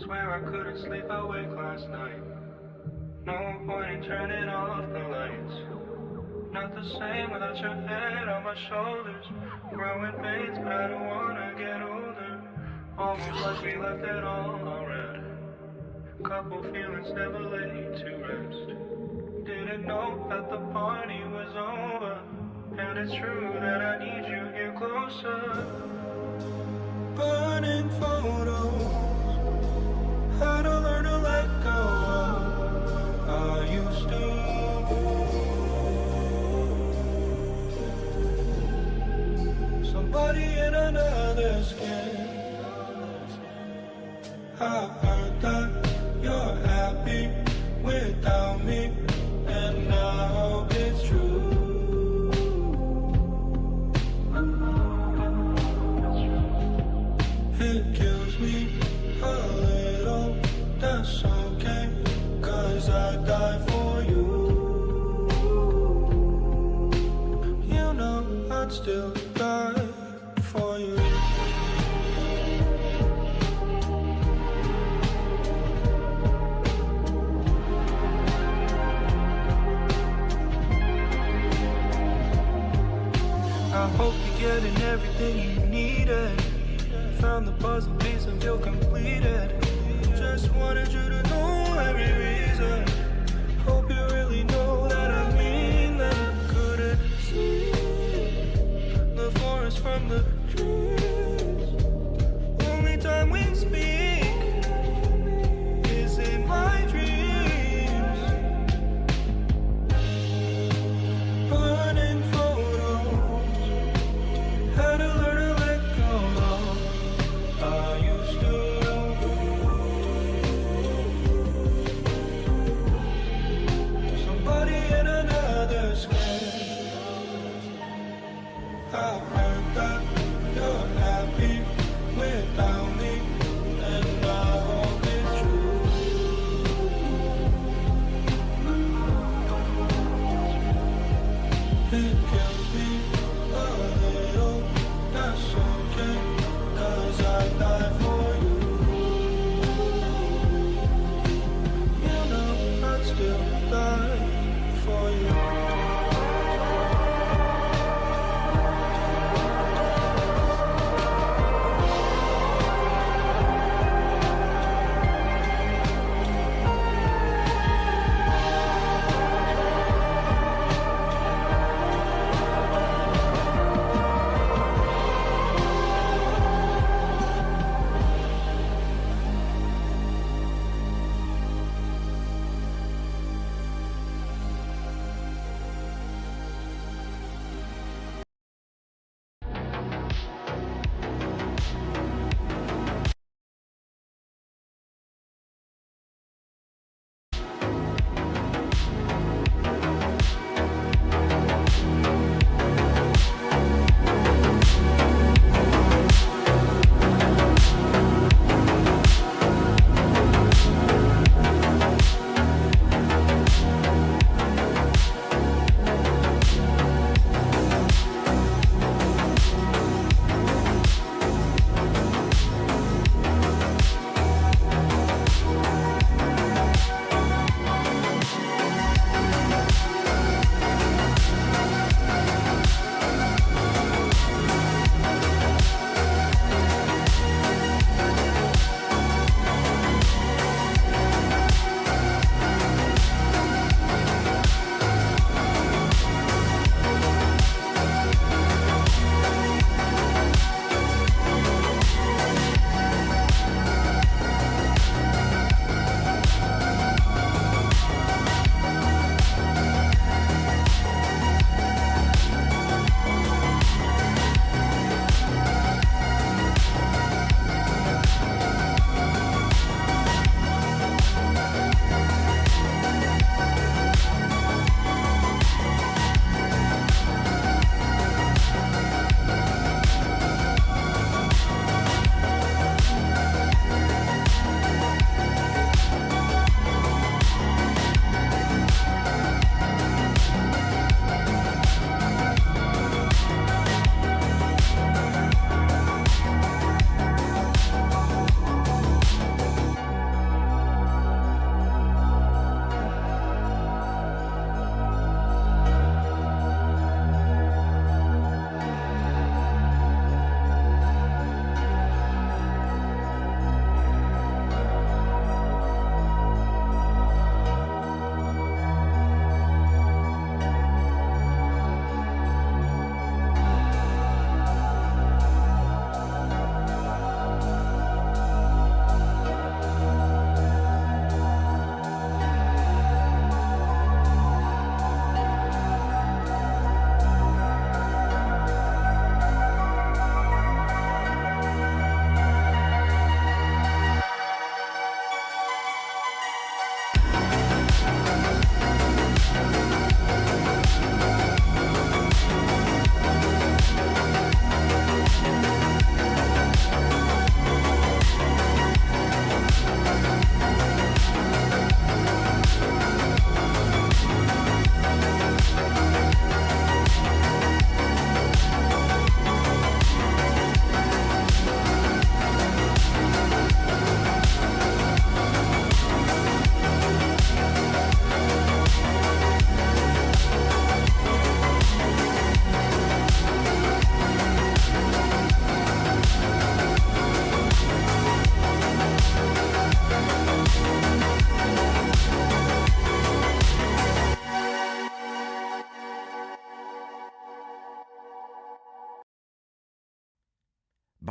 Swear I couldn't sleep awake last night. No point in turning off the lights. Not the same without your head on my shoulders. Growing pains, but I don't wanna get older. Almost like we left it all already. Couple feelings never laid to rest. Didn't know that the party was over. And it's true that I need you here closer. Burning photos, how to learn to let go. Are you still somebody in another skin? I heard that you're happy without me, and I hope it's true. It kills me a little, that's okay, 'cause I die for you. You know I'd still die for you. I hope you're getting everything you needed. Found the puzzle piece and feel completed. Just wanted you to know every reason. Hope you really know that I mean that. Couldn't see the forest from the trees. Only time we speak is in my dreams. Burning photos, how to learn to let go. Are you still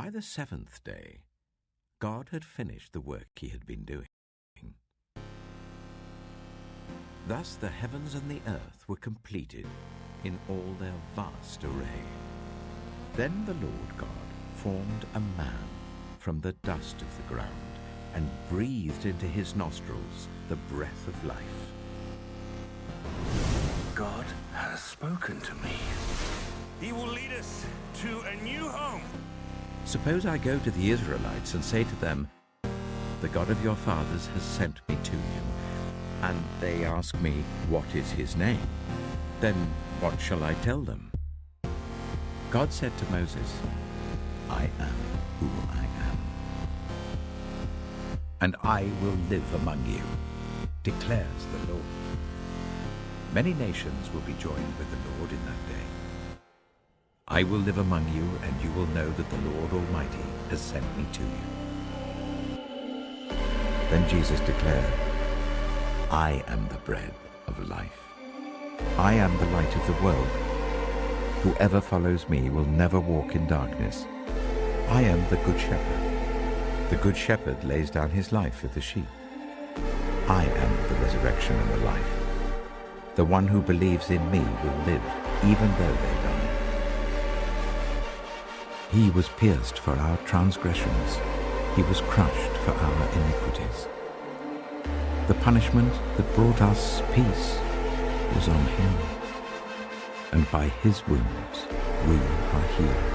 by the seventh day, God had finished the work he had been doing. Thus the heavens and the earth were completed in all their vast array. Then the Lord God formed a man from the dust of the ground and breathed into his nostrils the breath of life. God has spoken to me. He will lead us to a new home. Suppose I go to the Israelites and say to them, "The God of your fathers has sent me to you," and they ask me, "What is his name?" Then what shall I tell them? God said to Moses, "I am who I am. And I will live among you, declares the Lord. Many nations will be joined with the Lord in that day. I will live among you, and you will know that the Lord Almighty has sent me to you." Then Jesus declared, "I am the bread of life. I am the light of the world. Whoever follows me will never walk in darkness. I am the good shepherd. The good shepherd lays down his life for the sheep. I am the resurrection and the life. The one who believes in me will live, even though they die. He was pierced for our transgressions. He was crushed for our iniquities. The punishment that brought us peace was on him, and by his wounds we are healed."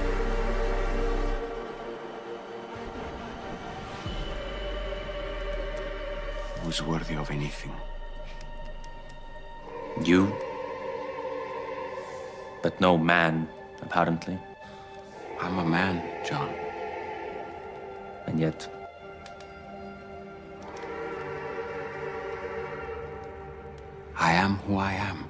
Who's worthy of anything? You? But no man, apparently. I'm a man, John. And yet, I am who I am.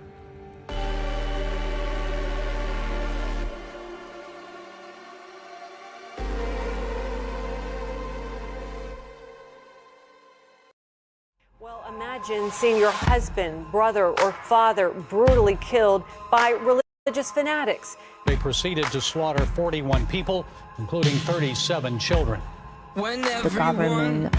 Well, imagine seeing your husband, brother, or father brutally killed by religious fanatics. They proceeded to slaughter 41 people, including 37 children. The government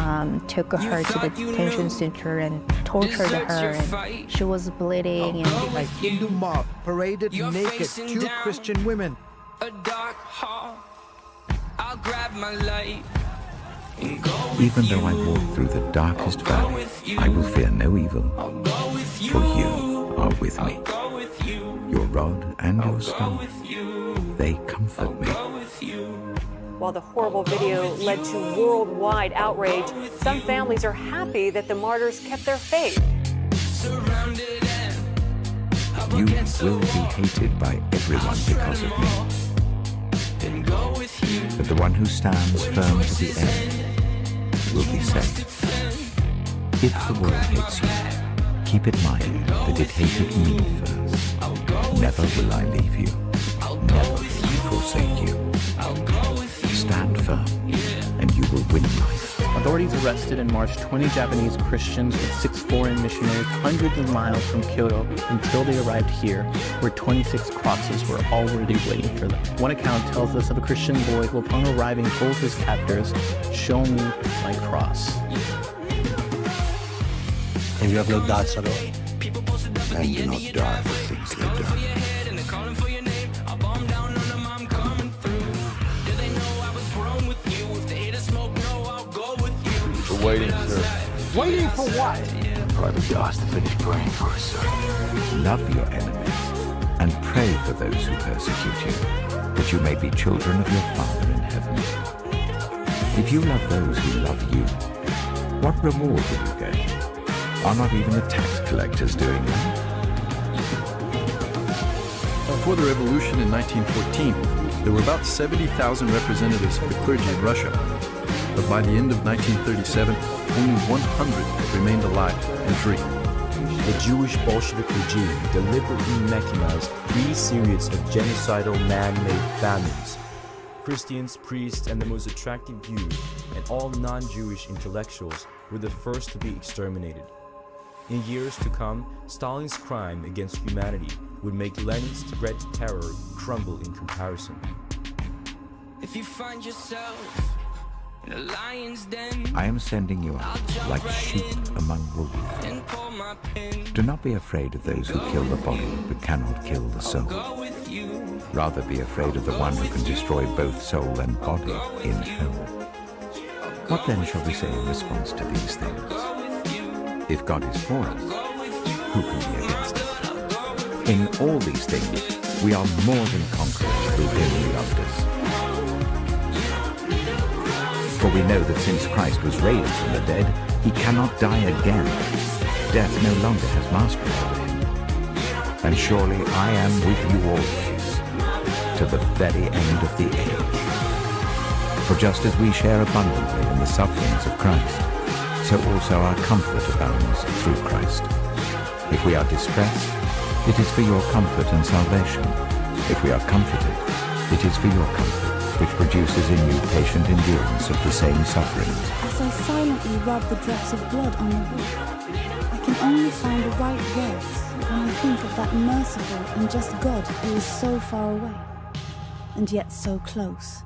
took her to the detention center and tortured her, and she was bleeding. A Hindu mob paraded naked two Christian women. Even though I walk through the darkest valley, I will fear no evil, for you are with me. Your rod and your staff, they comfort me. While the horrible video led to worldwide outrage, some families are happy that the martyrs kept their faith. You will be hated by everyone because of me. But the one who stands firm to the end will be saved. If the world hates you, keep in mind that it hated me first. Never will I leave you. Never will I forsake you. Stand firm, and you will win life. Authorities arrested and marched 20 Japanese Christians with 6 foreign missionaries hundreds of miles from Kyoto until they arrived here, where 26 crosses were already waiting for them. One account tells us of a Christian boy who, upon arriving, told his captors, "Show me my cross." And you have no doubts at all? And do not die for things they've done. We're waiting, sir. Waiting for what? Private Doss to finish praying for us, sir. Love your enemies, and pray for those who persecute you, that you may be children of your Father in heaven. If you love those who love you, what reward will you get? Are not even the tax collectors doing that? Before the revolution in 1914, there were about 70,000 representatives of the clergy in Russia. But by the end of 1937, only 100 remained alive and free. The Jewish Bolshevik regime deliberately mechanized 3 series of genocidal man-made famines. Christians, priests, and the most attractive youth, and all non-Jewish intellectuals were the first to be exterminated. In years to come, Stalin's crime against humanity would make Lenin's Red Terror crumble in comparison. if you find yourself in a lion's den. I am sending you out like sheep among wolves. And pull my pin. Do not be afraid of those who kill the body but cannot kill the soul. Go with you. Rather be afraid of the one who can destroy both soul and body in hell. What then shall we say in response to these things? If God is for us, who can be against us? In all these things, we are more than conquerors through him who loved us. For we know that since Christ was raised from the dead, he cannot die again. Death no longer has mastery over him. And surely I am with you always, to the very end of the age. For just as we share abundantly in the sufferings of Christ, so also our comfort abounds through Christ. If we are distressed, it is for your comfort and salvation. If we are comforted, it is for your comfort, which produces in you patient endurance of the same sufferings. As I silently rub the drops of blood on the wood, I can only find the right words when I think of that merciful and just God who is so far away, and yet so close.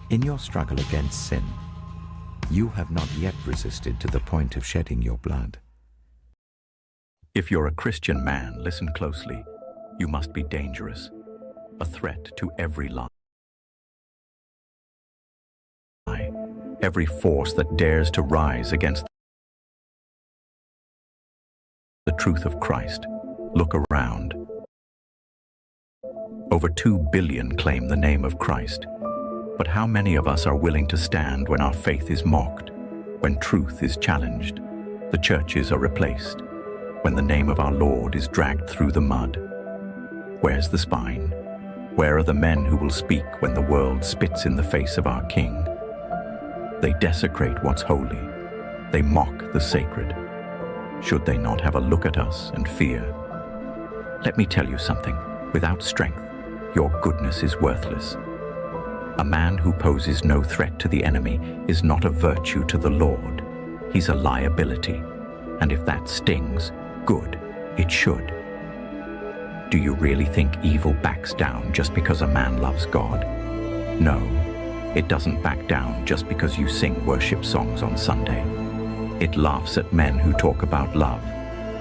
In your struggle against sin, you have not yet resisted to the point of shedding your blood. If you're a Christian man, listen closely. You must be dangerous, a threat to every lie, every force that dares to rise against the truth of Christ. Look around. Over 2 billion claim the name of Christ. But how many of us are willing to stand when our faith is mocked, when truth is challenged, the churches are replaced, when the name of our Lord is dragged through the mud? Where's the spine? Where are the men who will speak when the world spits in the face of our King? They desecrate what's holy. They mock the sacred. Should they not have a look at us and fear? Let me tell you something. Without strength, your goodness is worthless. A man who poses no threat to the enemy is not a virtue to the Lord. He's a liability. And if that stings, good, it should. Do you really think evil backs down just because a man loves God? No, it doesn't back down just because you sing worship songs on Sunday. It laughs at men who talk about love,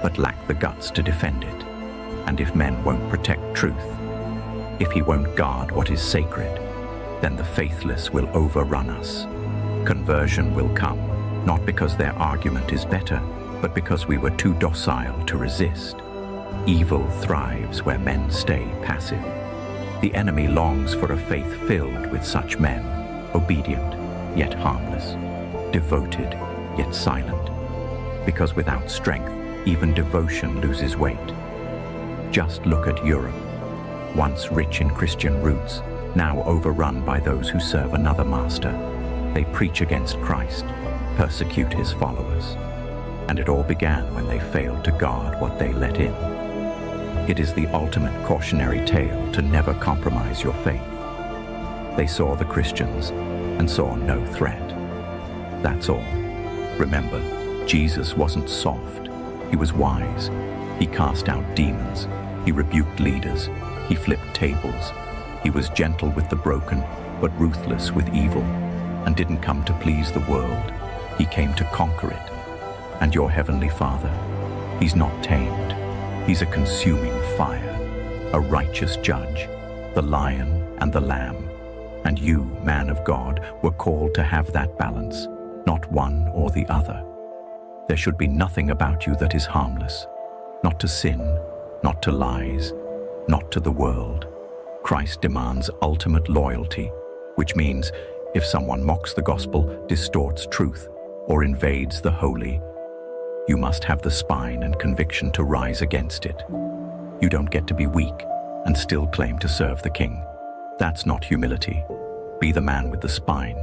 but lack the guts to defend it. And if men won't protect truth, if he won't guard what is sacred, then the faithless will overrun us. Conversion will come, not because their argument is better, but because we were too docile to resist. Evil thrives where men stay passive. The enemy longs for a faith filled with such men, obedient, yet harmless, devoted, yet silent. Because without strength, even devotion loses weight. Just look at Europe, once rich in Christian roots, now overrun by those who serve another master. They preach against Christ, persecute his followers. And it all began when they failed to guard what they let in. It is the ultimate cautionary tale to never compromise your faith. They saw the Christians and saw no threat. That's all. Remember, Jesus wasn't soft. He was wise. He cast out demons. He rebuked leaders. He flipped tables. He was gentle with the broken, but ruthless with evil, and didn't come to please the world. He came to conquer it. And your heavenly Father, he's not tamed. He's a consuming fire, a righteous judge, the Lion and the Lamb. And you, man of God, were called to have that balance, not one or the other. There should be nothing about you that is harmless, not to sin, not to lies, not to the world. Christ demands ultimate loyalty, which means if someone mocks the gospel, distorts truth, or invades the holy, you must have the spine and conviction to rise against it. You don't get to be weak and still claim to serve the King. That's not humility. Be the man with the spine.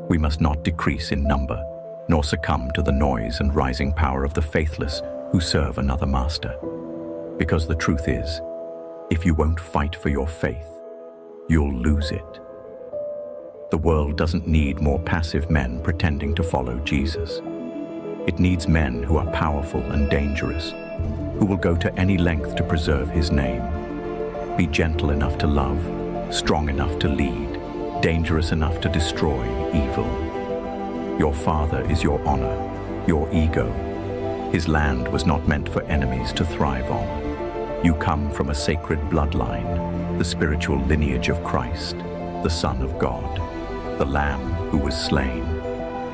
We must not decrease in number, nor succumb to the noise and rising power of the faithless who serve another master. Because the truth is, if you won't fight for your faith, you'll lose it. The world doesn't need more passive men pretending to follow Jesus. It needs men who are powerful and dangerous, who will go to any length to preserve his name. Be gentle enough to love, strong enough to lead, dangerous enough to destroy evil. Your father is your honor, your ego. His land was not meant for enemies to thrive on. You come from a sacred bloodline, the spiritual lineage of Christ, the Son of God, the Lamb who was slain,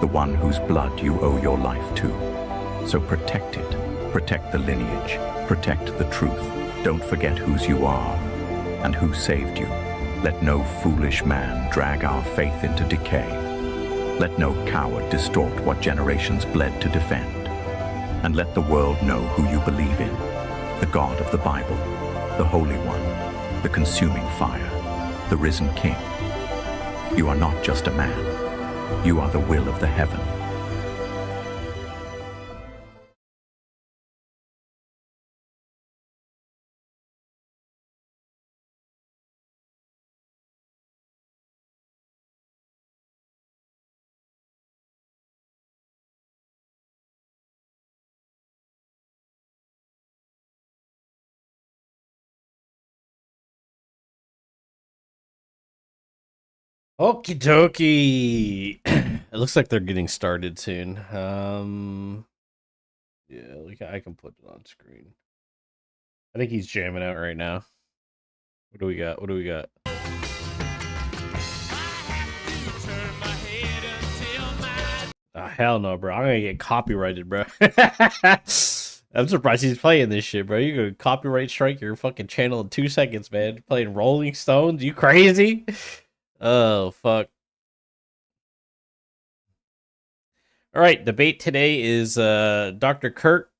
the one whose blood you owe your life to. So protect it, protect the lineage, protect the truth. Don't forget whose you are and who saved you. Let no foolish man drag our faith into decay. Let no coward distort what generations bled to defend. And let the world know who you believe in, the God of the Bible, the Holy One, the consuming fire, the risen King. You are not just a man. You are the will of the heaven. Okie dokie. It looks like they're getting started soon. Yeah, I can put it on screen. I think he's jamming out right now. What do we got? What do we got? Hell no, bro. I'm gonna get copyrighted, bro. I'm surprised he's playing this shit, bro. You're gonna copyright strike your fucking channel in 2 seconds, man. You're playing Rolling Stones? You crazy? Oh, fuck. All right, debate today is Dr. Kirk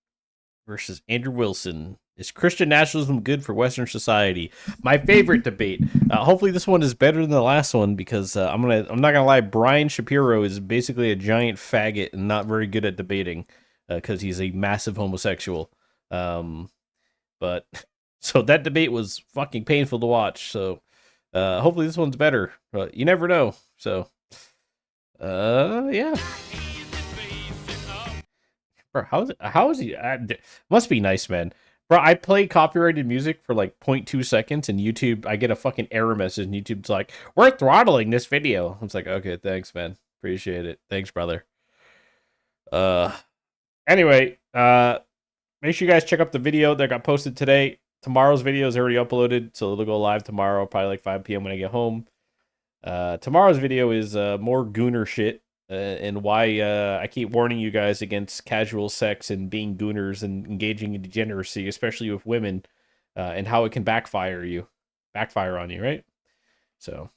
versus Andrew Wilson. Is Christian nationalism good for Western society? My favorite debate. Hopefully this one is better than the last one because I'm not gonna lie. Brian Shapiro is basically a giant faggot and not very good at debating because he's a massive homosexual. But so that debate was fucking painful to watch. So hopefully this one's better. But you never know. So yeah. Bro, how is he? Must be nice, man. Bro, I play copyrighted music for like 0.2 seconds, and YouTube, I get a fucking error message, and YouTube's like, "We're throttling this video." I was like, "Okay, thanks, man. Appreciate it. Thanks, brother." Anyway, make sure you guys check out the video that got posted today. Tomorrow's video is already uploaded, so it'll go live tomorrow, probably like 5 p.m. when I get home. Tomorrow's video is more gooner shit. And why I keep warning you guys against casual sex and being gooners and engaging in degeneracy, especially with women, and how it can backfire on you, right? So,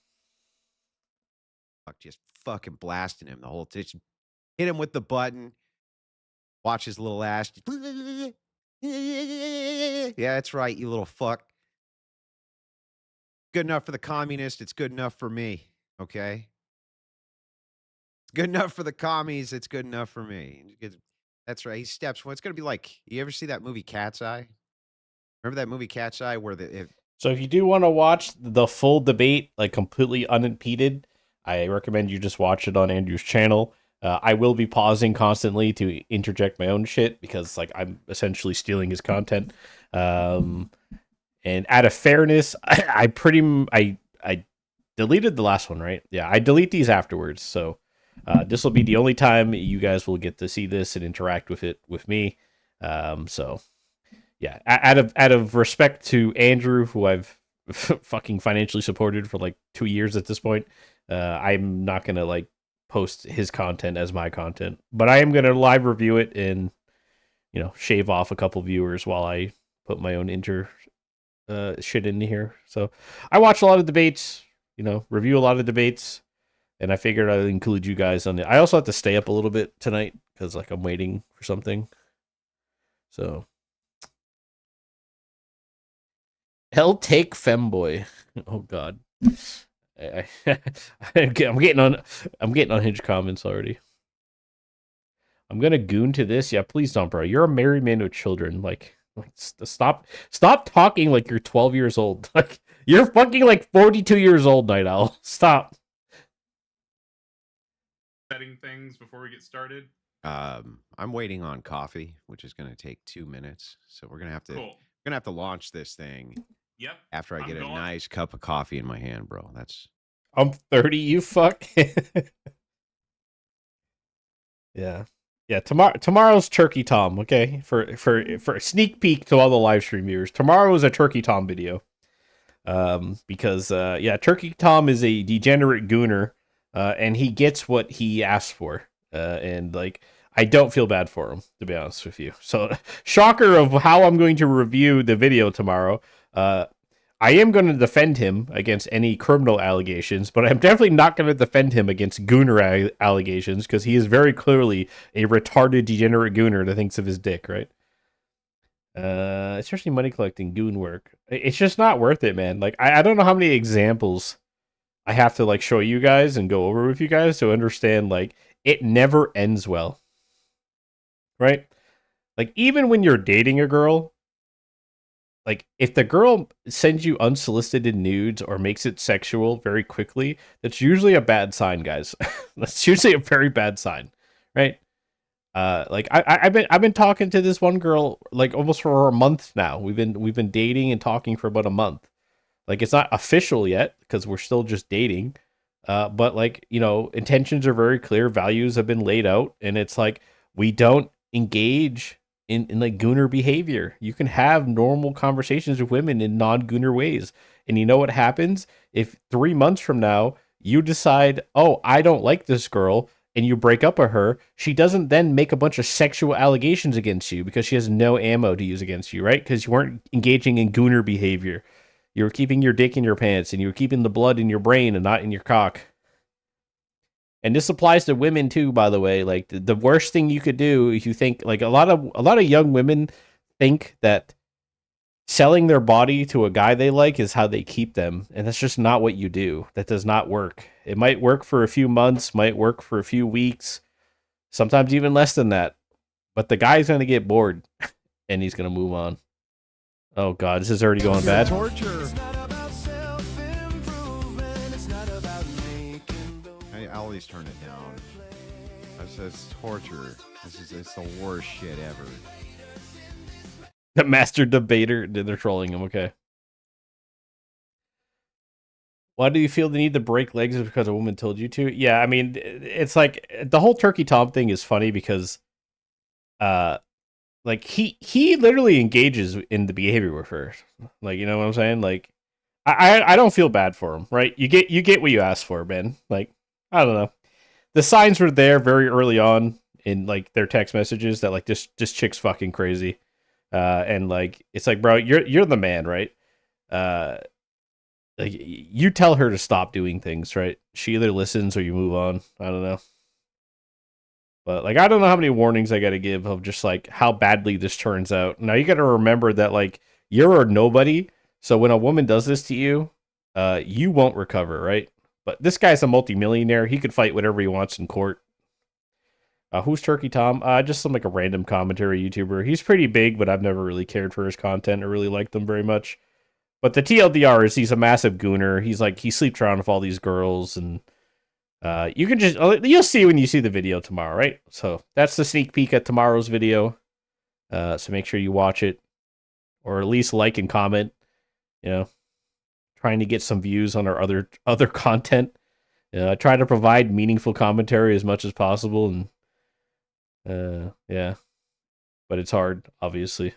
just fucking blasting him the whole time. Hit him with the button. Watch his little ass. Yeah, that's right, you little fuck. Good enough for the communist. It's good enough for me. Okay. Good enough for the commies. It's good enough for me. That's right. He steps. Well, it's going to be like, you ever see that movie Cat's Eye? Remember that movie Cat's Eye where so if you do want to watch the full debate, like completely unimpeded, I recommend you just watch it on Andrew's channel. I will be pausing constantly to interject my own shit because like I'm essentially stealing his content. And out of fairness, I deleted the last one, right? Yeah, I delete these afterwards. So this will be the only time you guys will get to see this and interact with it with me. So yeah, out of respect to Andrew, who I've fucking financially supported for like 2 years at this point, I'm not gonna like post his content as my content, but I am gonna live review it and shave off a couple viewers while I put my own shit in here. So I watch a lot of debates, review a lot of debates. And I figured I'd include you guys on it. I also have to stay up a little bit tonight because, like, I'm waiting for something. So, hell take femboy. Oh God, I'm getting on Hinge comments already. I'm gonna goon to this. Yeah, please don't, bro. You're a married man with children. Like stop talking like you're 12 years old. Like you're fucking like 42 years old, Night Owl. Stop. Setting things before we get started. I'm waiting on coffee, which is going to take 2 minutes. So we're going to have to launch this thing. Yep. After I I'm get a going. nice cup of coffee in my hand, bro. That's I'm 30, you fuck. Yeah. Yeah, tomorrow's Turkey Tom, okay? For a sneak peek to all the live stream viewers. Tomorrow is a Turkey Tom video. Because yeah, Turkey Tom is a degenerate gooner, and he gets what he asked for. And like I don't feel bad for him, to be honest with you. So, shocker of how I'm going to review the video tomorrow. I am going to defend him against any criminal allegations, but I'm definitely not going to defend him against gooner allegations, because he is very clearly a retarded, degenerate gooner that thinks of his dick, right? Especially money collecting goon work. It's just not worth it, man. Like, I don't know how many examples I have to, like, show you guys and go over with you guys to understand, like, it never ends well. Right? Like, even when you're dating a girl, like, if the girl sends you unsolicited nudes or makes it sexual very quickly, that's usually a bad sign, guys. That's usually a very bad sign, right? Like I've been talking to this one girl like almost for a month now. We've been dating and talking for about a month. Like, it's not official yet because we're still just dating. But like, you know, intentions are very clear, values have been laid out, and it's like we don't engage in like gooner behavior. You can have normal conversations with women in non-gooner ways. And you know what happens? If 3 months from now you decide, oh, I don't like this girl, and you break up with her, she doesn't then make a bunch of sexual allegations against you because she has no ammo to use against you, right? Because you weren't engaging in gooner behavior. You were keeping your dick in your pants, and you were keeping the blood in your brain and not in your cock. And this applies to women too, by the way. Like, the worst thing you could do if you think, like, a lot of young women think that selling their body to a guy they like is how they keep them, and that's just not what you do. That does not work. It might work for a few months, might work for a few weeks, sometimes even less than that. But the guy's gonna get bored, and he's gonna move on. Oh god, this is already going bad. Torture. I always turn it down. It's torture. It's the worst shit ever. The master debater. They're trolling him. Okay. Why do you feel the need to break legs because a woman told you to? Yeah, I mean, it's like the whole Turkey Tom thing is funny because, like he literally engages in the behavior with her. Like, you know what I'm saying? Like, I don't feel bad for him, right? You get what you asked for, man. Like, I don't know. The signs were there very early on in like their text messages that like this chick's fucking crazy. And like, it's like, bro, you're the man, right? Like, you tell her to stop doing things, right? She either listens or you move on. I don't know. But like, I don't know how many warnings I got to give of just like how badly this turns out. Now you got to remember that like you're a nobody. So when a woman does this to you, you won't recover, right? But this guy's a multimillionaire. He could fight whatever he wants in court. Who's Turkey Tom? Just some like a random commentary YouTuber. He's pretty big, but I've never really cared for his content or really liked him very much. But the TLDR is he's a massive gooner. He's like, he sleeps around with all these girls, and you can just, you'll see when you see the video tomorrow, right? So that's the sneak peek at tomorrow's video. So make sure you watch it, or at least like and comment, you know, trying to get some views on our other content. Try to provide meaningful commentary as much as possible, and yeah, but it's hard, obviously.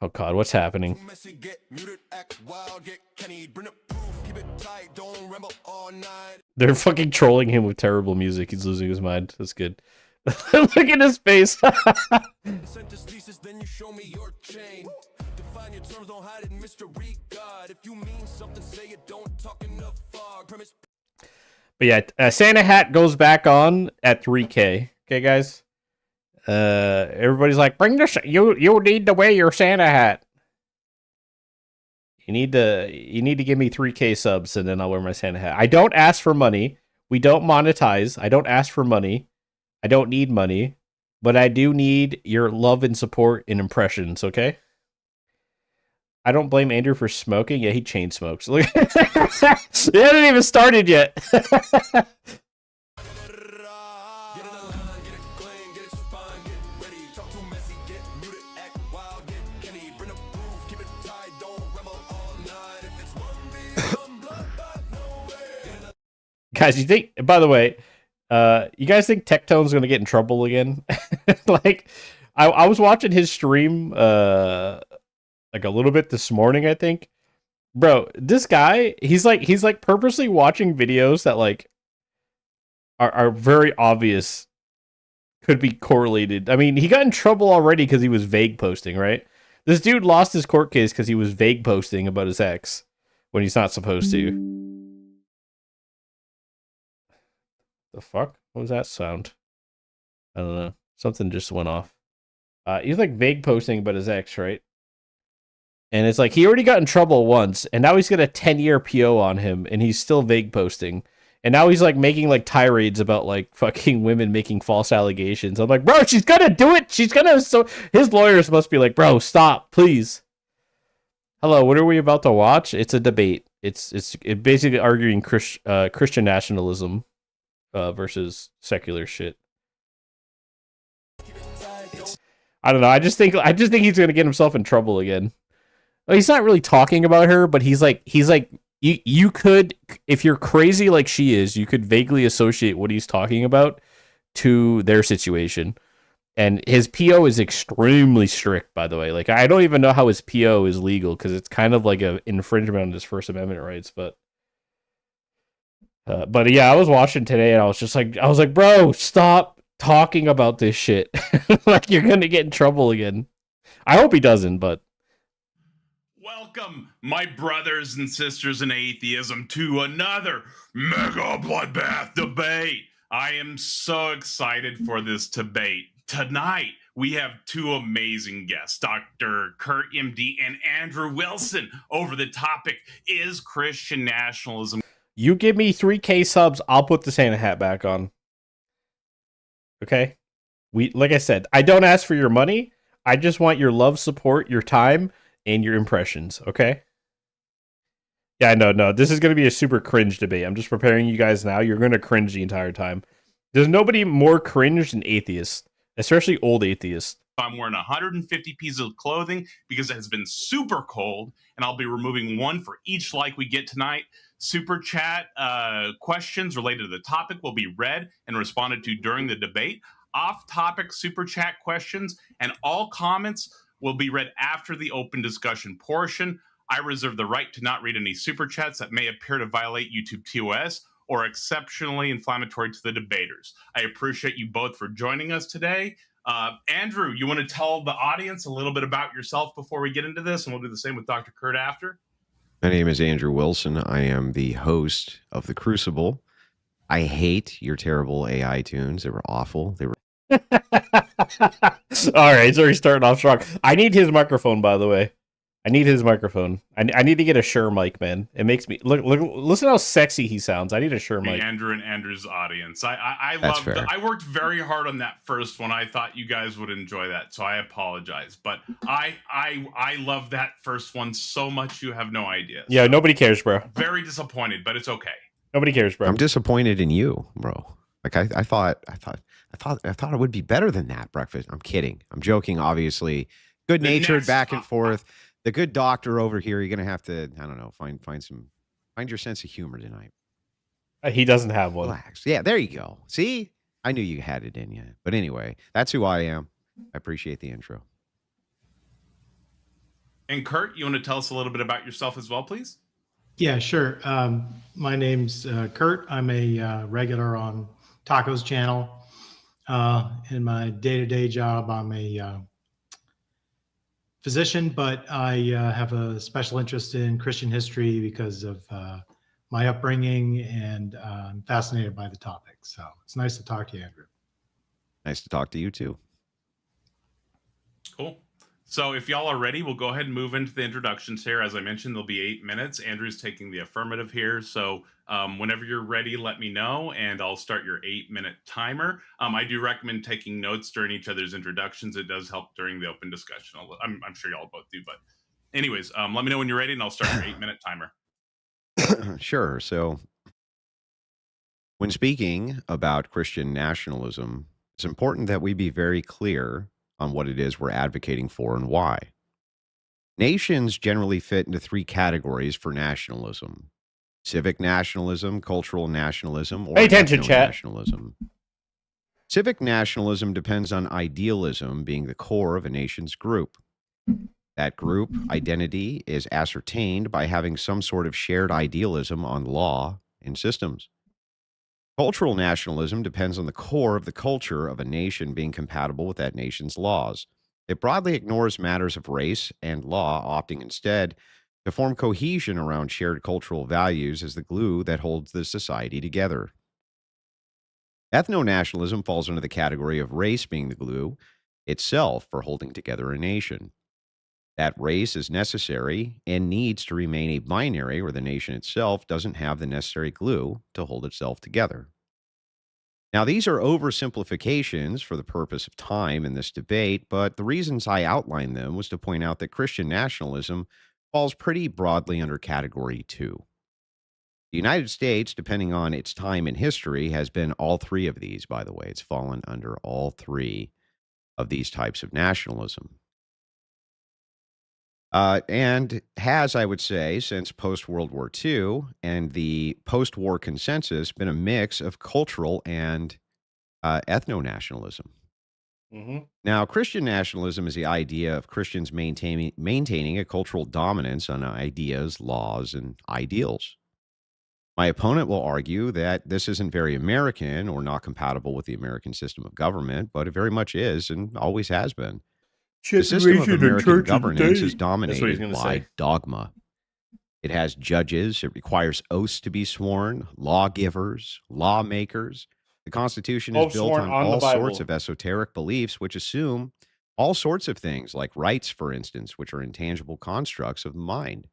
Oh god, what's happening? They're fucking trolling him with terrible music. He's losing his mind. That's good. Look at his face. But yeah, Santa Hat goes back on at 3K. Okay, guys. Everybody's like, bring this. You need to wear your Santa hat. You need to give me 3K subs, and then I'll wear my Santa hat. I don't ask for money. We don't monetize. I don't ask for money. I don't need money, but I do need your love and support and impressions. Okay. I don't blame Andrew for smoking. Yeah, he chain smokes. Look, it hasn't even started yet. Guys, you think, by the way, you guys think Tectone's going to get in trouble again? Like, I was watching his stream, like a little bit this morning, I think. Bro, this guy, he's like purposely watching videos that like are very obvious could be correlated. I mean, he got in trouble already because he was vague posting, right? This dude lost his court case because he was vague posting about his ex when he's not supposed to. The fuck? What was that sound? I don't know. Something just went off. He's like vague posting about his ex, right? And it's like he already got in trouble once, and now he's got a 10-year PO on him, and he's still vague posting. And now he's like making like tirades about like fucking women making false allegations. I'm like, bro, she's gonna do it. She's gonna. So his lawyers must be like, bro, stop, please. Hello, what are we about to watch? It's a debate. It's basically arguing Christian nationalism versus secular shit. I don't know. I just think he's gonna get himself in trouble again. Well, he's not really talking about her, but he's like you could, if you're crazy like she is, you could vaguely associate what he's talking about to their situation. And his PO is extremely strict, by the way. Like, I don't even know how his PO is legal because it's kind of like an infringement on his First Amendment rights. But yeah, I was watching today and I was like, bro, stop talking about this shit. Like, you're gonna get in trouble again. I hope he doesn't, but. Welcome, my brothers and sisters in atheism, to another mega bloodbath debate. I am so excited for this debate. Tonight, we have two amazing guests, Dr. Kurt, MD, and Andrew Wilson, over the topic, is Christian nationalism... You give me 3K subs, I'll put the Santa hat back on. Okay? Like I said, I don't ask for your money. I just want your love, support, your time, and your impressions, okay? Yeah, no, this is going to be a super cringe debate. I'm just preparing you guys now. You're going to cringe the entire time. There's nobody more cringe than atheists, especially old atheists. I'm wearing 150 pieces of clothing because it has been super cold, and I'll be removing one for each like we get tonight. Super chat questions related to the topic will be read and responded to during the debate. Off-topic super chat questions and all comments will be read after the open discussion portion. I reserve the right to not read any super chats that may appear to violate YouTube TOS or exceptionally inflammatory to the debaters. I appreciate you both for joining us today. Andrew, you want to tell the audience a little bit about yourself before we get into this, and we'll do the same with Dr. Kurt after? My name is Andrew Wilson. I am the host of The Crucible. I hate your terrible AI tunes. They were awful. They were... All right, so he's starting off strong. I need his microphone, by the way. I need his microphone. I need to get a Shure mic, man. It makes me look. Listen how sexy he sounds. I need a Shure mic. Andrew and Andrew's audience. I That's loved. fair. I worked very hard on that first one. I thought you guys would enjoy that, so I apologize. But I love that first one so much you have no idea. Yeah, nobody cares, bro. Very disappointed, but it's okay. Nobody cares, bro. I'm disappointed in you, bro. Like I thought it would be better than that. Breakfast. I'm kidding. I'm joking. Obviously, good natured, back and forth. The good doctor over here. You're gonna have to, I don't know, find your sense of humor tonight. He doesn't have one. Relax. Yeah, there you go. See, I knew you had it in you. But anyway, that's who I am. I appreciate the intro. And Kurt, you want to tell us a little bit about yourself as well, please? Yeah, sure. My name's Kurt. I'm a regular on Taco's channel. In my day-to-day job, I'm a physician, but I have a special interest in Christian history because of my upbringing, and I'm fascinated by the topic. So it's nice to talk to you, Andrew. Nice to talk to you too. Cool. So if y'all are ready, we'll go ahead and move into the introductions here. As I mentioned, there'll be 8 minutes. Andrew's taking the affirmative here. So whenever you're ready, let me know, and I'll start your 8-minute timer. I do recommend taking notes during each other's introductions. It does help during the open discussion. I'm sure y'all both do. But anyways, let me know when you're ready, and I'll start your 8-minute timer. Sure. So when speaking about Christian nationalism, it's important that we be very clear on what it is we're advocating for and why. Nations generally fit into 3 categories for nationalism. civic nationalism, cultural nationalism, or Pay attention, chat. nationalism. Civic nationalism depends on idealism being the core of a nation's group. That group identity is ascertained by having some sort of shared idealism on law and systems. Cultural nationalism depends on the core of the culture of a nation being compatible with that nation's laws. It broadly ignores matters of race and law, opting instead to form cohesion around shared cultural values as the glue that holds the society together. Ethno-nationalism falls under the category of race being the glue itself for holding together a nation. That race is necessary and needs to remain a binary where the nation itself doesn't have the necessary glue to hold itself together. Now, these are oversimplifications for the purpose of time in this debate, but the reasons I outlined them was to point out that Christian nationalism falls pretty broadly under category 2. The United States, depending on its time in history, has been all three of these, by the way. It's fallen under all three of these types of nationalism. And has, I would say, since post-World War II and the post-war consensus, been a mix of cultural and ethno-nationalism. Now, Christian nationalism is the idea of Christians maintaining a cultural dominance on ideas, laws, and ideals. My opponent will argue that this isn't very American or not compatible with the American system of government, but it very much is and always has been. The system of American governance is dominated by dogma. It has judges. It requires oaths to be sworn, lawgivers, lawmakers. The Constitution is built on all sorts of esoteric beliefs, which assume all sorts of things like rights, for instance, which are intangible constructs of the mind.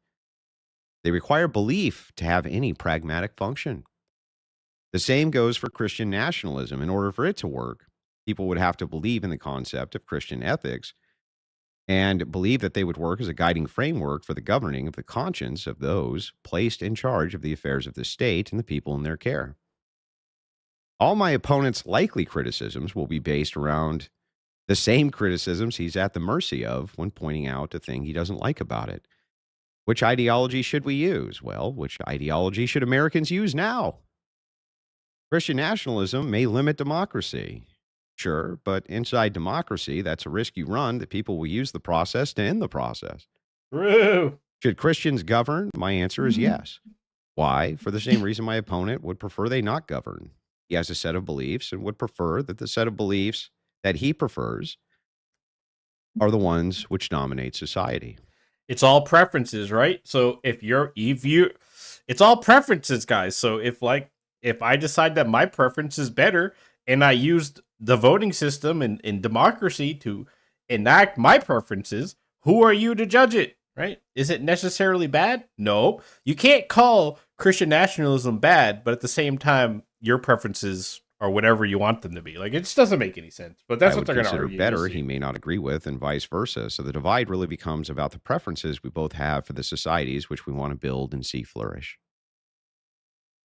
They require belief to have any pragmatic function. The same goes for Christian nationalism. In order for it to work, people would have to believe in the concept of Christian ethics and believe that they would work as a guiding framework for the governing of the conscience of those placed in charge of the affairs of the state and the people in their care. All my opponent's likely criticisms will be based around the same criticisms he's at the mercy of when pointing out a thing he doesn't like about it. Which ideology should we use? Well, which ideology should Americans use now? Christian nationalism may limit democracy. Sure, but inside democracy, that's a risk you run that people will use the process to end the process. True. Should Christians govern? My answer is yes. Why? For the same reason my opponent would prefer they not govern. He has a set of beliefs and would prefer that the set of beliefs that he prefers are the ones which dominate society. It's all preferences, right? So if you it's all preferences, guys. So if I decide that my preference is better and I used the voting system in democracy to enact my preferences, who are you to judge it, right? Is it necessarily bad? No. You can't call Christian nationalism bad, but at the same time, your preferences are whatever you want them to be. Like, it just doesn't make any sense. But that's what they're going to argue. Better, he may not agree with, and vice versa. So the divide really becomes about the preferences we both have for the societies which we want to build and see flourish.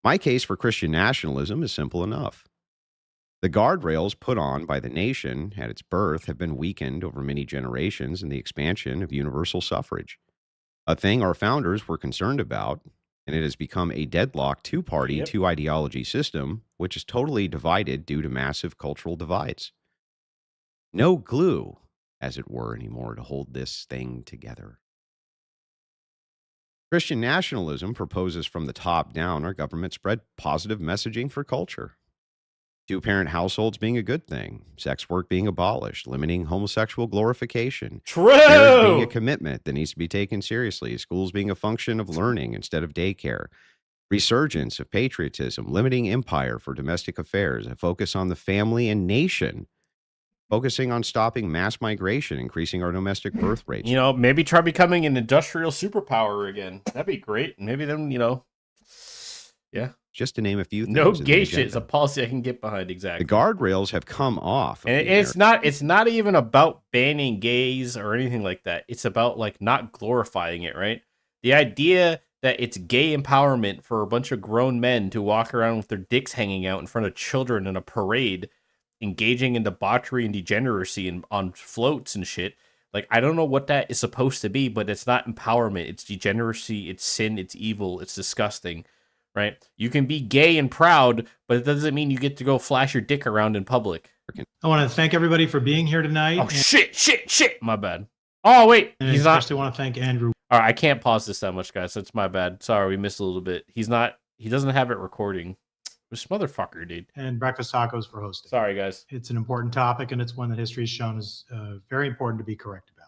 My case for Christian nationalism is simple enough. The guardrails put on by the nation at its birth have been weakened over many generations in the expansion of universal suffrage, a thing our founders were concerned about, and it has become a deadlocked two-party, two-ideology system, which is totally divided due to massive cultural divides. No glue, as it were, anymore to hold this thing together. Christian nationalism proposes from the top down our government spread positive messaging for culture. Two-parent households being a good thing, sex work being abolished, limiting homosexual glorification, marriage being a commitment that needs to be taken seriously, schools being a function of learning instead of daycare, resurgence of patriotism, limiting empire for domestic affairs, a focus on the family and nation, focusing on stopping mass migration, increasing our domestic birth rates. You know, maybe try becoming an industrial superpower again. That'd be great. Maybe then, yeah. Just to name a few things. No gay shit is a policy I can get behind. Exactly. The guardrails have come off. And it's not even about banning gays or anything like that. It's about not glorifying it, right? The idea that it's gay empowerment for a bunch of grown men to walk around with their dicks hanging out in front of children in a parade, engaging in debauchery and degeneracy and on floats and shit. I don't know what that is supposed to be, but it's not empowerment. It's degeneracy. It's sin. It's evil. It's disgusting. right? You can be gay and proud, but it doesn't mean you get to go flash your dick around in public. I want to thank everybody for being here tonight. Oh, shit. My bad. Oh, wait. And He's I not. especially want to thank Andrew. All right, I can't pause this that much, guys. That's my bad. Sorry, we missed a little bit. He doesn't have it recording. This motherfucker, dude. And Breakfast Tacos for hosting. Sorry, guys. It's an important topic, and it's one that history has shown is very important to be correct about.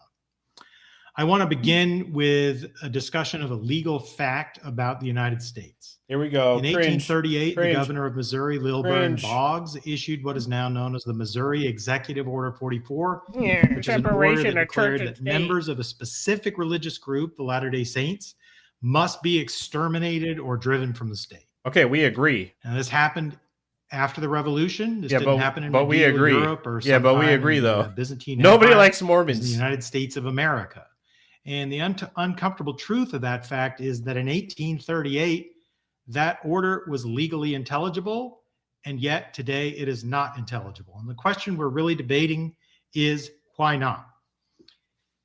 I want to begin with a discussion of a legal fact about the United States. Here we go. In 1838, the governor of Missouri, Lilburn Cringe. Boggs, issued what is now known as the Missouri Executive Order 44, Yeah, which is an order separation that of church declared and that state. members of a specific religious group, the Latter-day Saints, must be exterminated or driven from the state. Okay, we agree. And this happened after the Revolution. This Yeah, didn't but- happen in but we medieval agree. Europe or Yeah, but we sometime agree, in the though. Byzantine Nobody Empire. likes It was Mormons. the United States of America. And the uncomfortable truth of that fact is that in 1838, that order was legally intelligible, and yet today it is not intelligible. And the question we're really debating is why not?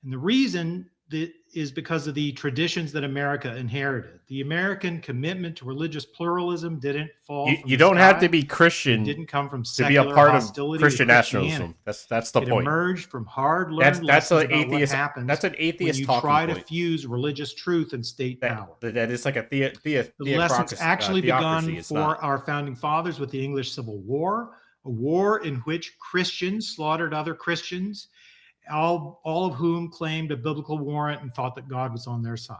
And the reason that is because of the traditions that America inherited. The American commitment to religious pluralism didn't fall from You the don't have sky. to be Christian It didn't come from to be a secular part of hostility to Christian Christianity. nationalism. That's the It point. emerged from hard-learned That's lessons an about atheist. what happens That's an atheist when you talking try to point. fuse religious truth and state power. That is like a The lessons actually begun theocracy. It's for not. our founding fathers with the English Civil War, a war in which Christians slaughtered other Christians, all of whom claimed a biblical warrant and thought that God was on their side.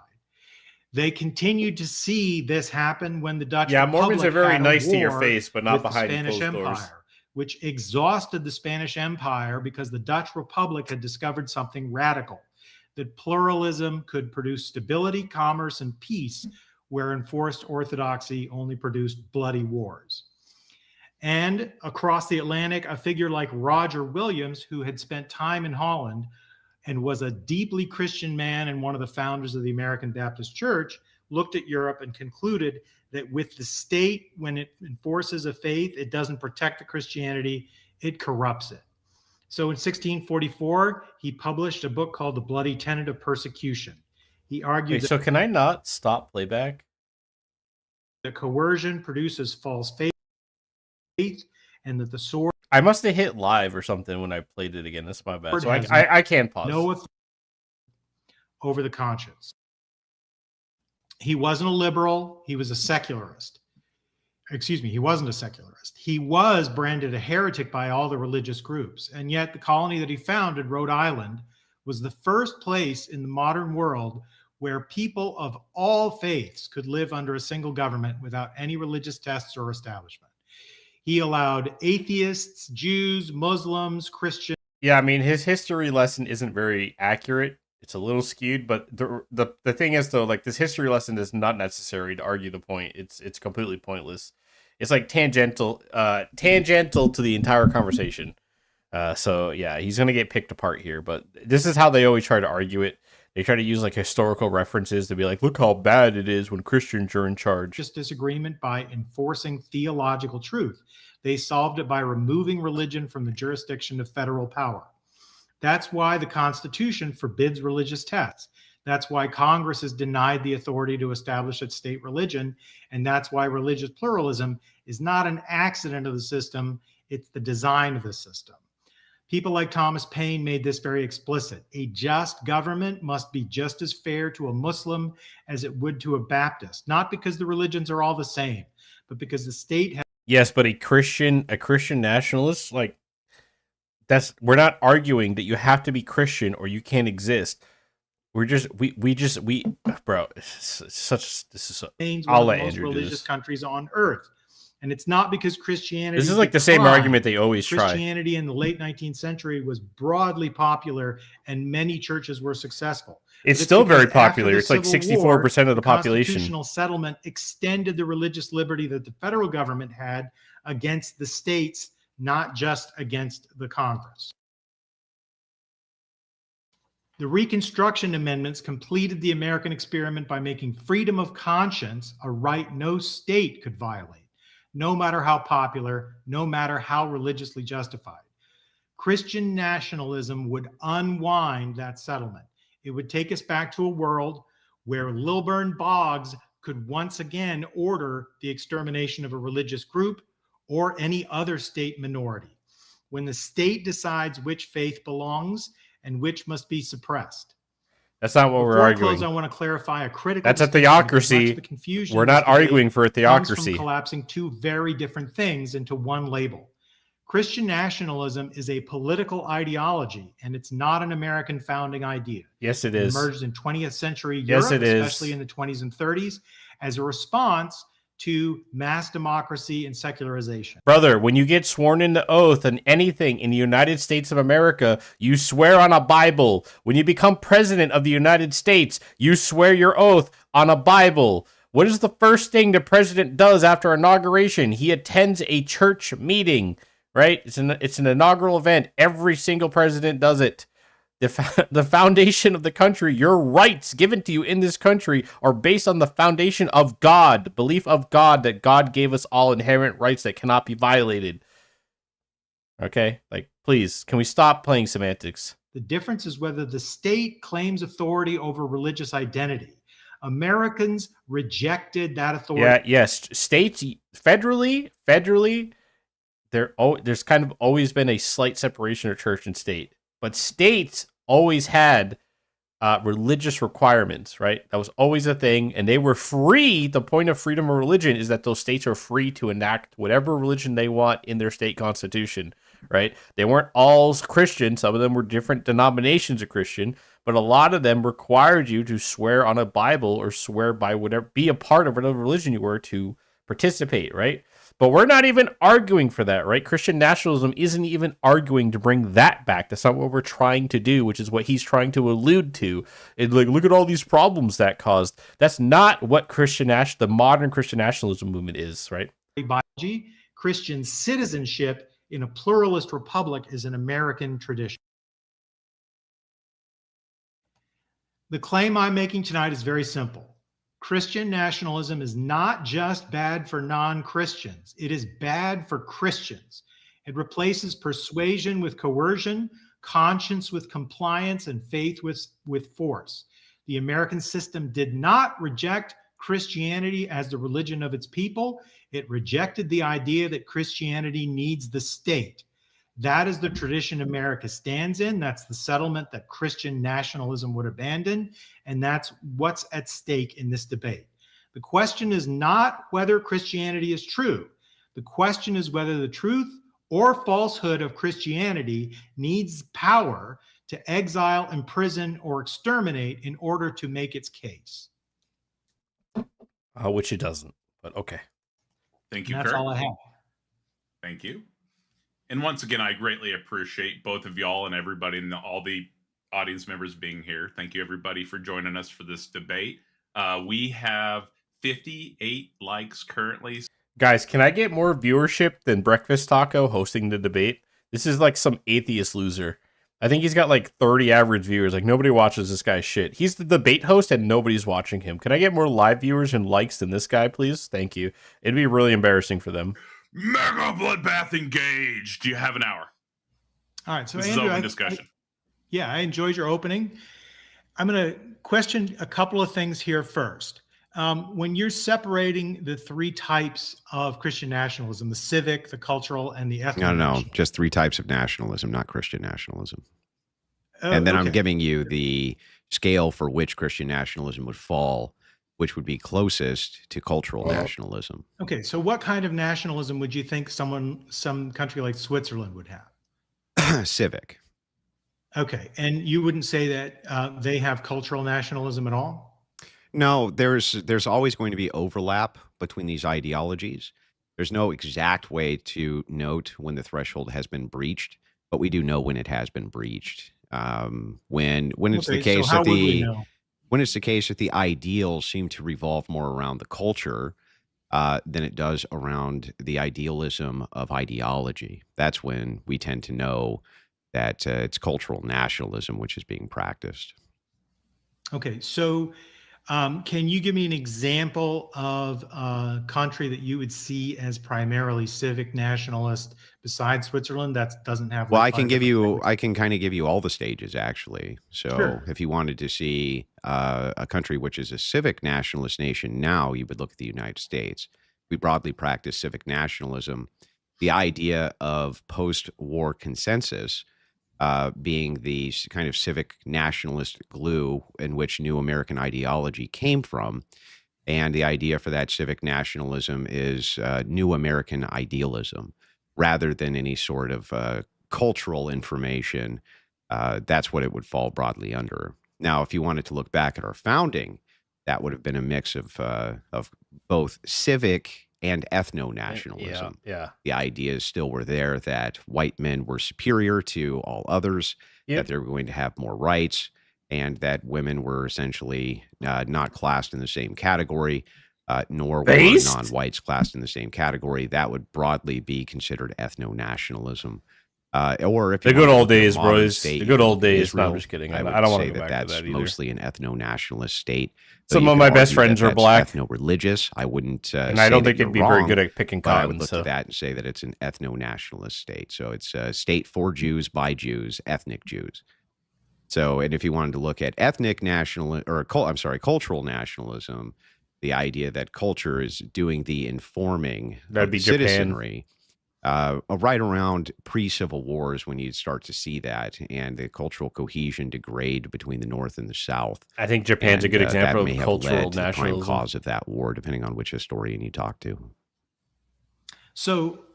They continued to see this happen when the Dutch Yeah, Mormons Republic are very had a nice to your war face, but not with the behind Spanish closed doors. Empire, which exhausted the Spanish Empire because the Dutch Republic had discovered something radical, that pluralism could produce stability, commerce, and peace, where enforced orthodoxy only produced bloody wars. And across the Atlantic, a figure like Roger Williams, who had spent time in Holland and was a deeply Christian man and one of the founders of the American Baptist Church, looked at Europe and concluded that with the state, when it enforces a faith, it doesn't protect the Christianity, it corrupts it. So in 1644, he published a book called The Bloody Tenet of Persecution. He argued Okay, so can I not stop playback? that coercion produces false faith and that the sword I must have hit live or something when I played it again. That's my bad. So has I can pause. no authority over the conscience. He wasn't a liberal. He was a secularist. Excuse me, he wasn't a secularist. He was branded a heretic by all the religious groups. And yet the colony that he founded, Rhode Island, was the first place in the modern world where people of all faiths could live under a single government without any religious tests or establishment. He allowed atheists, Jews, Muslims, Christians. Yeah, I mean his history lesson isn't very accurate. It's a little skewed, but the thing is though, like this history lesson is not necessary to argue the point. It's completely pointless. It's like tangential to the entire conversation. So yeah, he's gonna get picked apart here. But this is how they always try to argue it. They try to use like historical references to be like, look how bad it is when Christians are in charge. Just disagreement by enforcing theological truth. They solved it by removing religion from the jurisdiction of federal power. That's why the Constitution forbids religious tests. That's why Congress is denied the authority to establish its state religion. And that's why religious pluralism is not an accident of the system, it's the design of the system. People like Thomas Paine made this very explicit. A just government must be just as fair to a Muslim as it would to a Baptist, not because the religions are all the same, but because the state has. Yes, but a Christian nationalist, like we're not arguing that you have to be Christian or you can't exist. We're just bro, I'll let Andrew do religious this. countries on earth. And it's not because Christianity. This is like the same argument they always try. Christianity in the late 19th century was broadly popular and many churches were successful. It's But still because very popular. after It's like the Civil War, 64% of the population. Constitutional settlement extended the religious liberty that the federal government had against the states, not just against the Congress. The Reconstruction Amendments completed the American experiment by making freedom of conscience a right no state could violate, no matter how popular, no matter how religiously justified. Christian nationalism would unwind that settlement. It would take us back to a world where Lilburn Boggs could once again order the extermination of a religious group or any other state minority, when the state decides which faith belongs and which must be suppressed. That's not what we're Before I arguing. close, I want to clarify a critical That's a distinction, because much theocracy. of the confusion We're in this not debate arguing for a comes from theocracy. collapsing two very different things into one label. Christian nationalism is a political ideology, and it's not an American founding idea. Yes, it It is. emerged in 20th century Yes, Europe, it is. especially in the 20s and 30s, as a response to mass democracy and secularization. Brother, when you get sworn into oath on anything in the United States of America, you swear on a Bible. When you become president of the United States, you swear your oath on a Bible. What is the first thing the president does after inauguration? He attends a church meeting, right? It's an inaugural event. Every single president does it. The foundation of the country, your rights given to you in this country are based on the foundation of God, the belief of God, that God gave us all inherent rights that cannot be violated. Okay? Like, please, can we stop playing semantics? The difference is whether the state claims authority over religious identity. Americans rejected that authority. Yeah, yes. States, federally, there's kind of always been a slight separation of church and state. But states always had religious requirements, right? That was always a thing, and they were free. The point of freedom of religion is that those states are free to enact whatever religion they want in their state constitution, right? They weren't all Christian. Some of them were different denominations of Christian, but a lot of them required you to swear on a Bible or swear by whatever, be a part of whatever religion you were to participate, right? But we're not even arguing for that, right? Christian nationalism isn't even arguing to bring that back. That's not what we're trying to do, which is what he's trying to allude to. It's like, look at all these problems that caused. That's not what the modern Christian nationalism movement is, right? Biology, Christian citizenship in a pluralist republic is an American tradition. The claim I'm making tonight is very simple. Christian nationalism is not just bad for non-Christians. It is bad for Christians. It replaces persuasion with coercion, conscience with compliance, and faith with force. The American system did not reject Christianity as the religion of its people. It rejected the idea that Christianity needs the state. That is the tradition America stands in. That's the settlement that Christian nationalism would abandon. And that's what's at stake in this debate. The question is not whether Christianity is true. The question is whether the truth or falsehood of Christianity needs power to exile, imprison, or exterminate in order to make its case. Which it doesn't, but okay. Thank you, And that's Kurt. all I have. Thank you. And once again, I greatly appreciate both of y'all and everybody and all the audience members being here. Thank you, everybody, for joining us for this debate. We have 58 likes currently. Guys, can I get more viewership than Breakfast Taco hosting the debate? This is like some atheist loser. I think he's got like 30 average viewers. Like, nobody watches this guy's shit. He's the debate host and nobody's watching him. Can I get more live viewers and likes than this guy, please? Thank you. It'd be really embarrassing for them. Mega bloodbath engaged. Do you have an hour? All right. So, This is Andrew, open discussion. I enjoyed your opening. I'm going to question a couple of things here first. When you're separating the three types of Christian nationalism, the civic, the cultural, and the ethnic. No, just three types of nationalism, not Christian nationalism. And then I'm giving you the scale for which Christian nationalism would fall, which would be closest to cultural nationalism. Okay, so what kind of nationalism would you think some country like Switzerland would have? Civic. Okay, and you wouldn't say that they have cultural nationalism at all? No, there's always going to be overlap between these ideologies. There's no exact way to note when the threshold has been breached, but we do know when it has been breached. When it's the case that when it's the case that the ideals seem to revolve more around the culture than it does around the idealism of ideology, that's when we tend to know that it's cultural nationalism which is being practiced. Okay, so Can you give me an example of a country that you would see as primarily civic nationalist besides Switzerland that doesn't have? Well, like, I can kind of give you all the stages actually. So Sure. if you wanted to see a country which is a civic nationalist nation now, you would look at the United States. We broadly practice civic nationalism. The idea of post-war consensus being the kind of civic nationalist glue in which new American ideology came from. And the idea for that civic nationalism is new American idealism rather than any sort of cultural information. That's what it would fall broadly under. Now, if you wanted to look back at our founding, that would have been a mix of both civic and ethno-nationalism. Yeah. The ideas still were there that white men were superior to all others, Yep. that they were going to have more rights, and that women were essentially not classed in the same category, nor were Based? non-whites classed in the same category. That would broadly be considered ethno-nationalism. Or if you The good wanted to old look at a days, modern bros. state, The good old days. No, I'm Israel, just kidding. I I would don't want say to go that back to that's that either. mostly an ethno-nationalist state. Though Some you of could my best argue friends that are that's black. ethno-religious. I wouldn't And say I don't that think you're it'd be very wrong, good at picking but I cotton. would look So to that and say that it's an ethno-nationalist state. So it's a state for Jews, by Jews, ethnic Jews. So, and if you wanted to look at ethnic national or cultural nationalism, the idea that culture is doing the informing That'd of be the Japan. citizenry, right around pre-Civil Wars when you'd start to see that and the cultural cohesion degrade between the North and the South. I think Japan's a good that example may of have cultural led to the prime nationalism. cause of that war, depending on which historian you talk to. So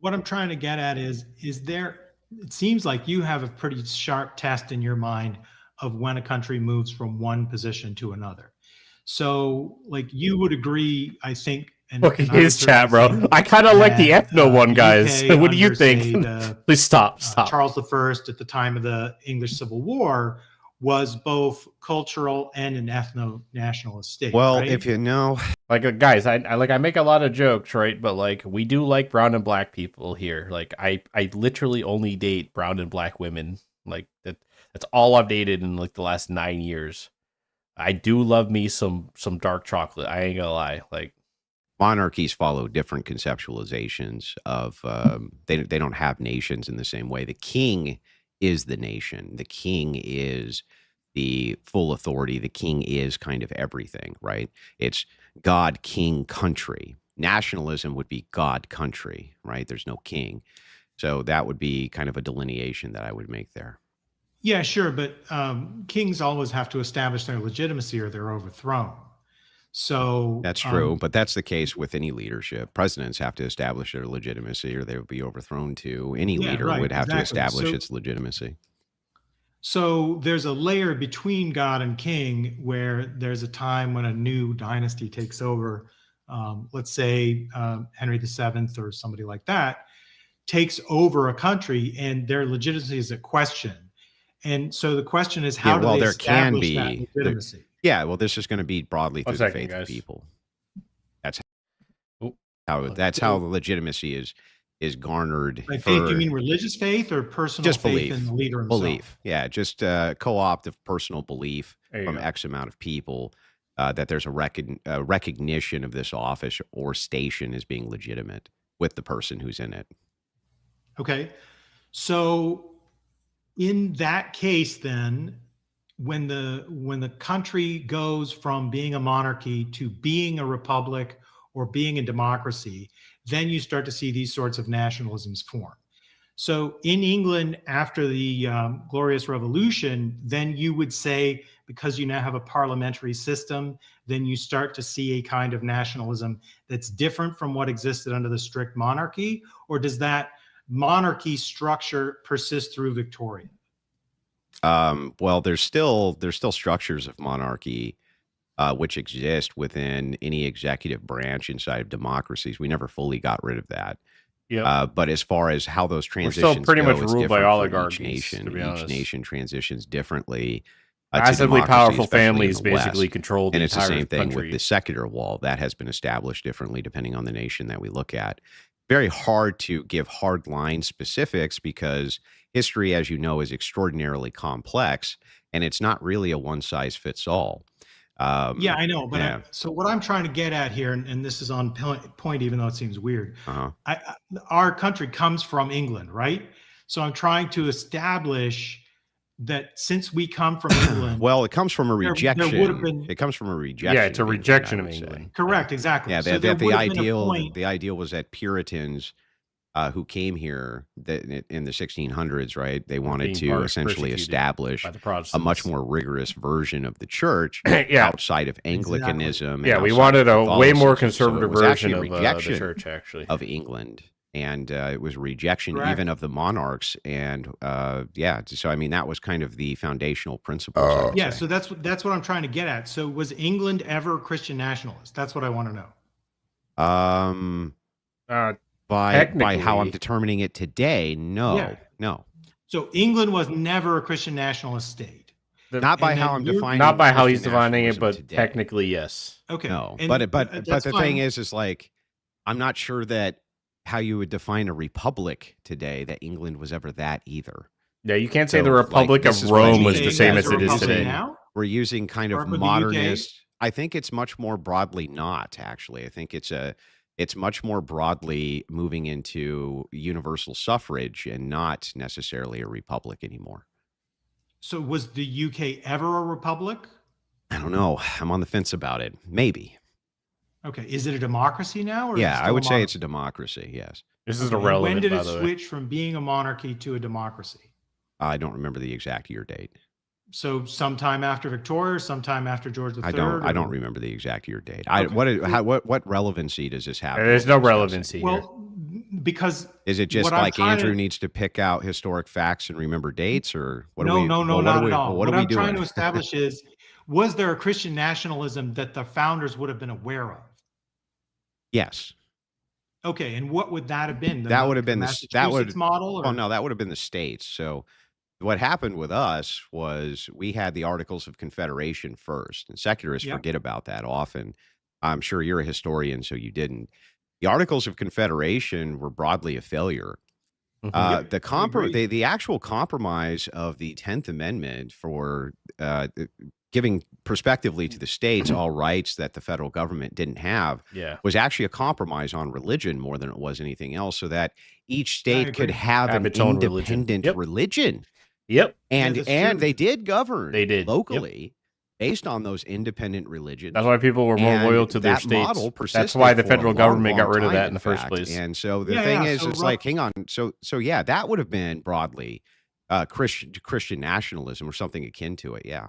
what I'm trying to get at is there, it seems like you have a pretty sharp test in your mind of when a country moves from one position to another. So like you would agree, I think. And, Look at and I would his chat, bro. certainly think I kind of like the that, ethno one, guys. UK What do you under, think? say, the, Please stop. Stop. Charles I at the time of the English Civil War was both cultural and an ethno-nationalist state. Well, right? if you know, Like guys, I make a lot of jokes, right? But like we do like brown and black people here. Like I literally only date brown and black women. Like that's all I've dated in like the last 9 years. I do love me some dark chocolate. I ain't gonna lie. Like monarchies follow different conceptualizations of they don't have nations in the same way. The king is the nation. The king is the full authority. The king is kind of everything, right? It's God, king, country. Nationalism would be God, country, right? There's no king. So that would be kind of a delineation that I would make there. Yeah, sure. But kings always have to establish their legitimacy or they're overthrown. So That's true, but that's the case with any leadership. Presidents have to establish their legitimacy or they would be overthrown too. Any Yeah, leader right, would have exactly. to establish So- its legitimacy. So there's a layer between God and king where there's a time when a new dynasty takes over. Let's say Henry VII or somebody like that takes over a country and their legitimacy is at question. And so the question is, how do they there can establish that be. legitimacy? Yeah, well, this is going to be broadly One through the second, faith guys. of people. That's Oh, how the legitimacy is garnered. By faith, for you mean religious faith or personal just faith belief. in the leader himself? Belief, yeah, just co-opt of personal belief There you from go. X amount of people that there's a recognition of this office or station as being legitimate with the person who's in it. Okay. So in that case, then, when the country goes from being a monarchy to being a republic or being a democracy, then you start to see these sorts of nationalisms form. So in England, after the Glorious Revolution, then you would say, because you now have a parliamentary system, then you start to see a kind of nationalism that's different from what existed under the strict monarchy, or does that monarchy structure persist through Victoria? Well, there's still structures of monarchy which exist within any executive branch inside of democracies. We never fully got rid of that. Yeah. But as far as how those We're transitions still pretty go, much it's ruled by different for oligarchies, each nation. to be Each honest. nation transitions differently. To Massively democracy, powerful especially in families the West. basically control the and it's the entire same thing country. with the secular wall. That has been established differently depending on the nation that we look at. Very hard to give hard line specifics because history, as you know, is extraordinarily complex and it's not really a one size fits all. Yeah, I know. But yeah. so what I'm trying to get at here, and this is on point, even though it seems weird. Uh-huh. Our country comes from England, right? So I'm trying to establish that since we come from England, Well, it comes from a rejection. there would have been. It comes from a rejection. Yeah, it's a of rejection of England, I would say. England. Correct, exactly. Yeah, So that there the would have been a ideal point- the ideal was that Puritans who came here in the 1600s, right? They wanted being to essentially persecuted establish by the a Protestants. much more rigorous version of the church Yeah. outside of Anglicanism. Yeah, and we outside wanted of a way more Catholicism. So it conservative was actually version a of the rejection church, actually. of England. And it was a rejection Correct. even of the monarchs. And yeah, so I mean, that was kind of the foundational principles. I would Yeah, say. so that's what I'm trying to get at. So was England ever Christian nationalist? That's what I want to know. By how I'm technically- determining it today, no, Yeah. no. So England was never a Christian nationalist state. Not by And how then I'm you're- defining Not by how he's Christian defining it, nationalism but today. technically, yes. Okay. No, and but that's the fine. thing is like, I'm not sure that how you would define a republic today, that England was ever that either. Yeah, you can't say So, the like, Republic this of is what I Rome mean. was the Saying same that as a it is republic today. now? We're using kind Or of with the UK? modernist. I think it's much more broadly not actually. I think it's much more broadly moving into universal suffrage and not necessarily a republic anymore. So was the UK ever a republic? I don't know. I'm on the fence about it. Maybe. Okay. Is it a democracy now? Or is it Yeah, I still would a say it's a monarchy? democracy. Yes. This is Okay, and irrelevant, when did by it the way. switch from being a monarchy to a democracy? I don't remember the exact year date. So sometime after Victoria, or sometime after George III? I don't or- remember the exact year date. Okay. What relevancy does this have? to There's what no we're discussing? relevancy here. Well, because Is it just what I'm like trying Andrew to- needs to pick out historic facts and remember dates, or what? no, are we, no, well, what not are we, at all. What are I'm we doing? trying to establish is, was there a Christian nationalism that the founders would have been aware of? Yes, Okay, and what would that have been? that would have been that would Massachusetts model. Or? Well, no, that would have been the states. So what happened with us was we had the Articles of Confederation first, and secularists Yep. forget about that often. I'm sure you're a historian, so you didn't. The Articles of Confederation were broadly a failure. Mhm. The actual compromise of the 10th Amendment for giving prospectively to the states all rights that the federal government didn't have Yeah. was actually a compromise on religion more than it was anything else, so that each state could agree. have Have an its own religion. independent Yep. religion. Yep. And that's and true. they did govern They did. Yep. locally based on those independent religions. That's why people were more And loyal to their that states. model That's persisted why the for a federal long, government got long rid of time, that in the first fact. place. And so the Yeah, thing yeah, is, so it's like, hang on. So yeah, that would have been broadly Christian nationalism or something akin to it. Yeah.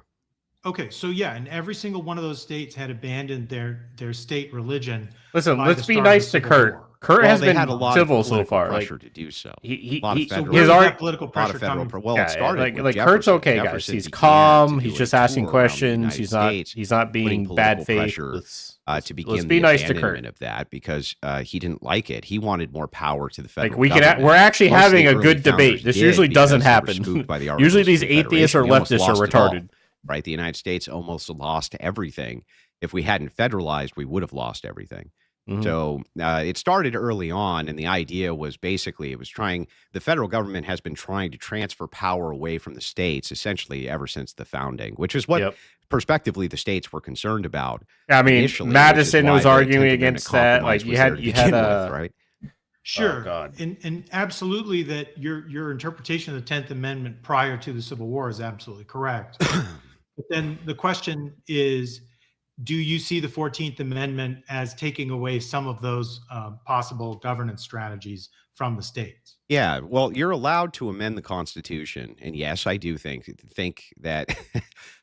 Okay, so yeah, and every single one of those states had abandoned their state religion. Listen, by let's the be start of nice the to Civil Kurt. War. Kurt Well, has they been had a lot civil of so political far. pressure Like, to do so. he, A lot of he, federal- Where his did art, that political A lot of pressure federal. coming? Well, yeah, it started like, with like Jefferson. Kurt's okay, guys. Jefferson He's began to calm. do He's a just asking tour around the questions. United He's not. States, He's not putting being political bad faith. pressure, Let's to begin let's the be nice to abandonment Kurt. of that because he didn't like it. He wanted more power to the federal Like we can, government. we're actually Most of the having a early good debate. founders This did usually doesn't because they were happen. spooked by the Usually Articles these of atheists or Confederation. They almost leftists are lost it all, retarded. right? The United States almost lost everything. If we hadn't federalized, we would have lost everything. Mhm. So it started early on, and the idea was basically the federal government has been trying to transfer power away from the states essentially ever since the founding, which is what Yep. prospectively the states were concerned about. I mean, initially, which is Madison why was the arguing 10th Amendment against that. compromise Like you was had there to you had begin with, a right? Sure. Oh, God. And absolutely that your interpretation of the 10th Amendment prior to the Civil War is absolutely correct. But then the question is, do you see the 14th Amendment as taking away some of those possible governance strategies from the states? Yeah, well, you're allowed to amend the Constitution, and yes, I do think that.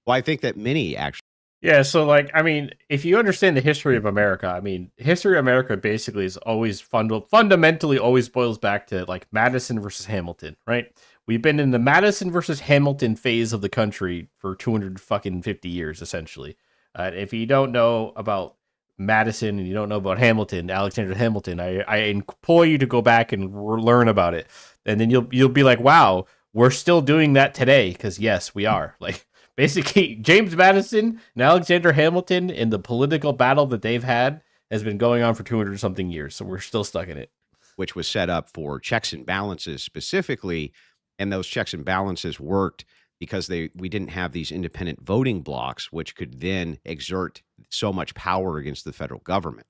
Well, I think that many actually. Yeah, so like I mean, if you understand the history of America, I mean, history of America basically is always fundamentally always boils back to like Madison versus Hamilton, right? We've been in the Madison versus Hamilton phase of the country for 250 years, essentially. If you don't know about Madison and you don't know about Hamilton, Alexander Hamilton, I implore you to go back and learn about it, and then you'll be like, wow, we're still doing that today, because yes, we are. Like basically, James Madison and Alexander Hamilton in the political battle that they've had has been going on for 200 something years, so we're still stuck in it. Which was set up for checks and balances specifically, and those checks and balances worked because we didn't have these independent voting blocks, which could then exert so much power against the federal government.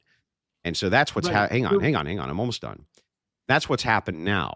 And so that's what's Right. hang on. I'm almost done. That's what's happened now.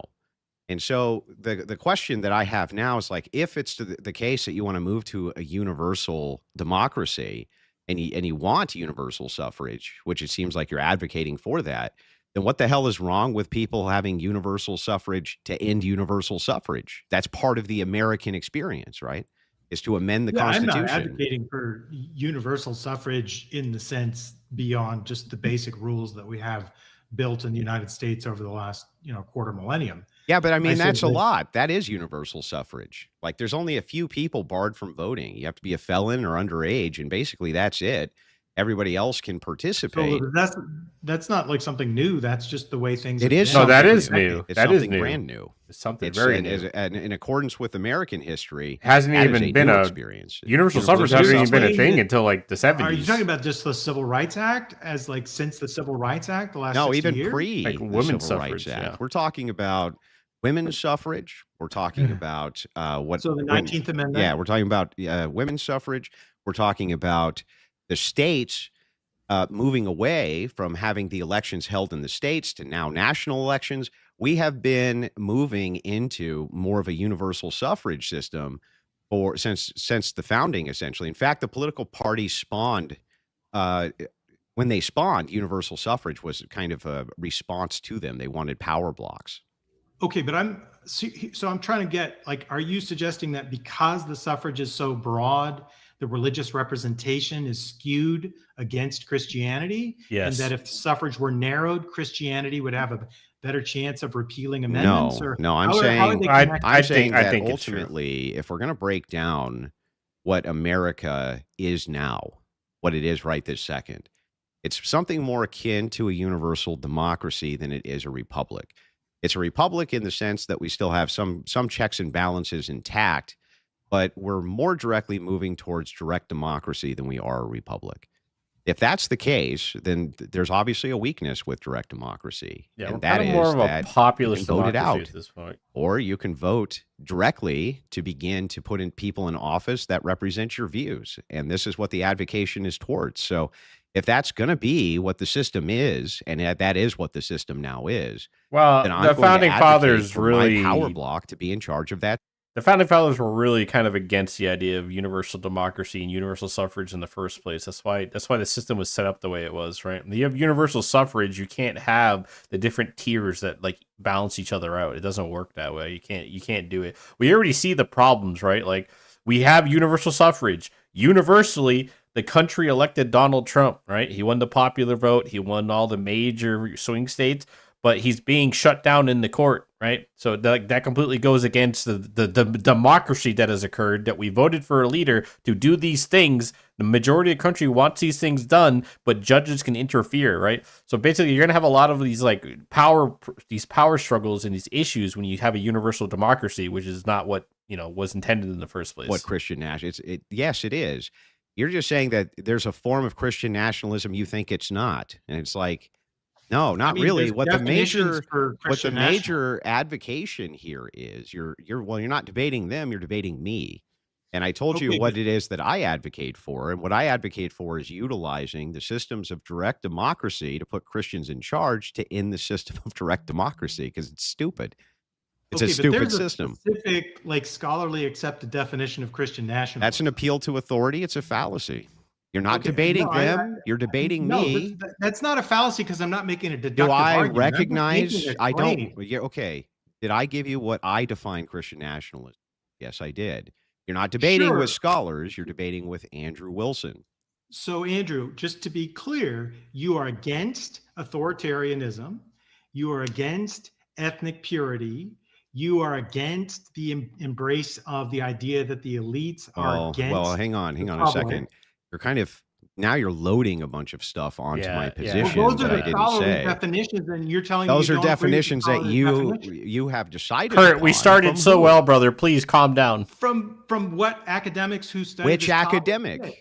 And so the question that I have now is like, if it's the case that you want to move to a universal democracy and you want universal suffrage, which it seems like you're advocating for that, then what the hell is wrong with people having universal suffrage to end universal suffrage? That's part of the American experience, right? Is to amend the Constitution. I'm not advocating for universal suffrage in the sense beyond just the basic rules that we have built in the United States over the last, quarter millennium. Yeah, but I mean, that's a simply- lot. That is universal suffrage. Like, there's only a few people barred from voting. You have to be a felon or underage, and basically that's it. Everybody else can participate. So that's not like something new. That's just the way things. It have is been. No, that something is new. It's That is something new. brand new. It's something It's very in, new. in accordance with American history. Hasn't that is even a been new a experience. universal suffrage hasn't even been a thing until like the 70s. Are you talking about just the Civil Rights Act as like since the Civil Rights Act the last? No, 60 even years? pre Like the women's Civil suffrage, Rights Act. yeah. We're talking about women's suffrage. We're talking about what? So the when- 19th Amendment. Yeah, we're talking about women's suffrage. We're talking about the states moving away from having the elections held in the states to now national elections. We have been moving into more of a universal suffrage system since the founding, essentially. In fact, the political parties spawned when they spawned, universal suffrage was kind of a response to them. They wanted power blocks. Okay, but I'm trying to get like, are you suggesting that because the suffrage is so broad, the religious representation is skewed against Christianity? Yes. And that if suffrage were narrowed, Christianity would have a better chance of repealing amendments? No, I'm how are saying they I connected? I'm saying think- I that think it's true. ultimately, if we're going to break down what America is now, what it is right this second, it's something more akin to a universal democracy than it is a republic. It's a republic in the sense that we still have some checks and balances intact, but we're more directly moving towards direct democracy than we are a republic. If that's the case, then there's obviously a weakness with direct democracy. Yeah, and we're that kind is of more of a that populist you can vote it democracy out. at this point. Or you can vote directly to begin to put in people in office that represent your views. And this is what the advocation is towards. So if that's going to be what the system is, and that is what the system now is, Well, then I'm the going to founding advocate fathers for really my power block to be in charge of that. The founding fathers were really kind of against the idea of universal democracy and universal suffrage in the first place. That's why the system was set up the way it was, right? You have universal suffrage, you can't have the different tiers that like balance each other out. It doesn't work that way. You can't do it. We already see the problems, right? Like we have universal suffrage. Universally, the country elected Donald Trump, right? He won the popular vote. He won all the major swing states, but he's being shut down in the court, right? So that completely goes against the democracy that has occurred, that we voted for a leader to do these things. The majority of the country wants these things done, but judges can interfere, right? So basically, you're going to have a lot of these like power struggles and these issues when you have a universal democracy, which is not what, was intended in the first place. What Christian nationalism? Yes, it is. You're just saying that there's a form of Christian nationalism you think it's not, and it's like, no, not really. there's What the definitions for Christian major advocation here is, you're not debating them, you're debating me. And I told you Okay, what it is that I advocate for, and what I advocate for is utilizing the systems of direct democracy to put Christians in charge to end the system of direct democracy, because it's stupid. It's a but stupid there's system. A specific, like scholarly accepted definition of Christian nationalism. That's an appeal to authority. It's a fallacy. You're not Okay, debating no, them. You're debating No, me. that's not a fallacy because I'm not making a deductive Do I argument. I'm just recognize? making a I don't. claim. Yeah, okay. Did I give you what I define Christian nationalism? Yes, I did. You're not debating Sure. with scholars. You're debating with Andrew Wilson. So, Andrew, just to be clear, you are against authoritarianism. You are against ethnic purity. You are against the embrace of the idea that the elites are against. Well, hang on the a public. second. You're kind of now you're loading a bunch of stuff onto my Yeah. position Well, those that are I the didn't scholarly say. definitions, and you're telling me Those you are don't agree with definitions the that scholarly definitions. you have decided. Kurt, we upon. started From so who? well, brother. Please calm down. From what academics who study Which this topic academic? say.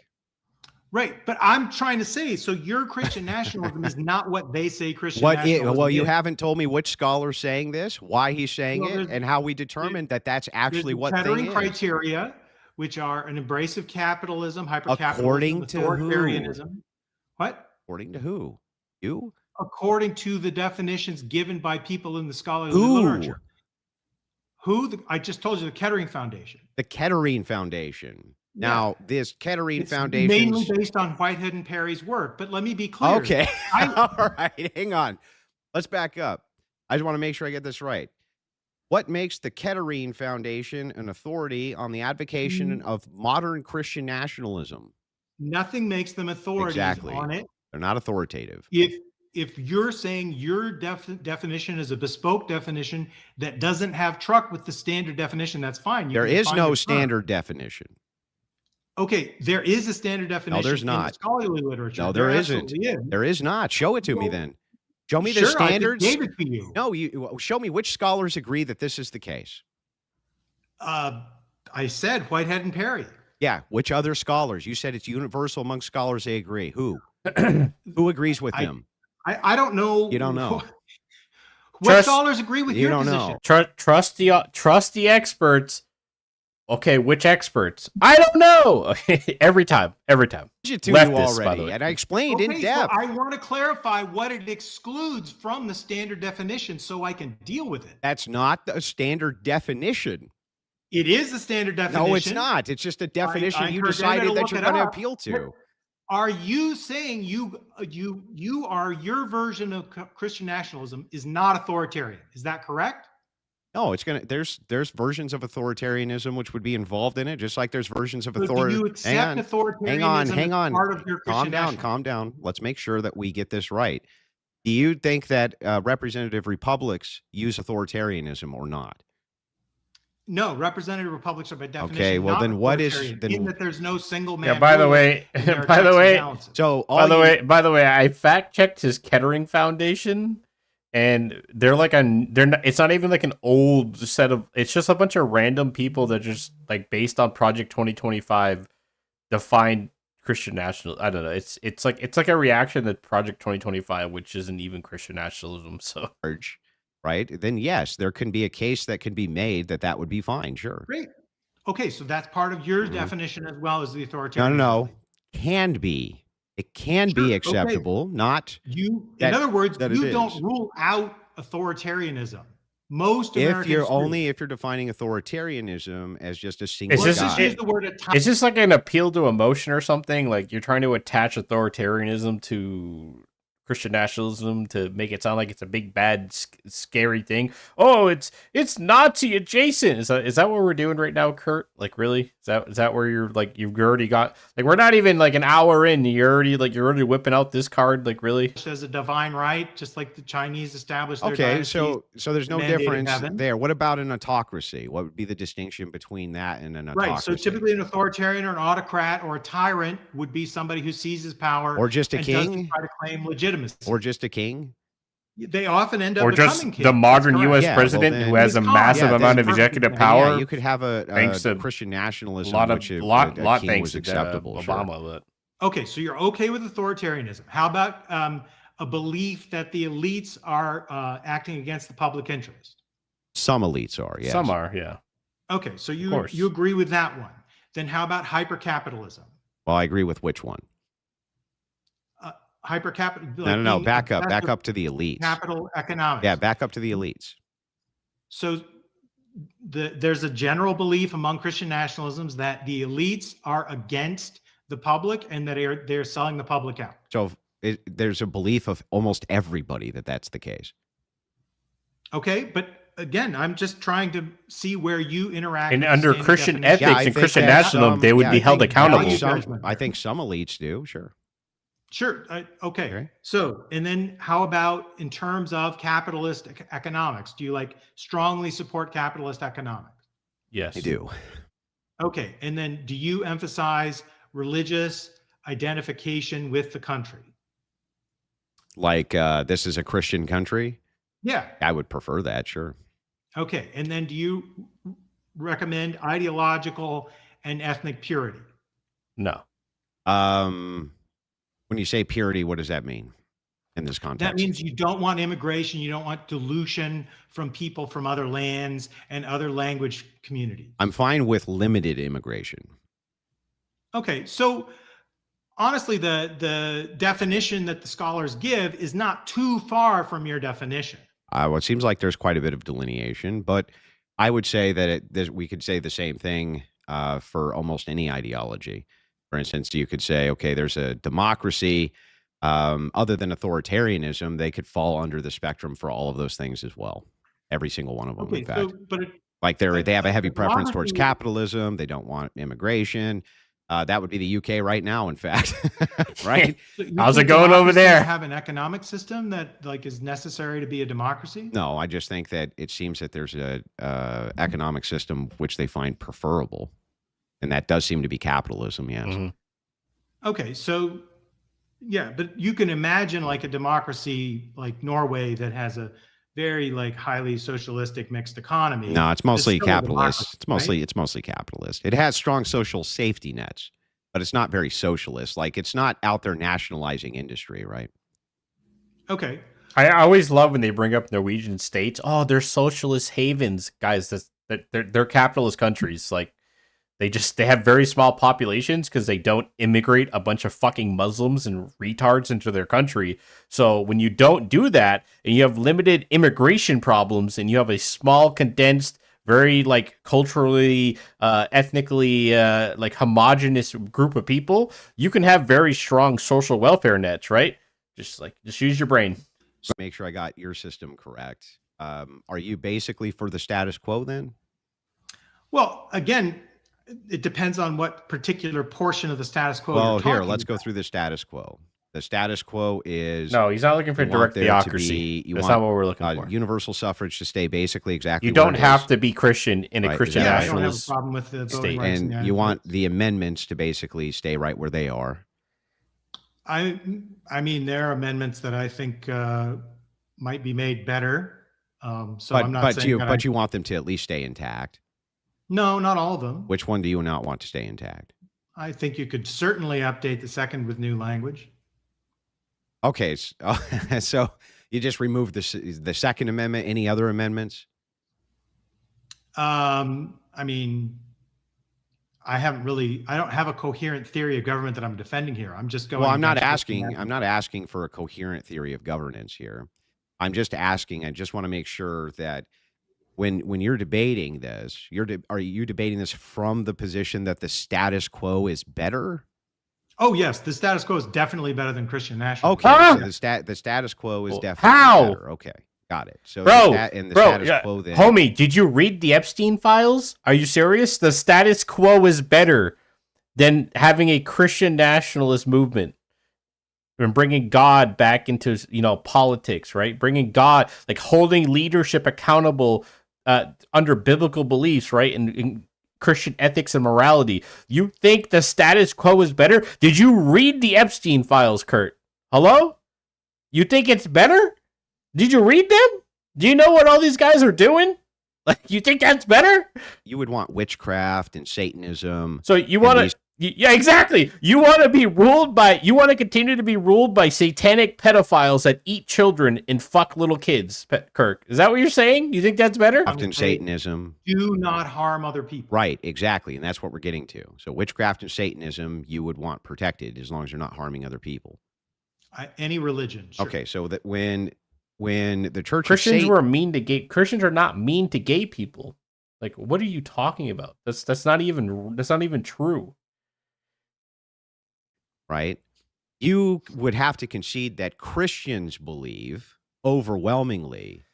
Right, but I'm trying to say, so your Christian nationalism is not what they say Christian nationalism Well, you is. haven't told me which scholar's saying this, why he's saying Well, it, there's- and how we determined that that's actually There's what Kettering thing is. criteria. which are an embrace of capitalism, hypercapitalism, According to who? authoritarianism. What? According to who? You? According to the definitions given by people in the scholarly Who? literature. I just told you, the Kettering Foundation. The Kettering Foundation. Now, this Kettering It's Foundation. mainly based on Whitehead and Perry's work, but let me be clear. Okay. All right. Hang on. Let's back up. I just want to make sure I get this right. What makes the Kettering Foundation an authority on the advocation of modern Christian nationalism? Nothing makes them authorities Exactly. on it. They're not authoritative. If you're saying your definition is a bespoke definition that doesn't have truck with the standard definition, that's fine. You There can is define no your term. standard definition. Okay, there is a standard definition. No, there's in the not. scholarly literature. No, there isn't. absolutely is. There is not. Show it to me then. Show me the Sure, I just standards. gave it to you. No, show me which scholars agree that this is the case. I said Whitehead and Perry. Yeah, which other scholars? You said it's universal among scholars. They agree. Who? Who agrees with them? I don't know. You don't know. What scholars agree with You your don't position? know. Trust the experts. Okay, which experts? I don't know. every time. You two knew Leftists, by the already, way. and I explained in Okay, depth. so I want to clarify what it excludes from the standard definition so I can deal with it. That's not a standard definition. It is the standard definition. No, it's not. It's just a definition I you encourage decided everybody that to you're look it going to up. appeal to. Are you saying you are your version of Christian nationalism is not authoritarian? Is that correct? No, it's gonna. There's versions of authoritarianism which would be involved in it, just like there's versions of So do authority. you accept Hang on. authoritarianism as part of your Calm Christian down. nationalism? Calm down. Let's make sure that we get this right. Do you think that representative republics use authoritarianism or not? No, representative republics are by definition. Okay, well not then what is authoritarian, in that there's no single man. Yeah, by the ruler way, in their by the checks and way, balances. So by the way, I fact checked his Kettering Foundation, and they're not. It's not even like an old set of. It's just a bunch of random people that just like based on Project 2025 define Christian national. I don't know. It's like a reaction to Project 2025, which isn't even Christian nationalism. So right, then yes, there can be a case that can be made that would be fine. Sure. Great. Okay, so that's part of your definition as well as the authoritarian. No. Can be. It can be acceptable. Not you. that- in other words, that it you is. don't rule out authoritarianism. Most if Americans you're defining authoritarianism as just a single It's guy. use the word Is this like an appeal to emotion or something? Like you're trying to attach authoritarianism to Christian nationalism to make it sound like it's a big bad scary thing. Oh, it's Nazi adjacent. Is that what we're doing right now, Kurt? Like really? Is that where you're like you've already got like we're not even like an hour in, you're already whipping out this card, like really? as a divine right, just like the Chinese established their Okay, dynasties, so there's no mandating difference heaven. there. What about an autocracy? What would be the distinction between that and an autocracy? Right. So typically an authoritarian or an autocrat or a tyrant would be somebody who seizes power Or just a and doesn't king? try to claim legitimacy. Or just a king? They often end up Or becoming just kings. the modern That's U.S. correct. president then- who has a He's calm. massive Yeah, amount that's of perfect. executive Yeah, power. Yeah, you could have a thanks to Christian nationalism, lot which lot a king thanks was to acceptable. sure. Obama, but Okay, so you're okay with authoritarianism. How about a belief that the elites are acting against the public interest? Some elites are, yes. some are, yeah. Okay, so course. you agree with that one. Then how about hypercapitalism? Well, I agree with which one? No. Back up to the elites. Capital economics. Yeah, back up to the elites. So there's a general belief among Christian nationalisms that the elites are against the public and that they're selling the public out. So there's a belief of almost everybody that that's the case. Okay, but again, I'm just trying to see where you interact. And with under standard Christian definition. ethics I and think Christian that nationalism, they would be held accountable. I think some elites do, sure. Sure. Okay. So, and then how about in terms of capitalist economics? Do you strongly support capitalist economics? Yes, I do. Okay. And then do you emphasize religious identification with the country? Like this is a Christian country? Yeah. I would prefer that, sure. Okay. And then do you recommend ideological and ethnic purity? No. When you say purity, what does that mean? in this context. That means you don't want immigration. You don't want dilution from people from other lands and other language communities. I'm fine with limited immigration. Okay, so honestly, the definition that the scholars give is not too far from your definition. Well, it seems like there's quite a bit of delineation, but I would say that we could say the same thing for almost any ideology. For instance, you could say, okay, there's a democracy. Other than authoritarianism, they could fall under the spectrum for all of those things as well. Every single one of them, in fact. Like they have a heavy preference towards capitalism. They don't want immigration. That would be the UK right now, in fact. Right? So how's it going over there? Have an economic system that like is necessary to be a democracy? No, I just think that it seems that there's a economic system which they find preferable, and that does seem to be capitalism. Yes. Mm-hmm. Okay, so yeah, but you can imagine like a democracy like Norway that has a very like highly socialistic mixed economy. No, it's mostly still a capitalist. democracy, It's mostly capitalist. It has strong social safety nets, but it's not very socialist. Like it's not out there nationalizing industry, right? Okay. I always love when they bring up Norwegian states. Oh, they're socialist havens, guys. They're capitalist countries. Like they have very small populations because they don't immigrate a bunch of fucking Muslims and retards into their country. So when you don't do that and you have limited immigration problems and you have a small, condensed, very like culturally, ethnically, like homogenous group of people, you can have very strong social welfare nets, right? Just use your brain. Make sure I got your system correct. Are you basically for the status quo then? Well, again, it depends on what particular portion of the status quo. Well, you're here, talking let's go about. through the status quo. The status quo is No, he's not looking for you want direct there to theocracy. be- That's not what we're looking for. Universal suffrage to stay basically exactly. You where don't it have is. to be Christian in a Right, Christian exactly. I don't have a nationalist problem with the voting state. rights in the And United you want States. the amendments to basically stay right where they are. I mean, there are amendments that I think might be made better. So I'm not saying that you want them to at least stay intact. No, not all of them. Which one do you not want to stay intact? I think you could certainly update the second with new language. Okay, so you just removed the Second Amendment. Any other amendments? I mean, I don't have a coherent theory of government that I'm defending here. I'm just going. Well, I'm not against what you asking. have. I'm not asking for a coherent theory of governance here. I'm just asking. I just want to make sure that when you're debating this, are you debating this from the position that the status quo is better? Oh yes, the status quo is definitely better than Christian nationalism. Okay, so the status quo is definitely how? better. Okay, got it. So Bro, the status quo then. homie, did you read the Epstein files? Are you serious? The status quo is better than having a Christian nationalist movement and bringing God back into politics, right? Bringing God, like holding leadership accountable under biblical beliefs, right? And Christian ethics and morality. You think the status quo is better? Did you read the Epstein files, Kurt? Hello? You think it's better? Did you read them? Do you know what all these guys are doing? Like, you think that's better? You would want witchcraft and Satanism. So you want to... Yeah, exactly. You want to continue to be ruled by satanic pedophiles that eat children and fuck little kids, Kirk. Is that what you're saying? You think that's better? Witchcraft and Satanism. Do not harm other people. Right, exactly. And that's what we're getting to. So witchcraft and Satanism, you would want protected as long as you're not harming other people. Any religion. Sure. Okay, so that when the Church Christians of were mean to gay... Christians are not mean to gay people. Like, what are you talking about? That's not even true. Right? You would have to concede that Christians believe overwhelmingly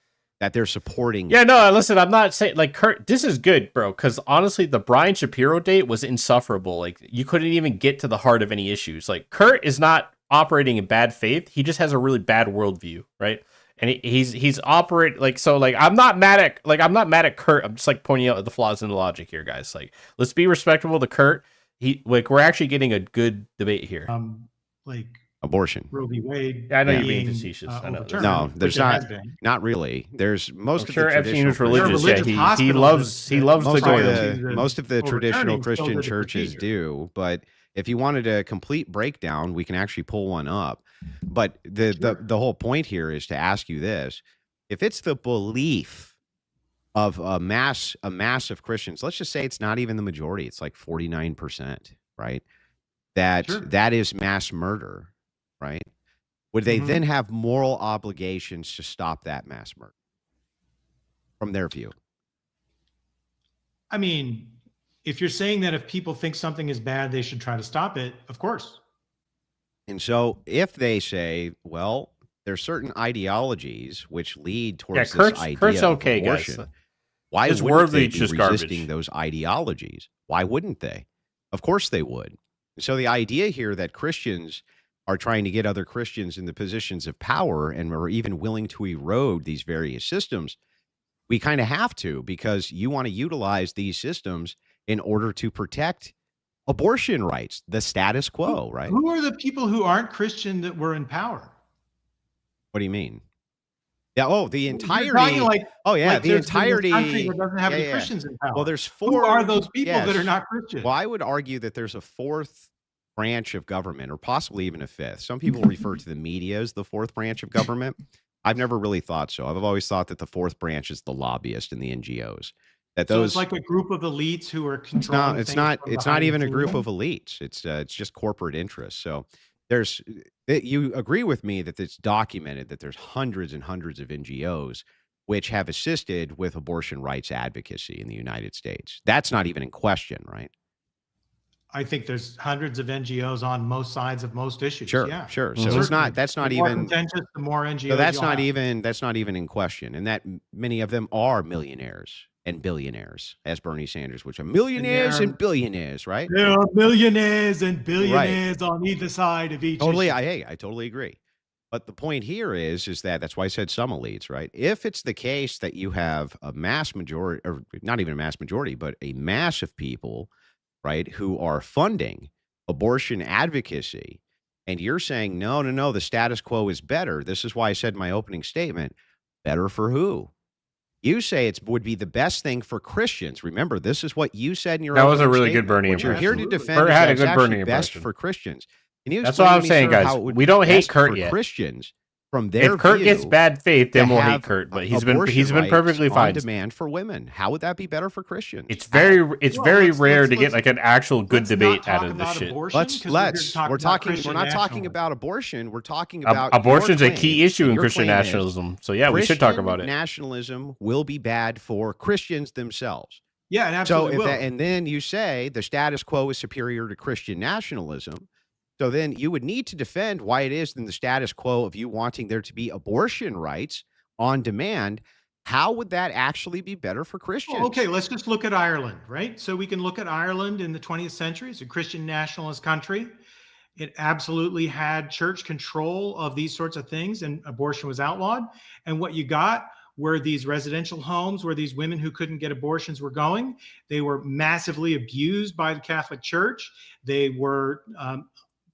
that they're supporting. Yeah, no, listen, I'm not saying, like, Kurt, this is good, bro, because honestly, the Brian Shapiro date was insufferable. Like, you couldn't even get to the heart of any issues. Like, Kurt is not operating in bad faith. He just has a really bad worldview, right? And he's operating, like, so, like, I'm not mad at Kurt. I'm just, like, pointing out the flaws in the logic here, guys. Like, let's be respectful to Kurt. We're actually getting a good debate here. Like abortion. Roe v. Wade. Yeah, I know you're being facetious. I know. No, there's not really. There's most of the Epstein was traditional religious. Yeah, he loves to go most of the traditional Christian churches do, but if you wanted a complete breakdown, we can actually pull one up. But the whole point here is to ask you this: if it's the belief of a mass of Christians, let's just say it's not even the majority, it's like 49%, right? That is mass murder, right? Would they then have moral obligations to stop that mass murder from their view? I mean, if you're saying that if people think something is bad, they should try to stop it, of course. And so if they say, well, there's certain ideologies which lead towards this idea Kurt's of okay, abortion, guys. why His wouldn't they wordage be is garbage. resisting those ideologies? Why wouldn't they? Of course they would. So the idea here that Christians are trying to get other Christians in the positions of power and are even willing to erode these various systems, we kind of have to, because you want to utilize these systems in order to protect abortion rights, the status quo, right? Who are the people who aren't Christian that were in power? What do you mean? Yeah. Oh, the You're entirety. talking like the there's this entirety. country that doesn't have any yeah. Christians in power. Well, there's Who four. are those people that are yes. not Christian? Well, I would argue that there's a fourth branch of government, or possibly even a fifth. Some people refer to the media as the fourth branch of government. I've never really thought so. I've always thought that the fourth branch is the lobbyists and the NGOs. That So those it's like a group of elites who are no, controlling. it's things not. from It's not behind even the a group scenes. of elites. It's just corporate interests. So there's. You agree with me that it's documented that there's hundreds and hundreds of NGOs which have assisted with abortion rights advocacy in the United States. That's not even in question, right? I think there's hundreds of NGOs on most sides of most issues. Sure, Yeah. sure. So Certainly. it's not. That's not The more even. contentious, the more NGOs. So that's you'll not have. even. That's not even in question. And that many of them are millionaires and billionaires, as Bernie Sanders would say, millionaires and billionaires, right? There are millionaires and billionaires on either side of each. Totally. issue. I totally agree. But the point here is that that's why I said some elites, right? If it's the case that you have a mass majority, or not even a mass majority, but a mass of people, right, who are funding abortion advocacy, and you're saying, no, the status quo is better. This is why I said in my opening statement, better for who? You say it would be the best thing for Christians. Remember, this is what you said in your That was a opening really good statement. Bernie What you're here to impression. defend Kurt is had that a it's good actually Bernie best impression. for Christians. Can you That's explain what to I'm me, saying, sir, guys. how it would We be don't hate best Kurt for yet. Christians from their If Kurt view gets bad faith, then to we'll hate have Kurt. But he's been abortion rights perfectly fine. on demand for women? How would that be better for Christians? It's very Well, rare to get like an actual good let's not debate talk out of this about shit. abortion, 'cause we're here to talk We're about talking. We're Christian not talking nationalism. about abortion. We're talking about Abortion's your a key claim. issue And in your Christian claim is nationalism. So yeah, we should talk about it. Nationalism will be bad for Christians themselves. Yeah, it absolutely will. And then you say the status quo is superior to Christian nationalism. So then you would need to defend why it is in the status quo of you wanting there to be abortion rights on demand. How would that actually be better for Christians? Well, okay, let's just look at Ireland, right? So we can look at Ireland in the 20th century. It's a Christian nationalist country. It absolutely had church control of these sorts of things, and abortion was outlawed. And what you got were these residential homes where these women who couldn't get abortions were going. They were massively abused by the Catholic Church. They were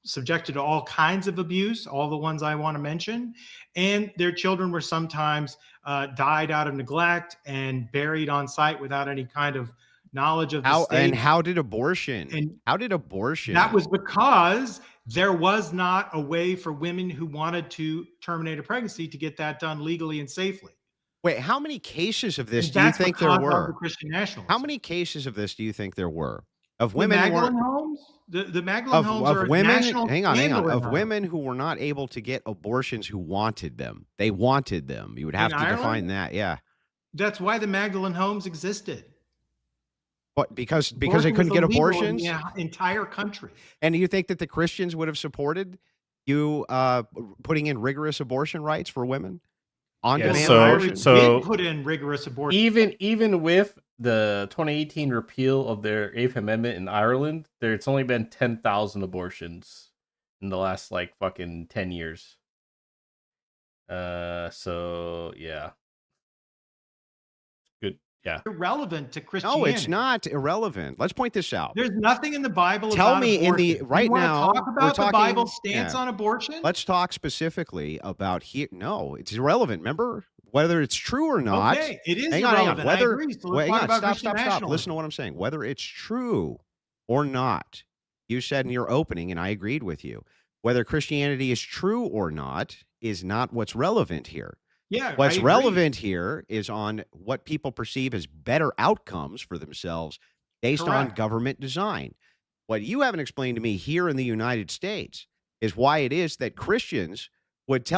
subjected to all kinds of abuse, all the ones I want to mention. And their children were sometimes died out of neglect and buried on site without any kind of knowledge of the state. And how did abortion? That was because there was not a way for women who wanted to terminate a pregnancy to get that done legally and safely. Wait, how many cases of this And do you that's think what there caused all were? the Christian nationalism. How many cases of this do you think there were? Of The women who Magdalene weren't- homes? The Magdalene homes of are a women, national hang on, scandal in of Ireland. women who were not able to get abortions who wanted them. They wanted them. You would have In to define Ireland? that. Yeah. That's why the Magdalene homes existed. What, because they Abortion couldn't was get illegal in abortions? the entire country. And do you think that the Christians would have supported you putting in rigorous abortion rights for women? On Yeah, demand so abortion? so Put in rigorous abortion. even with the 2018 repeal of their 8th Amendment in Ireland, it's only been 10,000 abortions in the last like fucking 10 years. So yeah. Good. Yeah. Irrelevant to Christianity. No, it's not irrelevant. Let's point this out. There's nothing in the Bible Tell about me abortion. in the You right wanna now. talk we're about the talking- Bible stance yeah. on abortion? Let's talk specifically about here. No, it's irrelevant. Remember whether it's true or not. Okay, it is hang on. irrelevant. I Whether agree. So let's wait, hang talk on. about Stop. Christian Listen nationalism. to what I'm saying. Whether it's true or not, You said in your opening, and I agreed with you, whether Christianity is true or not is not what's relevant here. Yeah, What's I agree. relevant here is on what people perceive as better outcomes for themselves based on Correct. government design. What you haven't explained to me here in the United States is why it is that Christians would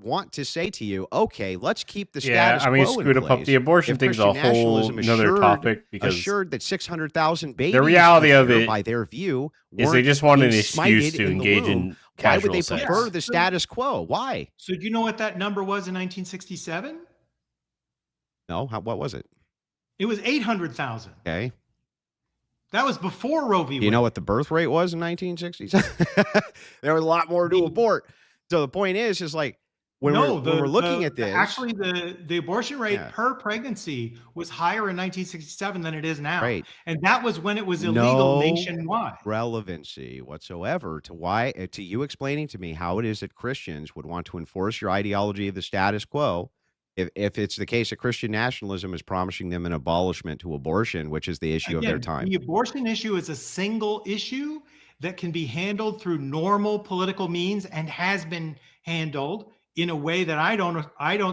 want to say to you, okay, let's keep the Yeah, status I mean, quo in Scooter Pup, place. the abortion If thing's a Christian whole nationalism another topic because assured that 600,000 babies the reality a of year, it by their view, is they weren't just want an being excuse smited to in the engage in womb, why would casual they sex. prefer the status quo? Why? So do you know what that number was in 1967? No, what was it? It was 800,000. Okay. That was before Roe v. Do you know what the birth rate was in 1960s? There was a lot more to abort. So the point is like when we're looking at this, actually the abortion rate Yeah. per pregnancy was higher in 1967 than it is now. Right. And that was when it was illegal no nationwide. relevancy whatsoever to why to you explaining to me how it is that Christians would want to enforce your ideology of the status quo if it's the case that Christian nationalism is promising them an abolishment to abortion, which is the issue of their Again, time. the abortion issue is a single issue that can be handled through normal political means and has been handled in a way that I don't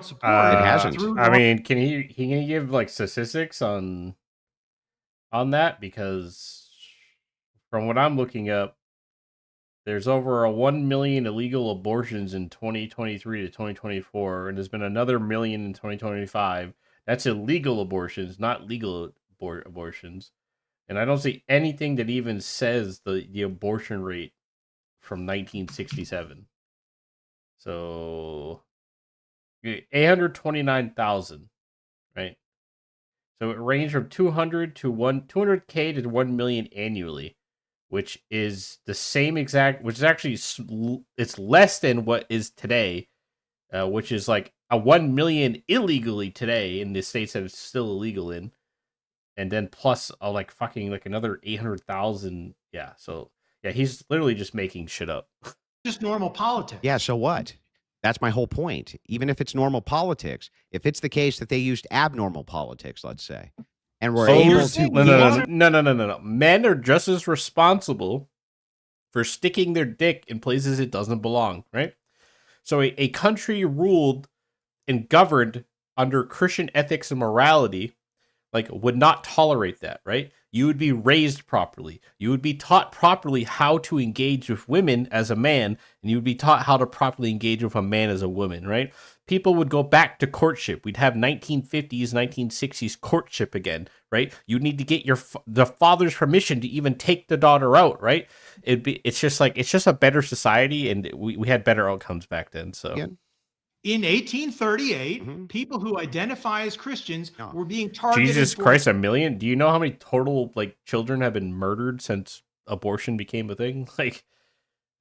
support. It hasn't. I mean, can he give like statistics on that? Because from what I'm looking up, there's over 1 million illegal abortions in 2023 to 2024, and there's been another million in 2025. That's illegal abortions, not legal abortions. And I don't see anything that even says the abortion rate from 1967. So 829,000, right? So it ranged from 200K to 1 million annually, which is the same exact, which is actually it's less than what is today, which is like a 1 million illegally today in the states that it's still illegal in, and then plus like another 800,000. Yeah, so yeah, he's literally just making shit up. Just normal politics. Yeah, so what? That's my whole point. Even if it's normal politics, if it's the case that they used abnormal politics, let's say, and we're able to No. Men are just as responsible for sticking their dick in places it doesn't belong, right? So a country ruled and governed under Christian ethics and morality, like, would not tolerate that, right? You would be raised properly. You would be taught properly how to engage with women as a man, and you would be taught how to properly engage with a man as a woman, right? People would go back to courtship. We'd have 1950s, 1960s courtship again, right? You need to get the father's permission to even take the daughter out, right? It's just a better society, and we had better outcomes back then. So. Yeah. In 1838, people who identify as Christians were being targeted. Jesus Christ, 1 million? Do you know how many total children have been murdered since abortion became a thing?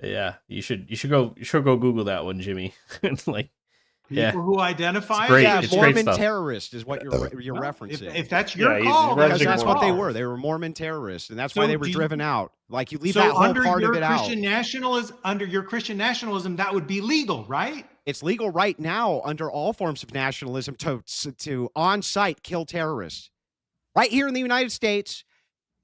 Yeah, you should go Google that one, Jimmy. People who identify as Mormon terrorist is what you're referencing. If that's your call, because that's what they were. They were Mormon terrorists, and that's why they were driven out. Like you leave that whole part of it out. Under your Christian nationalism, that would be legal, right? It's legal right now under all forms of nationalism to on-site kill terrorists. Right here in the United States,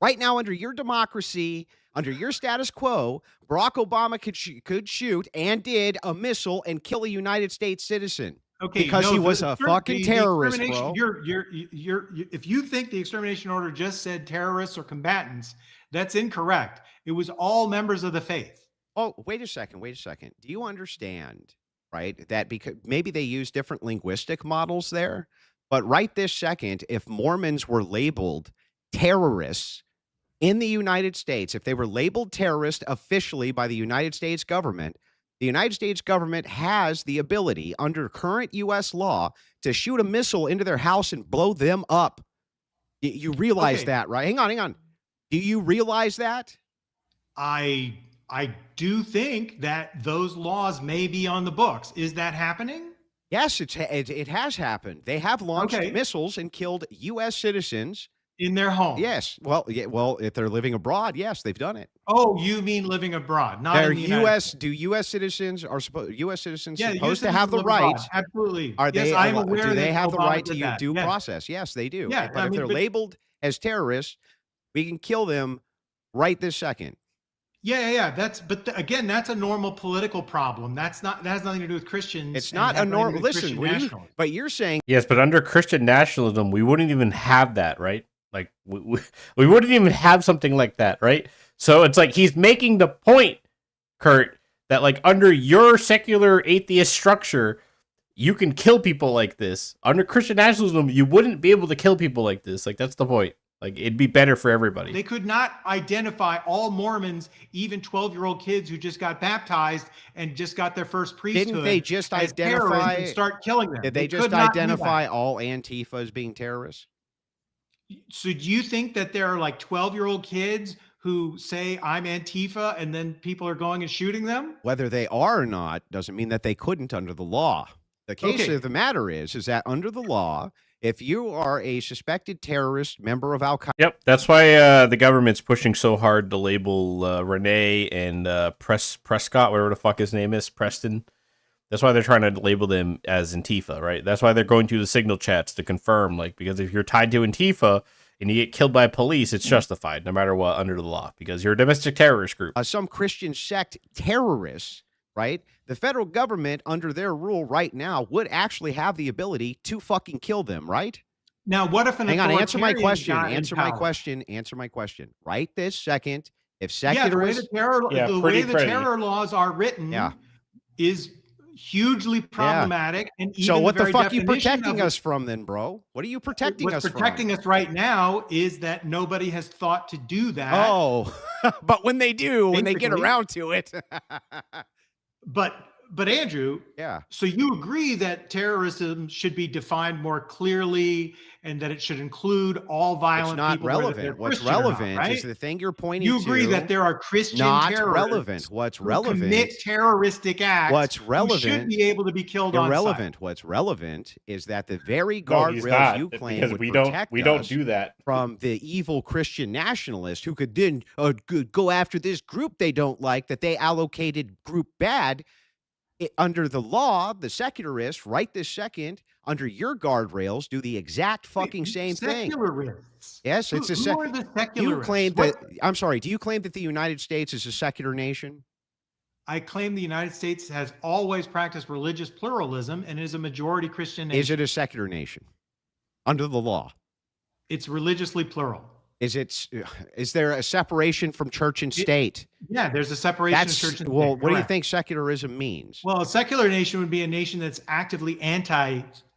right now under your democracy, under your status quo, Barack Obama could shoot and did a missile and kill a United States citizen. Okay, because he was a fucking terrorist, bro. If you think the extermination order just said terrorists or combatants, that's incorrect. It was all members of the faith. Oh, wait a second. Do you understand, right, that because maybe they use different linguistic models there, but right this second, if Mormons were labeled terrorists in the United States, if they were labeled terrorist officially by the United States government, the United States government has the ability under current U.S. law to shoot a missile into their house and blow them up. You realize that, right? Hang on. Do you realize that? I do think that those laws may be on the books. Is that happening? Yes, it has happened. They have launched missiles and killed U.S. citizens in their home. Yes. Well, if they're living abroad, yes, they've done it. Oh, you mean living abroad, not in the U.S. Do U.S. citizens supposed to have the right? Abroad. Absolutely. Are they? I'm aware. Do they have the right to that. due process? Yes, they do. Yeah, but if they're labeled as terrorists, we can kill them right this second. Yeah. Again, that's a normal political problem. That has nothing to do with Christians. It's and not a has nothing to do normal. with Listen, Christian when you, nationalism. but you're saying Yes, but under Christian nationalism, we wouldn't even have that, right? Like we wouldn't even have something like that, right? So it's like he's making the point, Kurt, that like under your secular atheist structure, you can kill people like this. Under Christian nationalism, you wouldn't be able to kill people like this. Like that's the point. Like it'd be better for everybody. They could not identify all Mormons, even 12-year-old kids who just got baptized and just got their first priesthood. didn't they just as terrorists identify? and start killing them? Did they just could not do identify that. all Antifa as being terrorists? So do you think that there are like 12-year-old kids who say I'm Antifa and then people are going and shooting them? Whether they are or not doesn't mean that they couldn't under the law. The case Okay. of the matter is that under the law, if you are a suspected terrorist member of Al Qaeda, Yep, that's why the government's pushing so hard to label Renee and Prescott, whatever the fuck his name is, Preston. That's why they're trying to label them as Antifa, right? That's why they're going through the signal chats to confirm, like, because if you're tied to Antifa and you get killed by police, it's justified no matter what under the law because you're a domestic terrorist group. some Christian sect terrorists, right? The federal government, under their rule right now, would actually have the ability to fucking kill them, right? Now, what if an Hang on, answer my authoritarian question. got in Answer my power? question. Answer my question. Right this second, if Yeah, the way secularists, the way the terror laws are written is hugely problematic. And even so what the very fuck are you definition protecting of us from then, bro? What are you protecting us What's protecting us right now is that nobody has thought to do that. Oh, but when they do, when they get Basically. around to it. But Andrew, yeah. So you agree that terrorism should be defined more clearly and that it should include all violent It's not people, whether they're relevant. What's Christian or not, relevant right? is the thing you're pointing You to. agree that there are Christian not terrorists relevant. What's who relevant? commit terroristic acts. What's who relevant? should be able to be killed on irrelevant. sight. What's relevant is that the very No, he's guardrails not, you claim because would we don't protect us do that from the evil Christian nationalist who could then go after this group they don't like that they allocated group bad. Under the law, the secularists, right this second, under your guardrails, do the exact fucking same thing. Secularists. Yes, it's Who are the You secularists? claim What- that. I'm sorry. Do you claim that the United States is a secular nation? I claim the United States has always practiced religious pluralism and is a majority Christian nation. Is it a secular nation under the law? It's religiously plural. Is there a separation from church and state? Yeah, there's a separation of church and state. Well, what do you Correct. think secularism means? Well, a secular nation would be a nation that's actively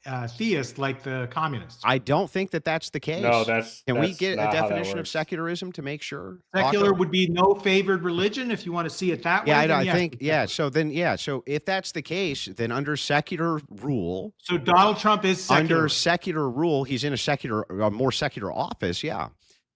anti-theist, like the communists. I don't think that that's the case. No, Can we that's get not a how that definition of works. secularism to make sure? Secular would be no favored religion, if you want to see it that Yeah, way. I then yes, think. it's Yeah. secular. So if that's the case, then under secular rule, So Donald Trump is secular. under secular rule, he's in a more secular office. Yeah.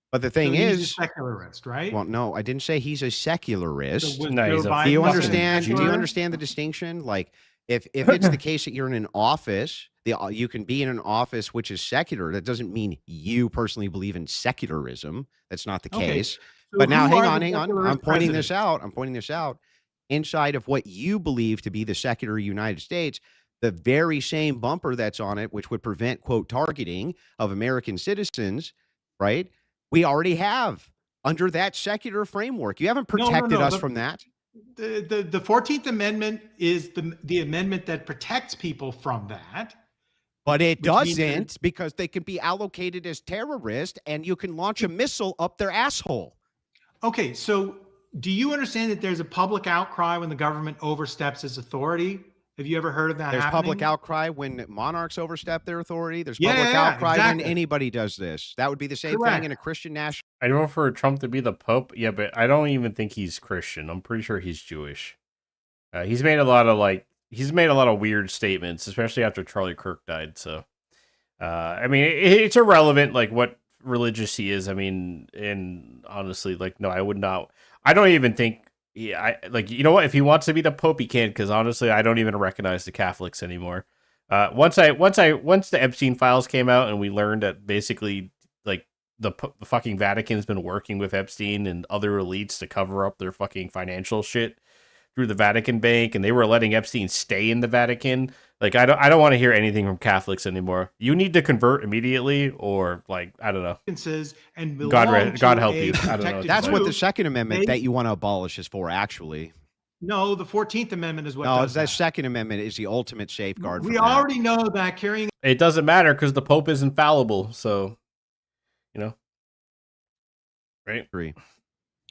But the thing So he's a is, secularist, right? well, no, I didn't say he's a secularist. So was No, Joe he's a Biden Do you fucking understand? Do you secular. understand the distinction? Like, if it's the case that you're in an office, you can be in an office which is secular. That doesn't mean you personally believe in secularism. That's not the Okay, case. so But now, who hang are on, the hang on. secularist I'm pointing this presidents? out. I'm pointing this out. Inside of what you believe to be the secular United States, the very same bumper that's on it, which would prevent quote targeting of American citizens, right? We already have under that secular framework. You haven't No, protected us the- from that. The 14th Amendment is the amendment that protects people from that. But it Which means that- doesn't because they can be allocated as terrorists and you can launch a missile up their asshole. Okay, so do you understand that there's a public outcry when the government oversteps its authority? Have you ever heard of that There's public happening? outcry when monarchs overstep their authority. There's Yeah, public yeah, outcry exactly. when anybody does this. That would be the same Correct. thing in a Christian national. I know for Trump to be the Pope, yeah, but I don't even think he's Christian. I'm pretty sure he's Jewish. He's made a lot of weird statements, especially after Charlie Kirk died. So, I mean, it's irrelevant, like what religious he is. I mean, and honestly, like, no, I would not. I don't even think. Yeah, you know what? If he wants to be the Pope, he can. Because honestly, I don't even recognize the Catholics anymore. Once the Epstein files came out and we learned that basically, like, the fucking Vatican's been working with Epstein and other elites to cover up their fucking financial shit, through the Vatican Bank, and they were letting Epstein stay in the Vatican. Like, I don't want to hear anything from Catholics anymore. You need to convert immediately, or like, I don't know. And God help you. I don't know. That's what the Second Amendment that you want to abolish is for, actually. No, the 14th Amendment is what No, does the that. Second Amendment is the ultimate safeguard. We from that. already know that carrying. It doesn't matter because the Pope is infallible. So, you know, right? Agree.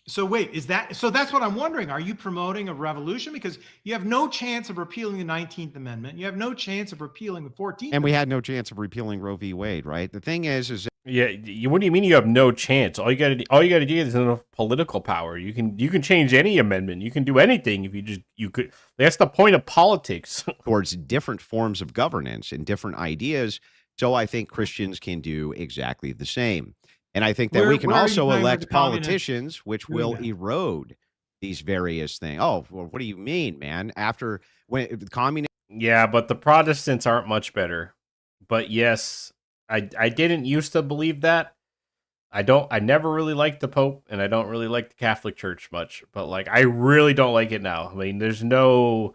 So wait, is that so? That's what I'm wondering. Are you promoting a revolution because you have no chance of repealing the 19th Amendment? You have no chance of repealing the 14th. And we had no chance of repealing Roe v. Wade, right? The thing is yeah. What do you mean you have no chance? All you got to do is enough political power. You can change any amendment. You can do anything if you could. That's the point of politics. Towards different forms of governance and different ideas. So I think Christians can do exactly the same. And I think that we can also elect politicians, which will erode these various things. Oh, well, what do you mean, man? After when communism? Yeah, but the Protestants aren't much better. But yes, I didn't used to believe that. I never really liked the Pope, and I don't really like the Catholic Church much. But like, I really don't like it now. I mean, there's no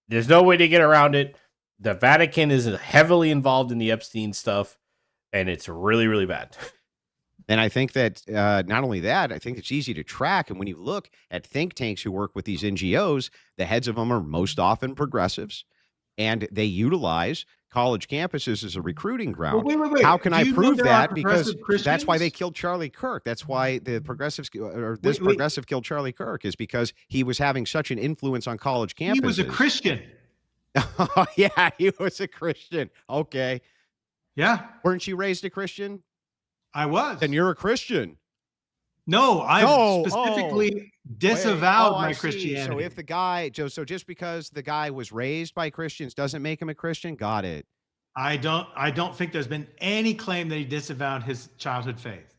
way to get around it. The Vatican is heavily involved in the Epstein stuff, and it's really, really bad. And I think that not only that, I think it's easy to track. And when you look at think tanks who work with these NGOs, the heads of them are most often progressives, and they utilize college campuses as a recruiting ground. Wait. How can I prove that? Because Christians? that's why they killed Charlie Kirk. That's why the progressives or this progressive killed Charlie Kirk, is because he was having such an influence on college campuses. He was a Christian. Oh, yeah, he was a Christian. Okay. Yeah. Weren't you raised a Christian? I was. Then you're a Christian. No, I specifically disavowed my I see. Christianity. So if the guy, just because the guy was raised by Christians doesn't make him a Christian? Got it. I don't think there's been any claim that he disavowed his childhood faith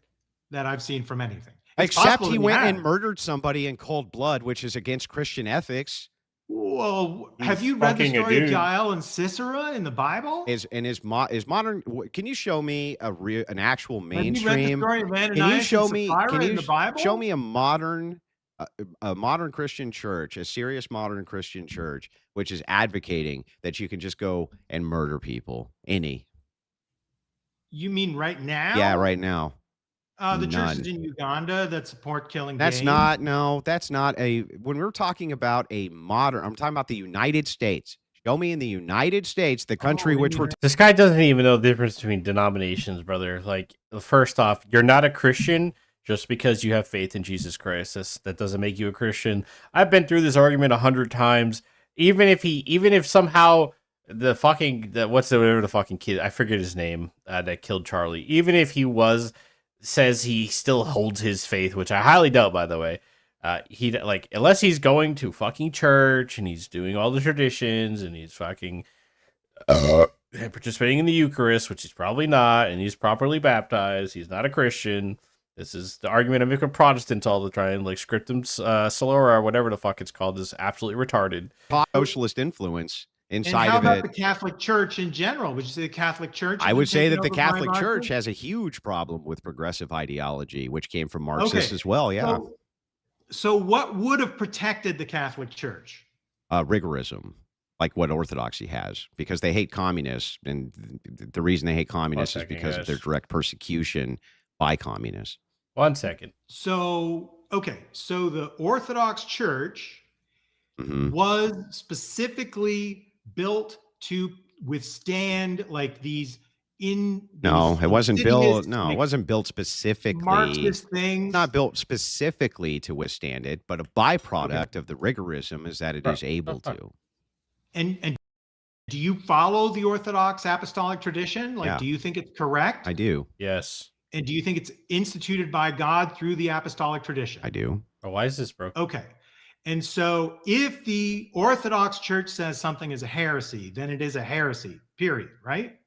that I've seen from anything. It's Except he went and murdered somebody in cold blood, which is against Christian ethics. Well, have you read the story of Jael and Sisera in the Bible? Is modern? Can you show me an actual mainstream? Have you read the story of Ananias Can you show and me? Sapphira Can you in the Bible? show me a modern Christian church, a serious modern Christian church, which is advocating that you can just go and murder people? Any? You mean right now? Yeah, right now. The churches in Uganda that support killing That's gays. that's not a, when we're talking about a modern, I'm talking about the United States. Show me in the United States, the country which we're This guy doesn't even know the difference between denominations, brother. Like, first off, you're not a Christian just because you have faith in Jesus Christ. That doesn't make you a Christian. I've been through this argument 100 times. Even if somehow whatever the fucking kid, I forget his name, that killed Charlie. Even if he says he still holds his faith, which I highly doubt, by the way. Unless he's going to fucking church and he's doing all the traditions and he's fucking participating in the Eucharist, which he's probably not, and he's properly baptized, he's not a Christian. This is the argument I make with Protestants all the time, like Scriptum Solora or whatever the fuck it's called, is absolutely retarded. Socialist influence inside and how of about it. the Catholic Church in general? Would you say the Catholic Church? I would say that the taken over by Catholic Church Marxists? has a huge problem with progressive ideology, which came from Marxists as well. Yeah. So what would have protected the Catholic Church? Rigorism, like what Orthodoxy has, because they hate communists. And the reason they hate communists is because of their direct persecution by communists. 1 second. So the Orthodox Church was specifically built to withstand like these No, it wasn't built. No, it wasn't built specifically. Marxist things. Not built specifically to withstand it, but a byproduct of the rigorism is that it is able to. And do you follow the Orthodox apostolic tradition? Like, Yeah. do you think it's correct? I do. Yes. And do you think it's instituted by God through the apostolic tradition? I do. Oh, why is this broken? Okay. And so if the Orthodox Church says something is a heresy, then it is a heresy, period, right?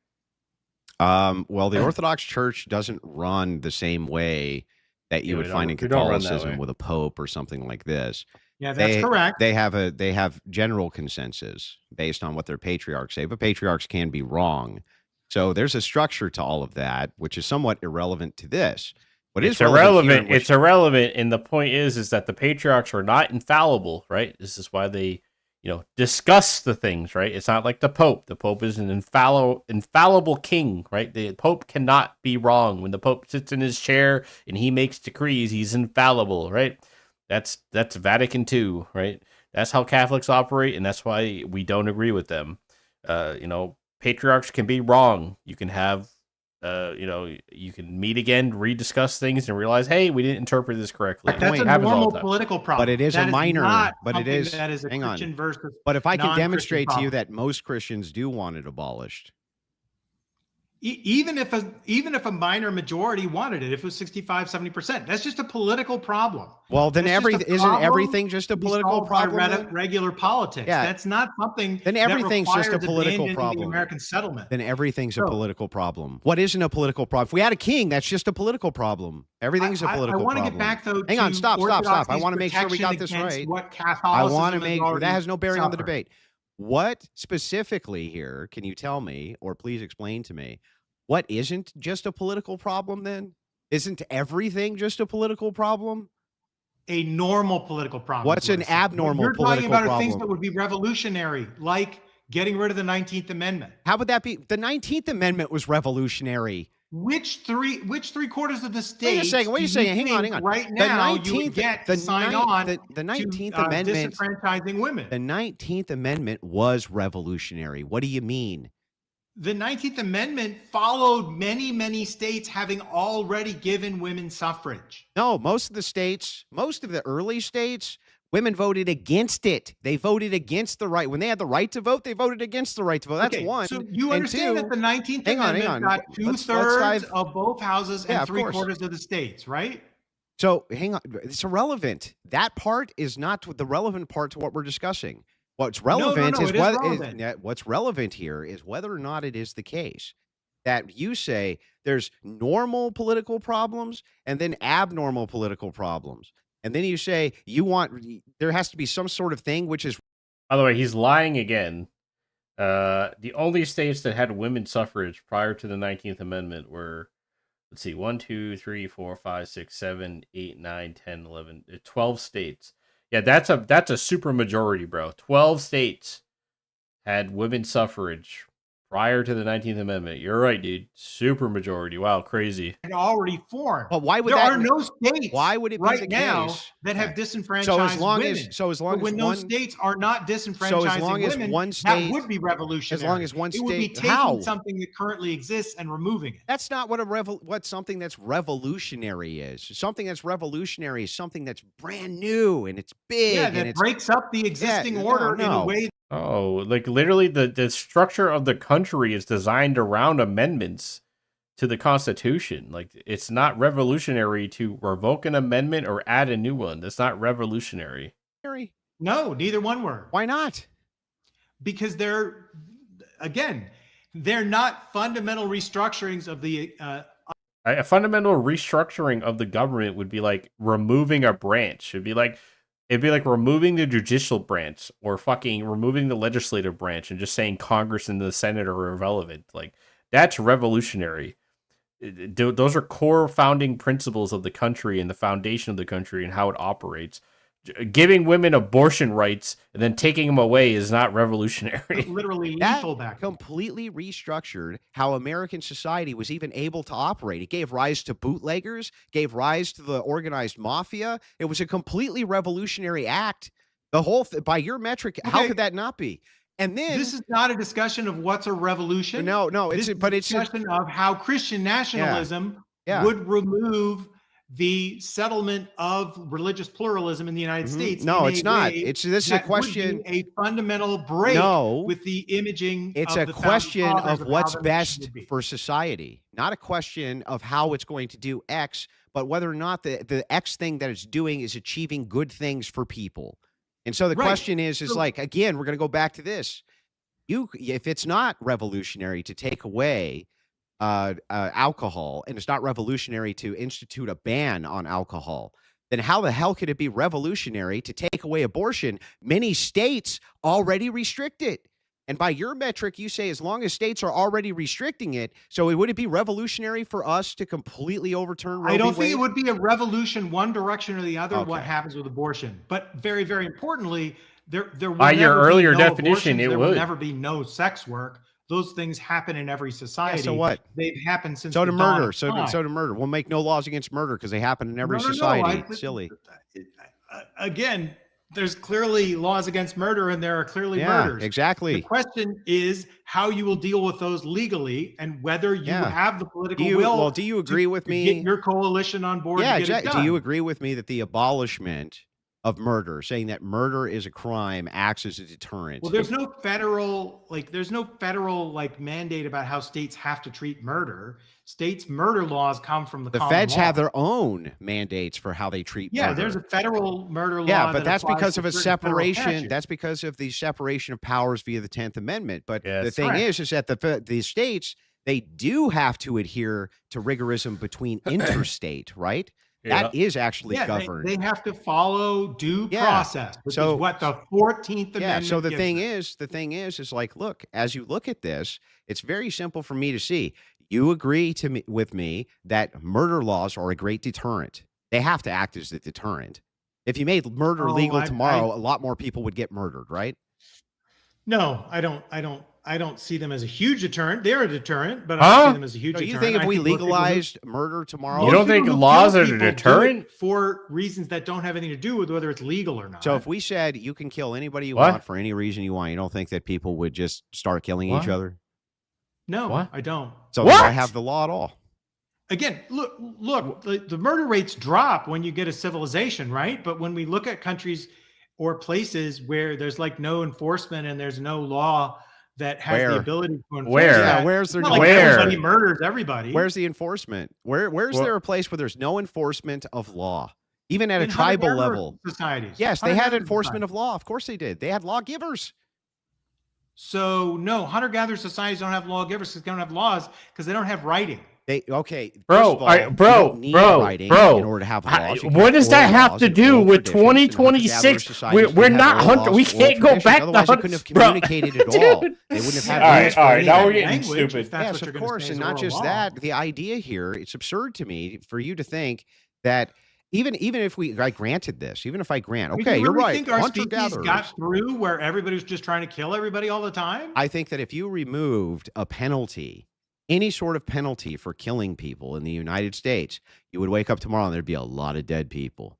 Well, the Orthodox Church doesn't run the same way that you would find in we don't run that Catholicism way. with a pope or something like this. Yeah, that's correct. They have general consensus based on what their patriarchs say, but patriarchs can be wrong. So there's a structure to all of that, which is somewhat irrelevant to this. What is It's relevant here irrelevant. in which- It's irrelevant, and the point is that the patriarchs are not infallible, right? This is why they, discuss the things, right? It's not like the Pope. The Pope is an infallible king, right? The Pope cannot be wrong. When the Pope sits in his chair and he makes decrees, he's infallible, right? That's Vatican II, right? That's how Catholics operate, and that's why we don't agree with them. Patriarchs can be wrong. You can have, you can meet again, rediscuss things, and realize, hey, we didn't interpret this correctly. That's a normal political problem. But it is That a minor. not But it something is. that is a Hang on. Christian versus But if I can non-Christian demonstrate to you problem. that most Christians do want it abolished, Even if a minor majority wanted it, if it was 65-70%, that's just a political problem. well, then That's just a isn't problem everything just a to be political solved by problem? then? regular politics. Yeah. That's not something. Then that everything's just a requires political abandoning problem. The American settlement. Then everything's a So- political problem. What isn't a political problem? If we had a king, that's just a political problem. Everything's a political I want to problem. get back though. Hang on, to stop. I orthodoxy's want to make sure we got this protection against right. What I Catholicism want to has make already that has no bearing on the suffered. debate. What specifically here can you tell me, or please explain to me, what isn't just a political problem then? Isn't everything just a political problem? A normal political problem. What's is what an I'm saying. abnormal You're talking political about are problem? things that would be revolutionary, like getting rid of the 19th Amendment. How would that be? The 19th Amendment was revolutionary. Which three quarters of the state? Wait a second. Hang on. Right The now, you 19th would get the to sign ni- on the 19th to, Amendment. disenfranchising women. The 19th Amendment was revolutionary. What do you mean? The 19th Amendment followed many states having already given women suffrage. No, most of the early states, women voted against it. They voted against the right. When they had the right to vote, they voted against the right to vote. That's Okay, one. So you And understand two, that the 19th hang on. Amendment got Let's two-thirds dive- of both houses Yeah, and of course. three-quarters of the states, right? So hang on. It's irrelevant. That part is not the relevant part to what we're discussing. What's relevant is it is whether relevant. what's relevant here is whether or not it is the case that you say there's normal political problems and then abnormal political problems. And then you say there has to be some sort of thing which is By the way, he's lying again. The only states that had women's suffrage prior to the 19th Amendment were, let's see, 1, 2, 3, 4, 5, 6, 7, 8, 9, 10, 11, 12 states. Yeah, that's a super majority, bro. 12 states had women's suffrage prior to the 19th Amendment. You're right, dude. Super majority. Wow, crazy. And already formed. But why would there that are no states why would it be right the now case? that have Yeah. disenfranchised So as long women? as But when those states are not disenfranchising women, one that state would be revolutionary. as long as one it would be state- taking how? something that currently exists and removing it. That's not what something that's revolutionary is. Something that's revolutionary is something that's brand new and it's big Yeah, and that it's breaks up the existing order in a no. way. Oh, like literally the structure of the country is designed around amendments to the Constitution. Like it's not revolutionary to revoke an amendment or add a new one. That's not revolutionary. No, neither one were. Why not? Because they're not fundamental restructurings of the A fundamental restructuring of the government would be like removing a branch. It'd be like removing the judicial branch or fucking removing the legislative branch and just saying Congress and the Senate are irrelevant. Like that's revolutionary. Those are core founding principles of the country and the foundation of the country and how it operates. Giving women abortion rights and then taking them away is not revolutionary. literally That lethal back. completely restructured how American society was even able to operate. It gave rise to bootleggers, gave rise to the organized mafia. It was a completely revolutionary act. The whole by your metric, how Okay. could that not be? And then This is not a discussion of what's a revolution. No, This is but a it's discussion of how Christian nationalism Yeah. would remove the settlement of religious pluralism in the United States. No, in it's a not. way This is a that would question. be a fundamental break No. with the imaging. It's of a the founding question fathers of how what's the nation best should be. for society, not a question of how it's going to do X, but whether or not the X thing that it's doing is achieving good things for people. And so the Right. question is So- like, again, we're going to go back to this. If it's not revolutionary to take away alcohol, and it's not revolutionary to institute a ban on alcohol, then how the hell could it be revolutionary to take away abortion? Many states already restrict it. And by your metric, you say as long as states are already restricting it, so would it be revolutionary for us to completely overturn Roe I don't v. think it Wade? would be a revolution one direction or the other. What Okay. happens with abortion? But very, very importantly, there will By your never be earlier no definition, abortions, it there will would. never be no sex work. Those things happen in every society. so what? They've happened since So the to dawn murder. of So time. to murder. We'll make no laws against murder because they happen in every No, no, no, society. I- Silly. Again, there's clearly laws against murder, and there are clearly Yeah, murders. exactly. The question is how you will deal with those legally, and whether you Yeah. have the political Do you, will. well, do you agree with to me? get your coalition on board? Yeah, to get it exactly. Do done? you agree with me that the abolishment of murder, saying that murder is a crime, acts as a deterrent? Well, there's no federal mandate about how states have to treat murder. States' murder laws come from the The common feds law. have their own mandates for how they treat Yeah, murder. there's a federal murder law. Yeah, but that that's applies because to of a certain federal separation. statutes. That's because of the separation of powers via the 10th Amendment. But the Yes. thing Correct. is that the states, they do have to adhere to rigorism between interstate, right? That is actually Yeah, governed. they have to follow due Yeah. process, which So- is what the 14th Yeah. Amendment So the gives thing them. is like, look, as you look at this, it's very simple for me to see. You agree with me that murder laws are a great deterrent. They have to act as a deterrent. If you made murder Oh, legal I- tomorrow, a lot more people would get murdered, right? No, I don't see them as a huge deterrent. They're a deterrent, but I Huh? don't see them as a huge So you deterrent. think if I we most people who- legalized murder tomorrow? You don't most think people who laws kill are a people do it deterrent? for reasons that don't have anything to do with whether it's legal or not? So if we said you can kill anybody you What? want for any reason you want, you don't think that people would just start killing What? each other? no, What? I don't. So What? why have the law at all? Again, look, the murder rates drop when you get a civilization, right? But when we look at countries or places where there's like no enforcement and there's no law that has Where? the ability to enforce Where? that, Yeah, where's there it's no not like Where? everybody murders everybody. Where's the enforcement? Where's Well- there a place where there's no enforcement of law, even at a In tribal hunter-gatherer level? societies? Yes, they had Hunter-gatherer enforcement societies. of law. Of course they did. They had lawgivers. So no, hunter-gatherer societies don't have lawgivers because they don't have laws because they don't have writing. They okay, first Bro, of all, I- you bro, don't need bro, writing bro. in order to have I- laws. You what can does have that oral have laws to and do oral with traditions, and hunter-gatherer 2026? societies We're can not have oral hunter. laws We and oral can't go traditions. back to Otherwise, they hunter. couldn't have Bro. communicated at all. They wouldn't have had All right, rules for all right. any Now of we're that. getting Language, stupid. if that's Yes, what you're of gonna course, say and is not oral just law. that. The idea here, it's absurd to me for you to think that even if I granted this, even if I grant, I mean, okay, you you're really right, think our species hunter-gatherers. got through where everybody was just trying to kill everybody all the time? I think that if you removed a penalty, any sort of penalty for killing people in the United States, you would wake up tomorrow and there'd be a lot of dead people.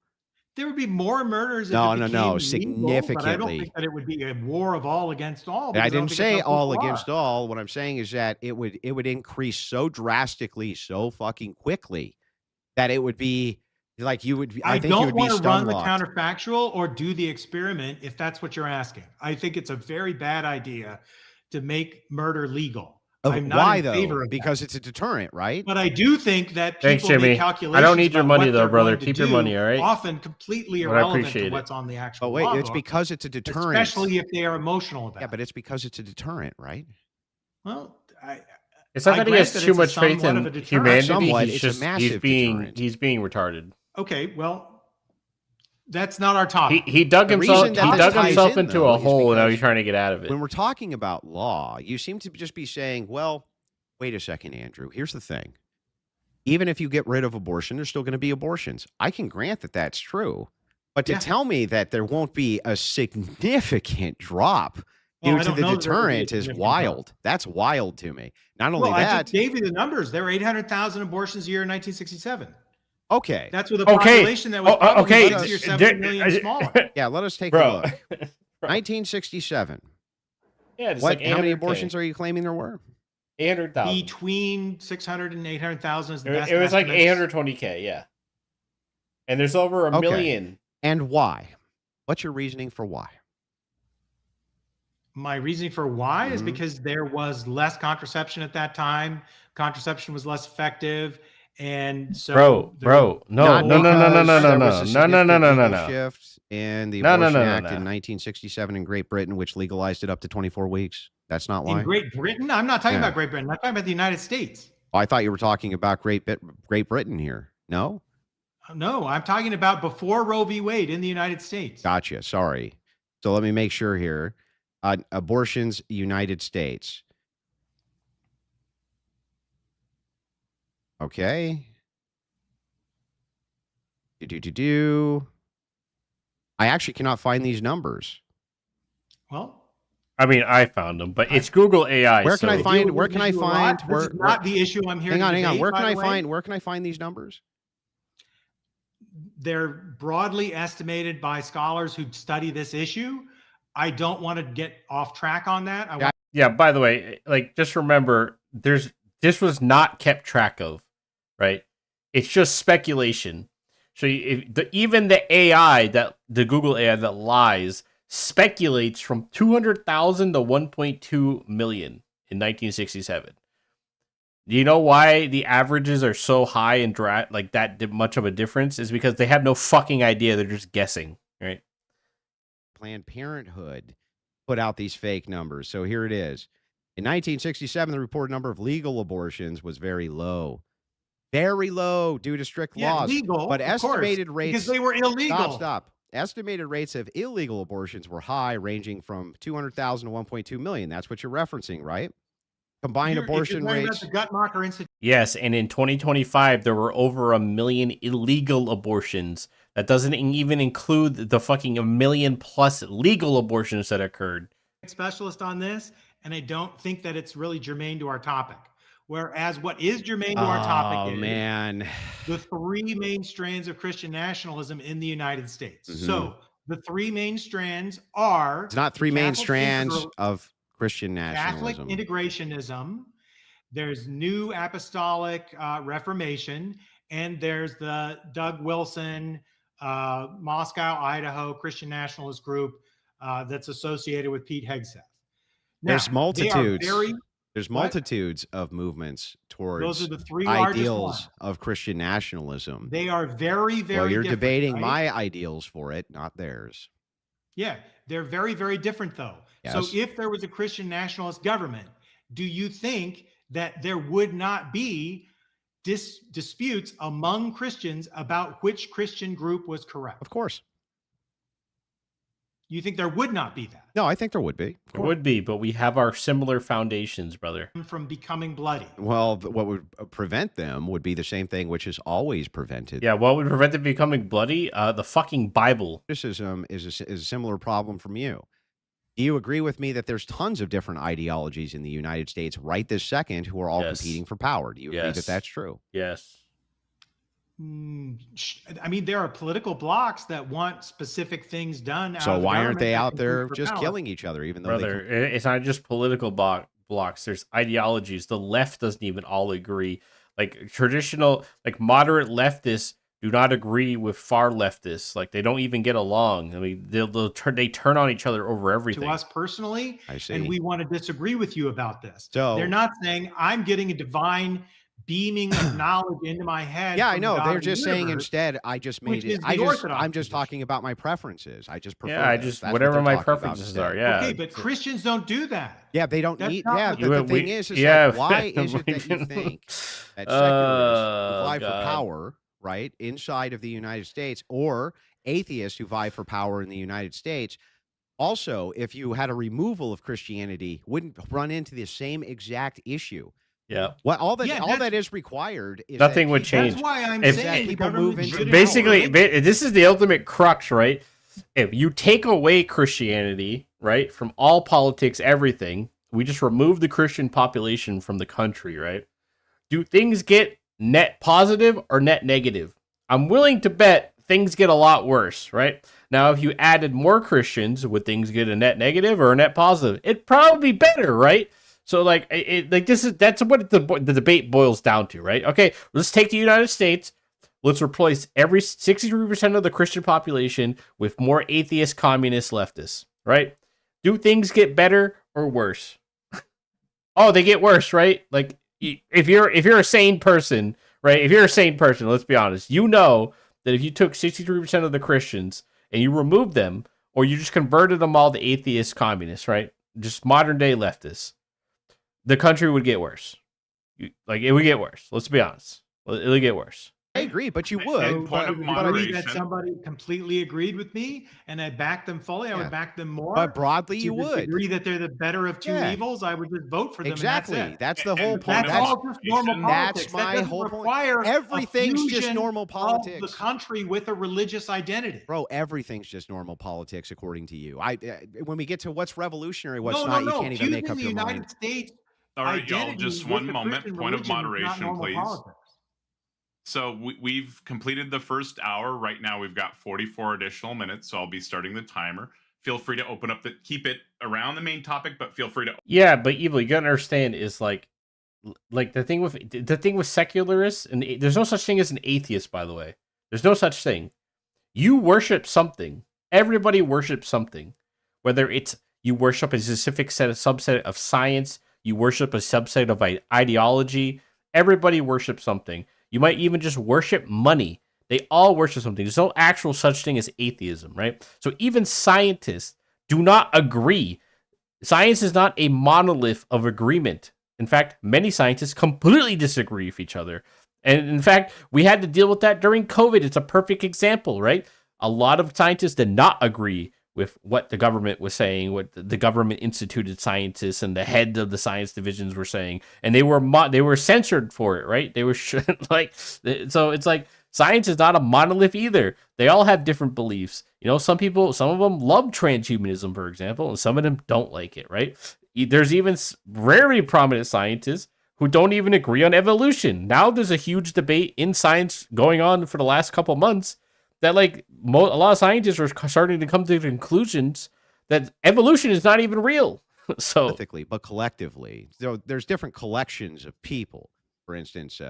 There would be more murders. No, if no, it no, became legal, but I don't significantly. think that it would be a war of all against all. I because don't didn't think say that's how all people against are. all. What I'm saying is that it would increase so drastically, so fucking quickly that it would be like you would. I think you don't would be want to run the stun-locked. counterfactual or do the experiment if that's what you're asking. I think it's a very bad idea to make murder legal. I'm not Why in though? favor of Because it's a deterrent, right? But I do think that Thanks, people Jimmy. make I calculations. don't need your about money what though, they're brother. going to Keep your do, money, all right? Often completely But I irrelevant appreciate to it. what's on the actual But wait, law it's book, because it's a deterrent. especially if they are emotional about Yeah, it. but it's because it's a deterrent, right? Well, It's not I that he grant has that too it's a much faith somewhat in of a deterrent. humanity. Somewhat, He's it's a just massive being deterrent. retarded. Okay, well, that's not our topic. He dug The himself reason that he this dug ties himself in, into though, a is hole and now because he's trying to get out of it. When we're talking about law, you seem to just be saying, well, wait a second, Andrew. Here's the thing. Even if you get rid of abortion, there's still going to be abortions. I can grant that that's true. But to Yeah. tell me that there won't be a significant drop Well, due I to don't the know that there will be a deterrent is significant wild. That's wild to me. Not only Well, I that, just gave you the numbers. There were 800,000 abortions a year in 1967. okay. That's with a Okay. population that was Oh, probably okay. 60 or There- 70 million smaller. Yeah, let us take Bro. a look. 1967. Yeah, it's What? like How many 800K. abortions are you claiming there were? 800,000. Between 600 and 800,000 is the best It was like estimates. 820K, yeah. And there's over a Okay. million. And why? What's your reasoning for why? My reasoning for why is Mhm. because there was less contraception at that time. Contraception was less effective. And so Bro, no, Not no, no, no, no, because no, no, there no, was a no, no, no, no, no, significant no. shift in the No, no, Abortion no, no, Act no. in 1967 in Great Britain, which legalized it up to 24 weeks. That's not why. in Great Britain, I'm not talking Yeah. about Great Britain. I'm talking about the United States. Oh, I thought you were talking about Great Britain here. No, No, I'm talking about before Roe v. Wade in the United States. gotcha. Sorry. So let me make sure here. abortions, United States. Okay. I actually cannot find these numbers. Well, I mean, I found them, but it's Google AI. Where can I find? This is not the issue I'm here. Hang on. Where can I find these numbers? They're broadly estimated by scholars who study this issue. I don't want to get off track on that. Yeah. By the way, like, just remember, this was not kept track of, right? It's just speculation. So even the AI the Google AI that lies speculates from 200,000 to 1.2 million in 1967. Do you know why the averages are so high and like that much of a difference? Is because they have no fucking idea. They're just guessing, right? Planned Parenthood put out these fake numbers. So here it is. In 1967, the reported number of legal abortions was very low. Very low due to strict laws. Legal, but estimated rates... because they were illegal. Stop. Estimated rates of illegal abortions were high, ranging from 200,000 to 1.2 million. That's what you're referencing, right? Combined abortion rates... The Guttmacher Institute. Yes, and in 2025, there were over 1 million illegal abortions. That doesn't even include the fucking 1 million plus legal abortions that occurred. Specialist on this, and I don't think that it's really germane to our topic. Whereas what is germane to our topic is the three main strands of Christian nationalism in the United States. Mm-hmm. So the three main strands are... It's not three main strands of Christian nationalism. Catholic integrationism, there's New Apostolic Reformation, and there's the Doug Wilson, Moscow, Idaho Christian nationalist group that's associated with Pete Hegseth. Now, there's multitudes. There's What? multitudes of movements towards Those are the three largest ideals ones. of Christian nationalism. They are very, very Well, you're different, debating right? my ideals for it, not theirs. Yeah, they're very, very different, though. So Yes. if there was a Christian nationalist government, do you think that there would not be disputes among Christians about which Christian group was correct? Of course. You think there would not be that? No, I think there would be. It would be, but we have our similar foundations, brother. From becoming bloody. Well, what would prevent them would be the same thing which is always prevented. Yeah, what would prevent them becoming bloody? The fucking Bible. Criticism is a similar problem from you. Do you agree with me that there's tons of different ideologies in the United States right this second who are all competing for power? Do you agree that that's true? Yes. I mean, there are political blocs that want specific things done. So why aren't they out there compete for just power? killing each other, even though Brother, it's not just political blocks. There's ideologies. The left doesn't even all agree. Like traditional, like moderate leftists do not agree with far leftists. Like they don't even get along. I mean, they turn on each other over everything. To us personally, I see. and we want to disagree with you about this. So- they're not saying I'm getting a divine beaming of knowledge into my head. Yeah, I from know. the God They're of the just saying universe, instead, I just which made is it. the I'm Orthodox just talking about my preferences. I just prefer. Yeah, I this. just That's what whatever they're my talking about preferences instead. are. Yeah. Okay, but Christians don't do that. Yeah, they don't That's need. not Yeah, what but the thing is like, why is it that you think that secularists who vie for power, right, inside of the United States, or atheists who vie for power in the United States, also, if you had a removal of Christianity, wouldn't run into the same exact issue? Yeah. Well, all that Yeah, that is required is Nothing that would people- change. That's why I'm If- saying the people government move into shouldn't Basically, have- this is the ultimate crux, right? If you take away Christianity, right, from all politics, everything, we just remove the Christian population from the country, right? Do things get net positive or net negative? I'm willing to bet things get a lot worse, right? Now, if you added more Christians, would things get a net negative or a net positive? It'd probably be better, right? So, like, that's what the debate boils down to, right? Okay, let's take the United States. Let's replace every 63% of the Christian population with more atheist, communist, leftists, right? Do things get better or worse? Oh, they get worse, right? Like, if you're a sane person, right? If you're a sane person, let's be honest, you know that if you took 63% of the Christians and you removed them, or you just converted them all to atheist, communists, right? Just modern day leftists, the country would get worse. It would get worse. Let's be honest. It'll get worse. I agree, but you would. And point of That moderation. somebody completely agreed with me and I backed them fully, I Yeah. would back them more. But broadly, To you the would. degree that they're the better of two Yeah. evils, I would just vote for them. Exactly. And That's the And whole the point. point that's of all just normal politics. That's That my doesn't whole point. require a Everything's just fusion normal of politics. the country with a religious identity. Bro, everything's just normal politics according to you. When we get to what's revolutionary, what's no, not, no, you no. can't even make Fusing up the your United mind. States All right, y'all, identity just with one the moment. Christian Point of religion is not moderation, normal please. politics. So we've completed the first hour. Right now, we've got 44 additional minutes. So I'll be starting the timer. Feel free to open up keep it around the main topic, but feel free to. Yeah, but Evil, you gotta understand is like the thing with secularists, and there's no such thing as an atheist, by the way. There's no such thing. You worship something. Everybody worships something. Whether it's you worship a specific subset of science, you worship a subset of ideology. Everybody worships something. You might even just worship money. They all worship something. There's no actual such thing as atheism, right? So even scientists do not agree. Science is not a monolith of agreement. In fact, many scientists completely disagree with each other. And in fact, we had to deal with that during COVID. It's a perfect example, right? A lot of scientists did not agree with what the government was saying, what the government instituted scientists and the head of the science divisions were saying, and they were censored for it, right? They were so it's like science is not a monolith either. They all have different beliefs. You know, some of them love transhumanism, for example, and some of them don't like it, right? There's even very prominent scientists who don't even agree on evolution. Now there's a huge debate in science going on for the last couple months that like a lot of scientists are starting to come to conclusions that evolution is not even real. So Ethically, but collectively, so there's different collections of people. For instance,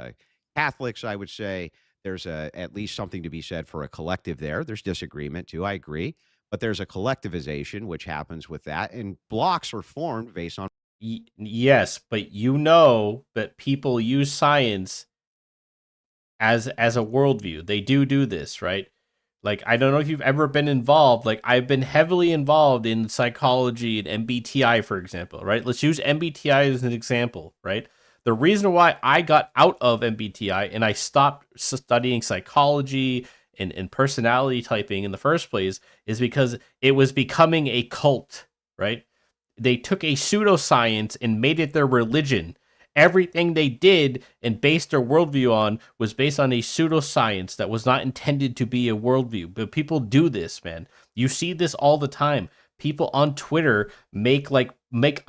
Catholics, I would say there's at least something to be said for a collective there. There's disagreement too, I agree, but there's a collectivization which happens with that, and blocks are formed based on. Yes, but you know that people use science as a worldview. They do this, right? Like, I don't know if you've ever been involved. Like, I've been heavily involved in psychology and MBTI, for example, right? Let's use MBTI as an example, right? The reason why I got out of MBTI and I stopped studying psychology and personality typing in the first place is because it was becoming a cult, right? They took a pseudoscience and made it their religion. Everything they did and based their worldview on was based on a pseudoscience that was not intended to be a worldview. But people do this, man. You see this all the time. People on Twitter make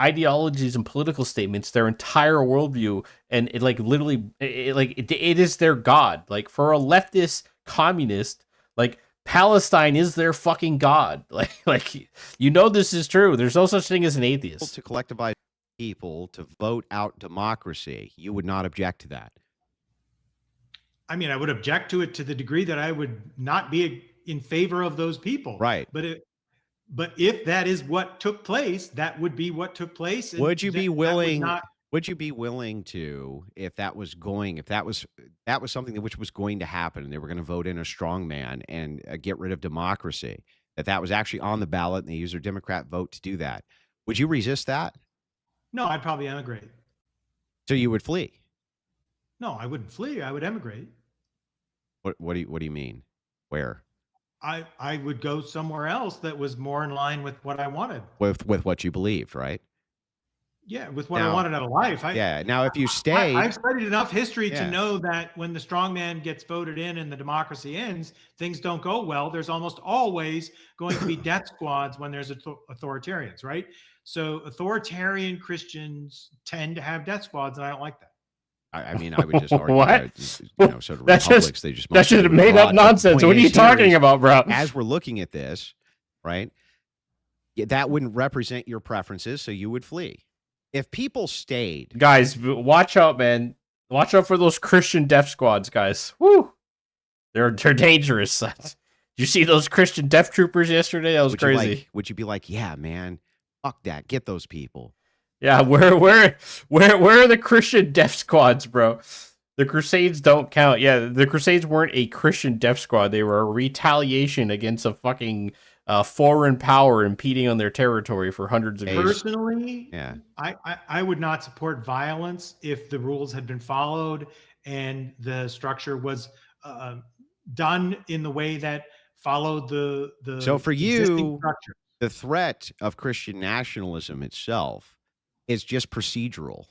ideologies and political statements their entire worldview, and it like literally it is their god. Like for a leftist communist, like Palestine is their fucking god. Like you know this is true. There's no such thing as an atheist. To collectivize people to vote out democracy, you would not object to that. I mean, I would object to it to the degree that I would not be in favor of those people. Right. But if that is what took place, that would be what took place. and Would you be that would willing? not- Would you be willing to, if that was something which was going to happen, and they were going to vote in a strong man and get rid of democracy, that was actually on the ballot, and they used their Democrat vote to do that? Would you resist that? No, I'd probably emigrate. So you would flee? No, I wouldn't flee. I would emigrate. What do you mean? Where? I would go somewhere else that was more in line with what I wanted. With what you believed, right? Yeah, with what I wanted out of life. Now, if you stay, I've studied enough history Yeah. to know that when the strong man gets voted in and the democracy ends, things don't go well. There's almost always going to be death squads when there's authoritarians, right? So authoritarian Christians tend to have death squads, and I don't like that. I mean, I would just argue What? that, sort of That's republics, just- they just that's mostly just made withdraw. up nonsense. The What are point you is here talking is, about, bro? As we're looking at this, right, that wouldn't represent your preferences, so you would flee. If people stayed, Guys, watch out, man. Watch out for those Christian death squads, guys. Woo! They're dangerous. Did you see those Christian death troopers yesterday? That was would crazy. would you be like, yeah, man, fuck that, get those people? Yeah, where are the Christian death squads, bro? The Crusades don't count. Yeah, the Crusades weren't a Christian death squad. They were a retaliation against a fucking foreign power impeding on their territory for hundreds of years. Personally, Yeah. I would not support violence if the rules had been followed and the structure was done in the way that followed the So for existing you, structure. the threat of Christian nationalism itself is just procedural.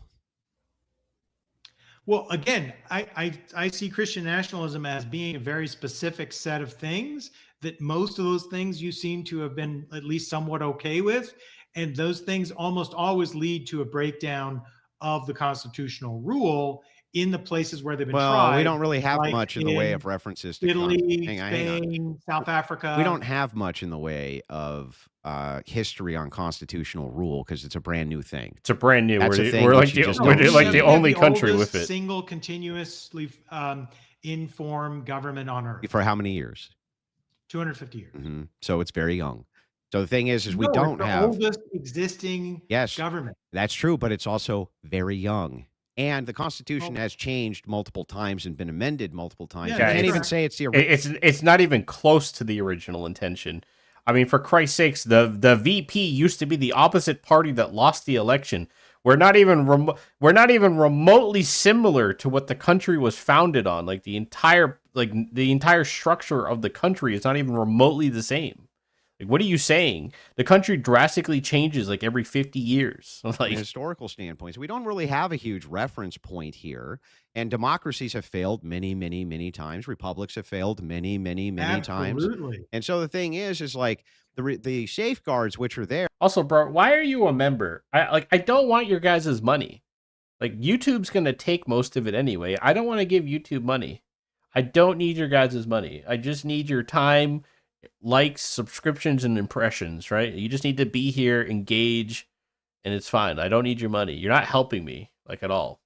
Well, again, I see Christian nationalism as being a very specific set of things that most of those things you seem to have been at least somewhat okay with. And those things almost always lead to a breakdown of the constitutional rule in the places where they've been tried. We don't really have like much in the way of references to Italy, hang on. Spain, South Africa. We don't have much in the way of history on constitutional rule because it's a brand new thing. It's a brand new. That's a thing We're we like should the, just we're don't like see. the only country oldest with it. single continuously informed government on earth. For how many years? 250 years. So it's very young. So the thing is we No, don't it's the have oldest existing government. That's true, but it's also very young. And the Constitution has changed multiple times and been amended multiple times. Yeah, You can't it's- even say it's the original. It's not even close to the original intention. I mean, for Christ's sakes, the VP used to be the opposite party that lost the election. We're not even remotely similar to what the country was founded on. Like the entire structure of the country is not even remotely the same. Like, what are you saying? The country drastically changes like every 50 years. From Like a historical standpoint. So we don't really have a huge reference point here. And democracies have failed many, many, many times. Republics have failed many, many, many times. Absolutely. And so the thing is like the safeguards which are there. Also, bro, why are you a member? I don't want your guys' money. Like, YouTube's gonna take most of it anyway. I don't want to give YouTube money. I don't need your guys' money. I just need your time, likes, subscriptions, and impressions, right? You just need to be here, engage, and it's fine. I don't need your money. You're not helping me, like, at all.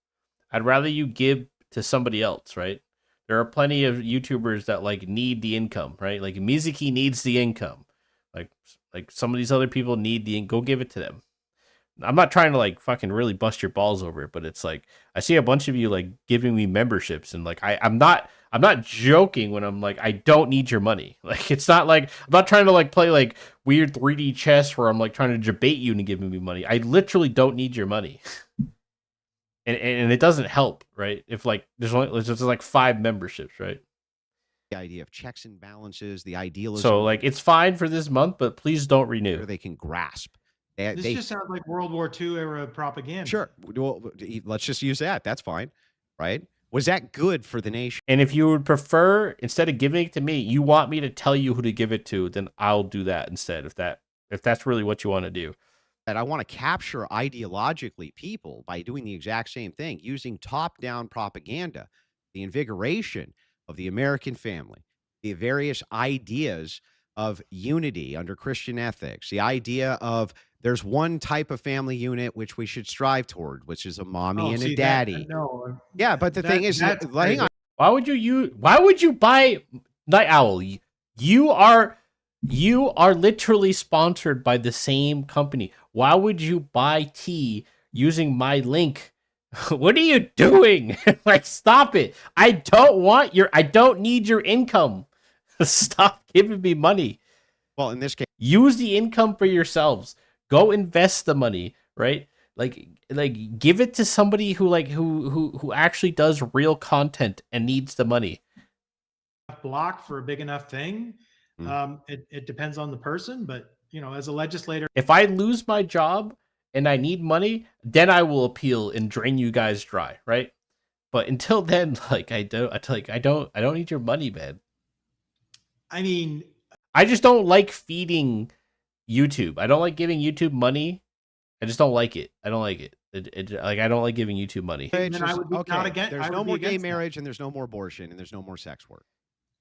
I'd rather you give to somebody else, right? There are plenty of YouTubers that, like, need the income, right? Like, Mizuki needs the income. Like some of these other people need go give it to them. I'm not trying to like fucking really bust your balls over it, but it's like I see a bunch of you like giving me memberships, and like I'm not joking when I'm like I don't need your money. Like it's not like I'm not trying to like play like weird 3D chess where I'm like trying to debate you into giving me money. I literally don't need your money. And it doesn't help, right? If like there's like 5 memberships, right? The idea of checks and balances, the idealism. So like it's fine for this month, but please don't renew. They can grasp. This just sounds like World War II era propaganda. Sure. Well, let's just use that. That's fine. Right? Was that good for the nation? And if you would prefer, instead of giving it to me, you want me to tell you who to give it to, then I'll do that instead. If that's really what you want to do. That I want to capture ideologically people by doing the exact same thing, using top-down propaganda, the invigoration of the American family, the various ideas of unity under Christian ethics, the idea of there's one type of family unit which we should strive toward, which is a mommy and a daddy. Yeah, but the thing is, hang on. Why would you buy Night Owl? You are literally sponsored by the same company. Why would you buy tea using my link? What are you doing? Like, stop it. I don't need your income. Stop giving me money. Well, in this case, use the income for yourselves. Go invest the money, right? Like give it to somebody who actually does real content and needs the money. Block for a big enough thing. It depends on the person, but you know, as a legislator, if I lose my job and I need money, then I will appeal and drain you guys dry, right? But until then, like I don't need your money, man. I mean, I just don't like feeding YouTube. I don't like giving YouTube money. I just don't like it. I don't like it. Like I don't like giving YouTube money. Then I would be not against. There's no more gay marriage, and there's no more abortion, and there's no more sex work.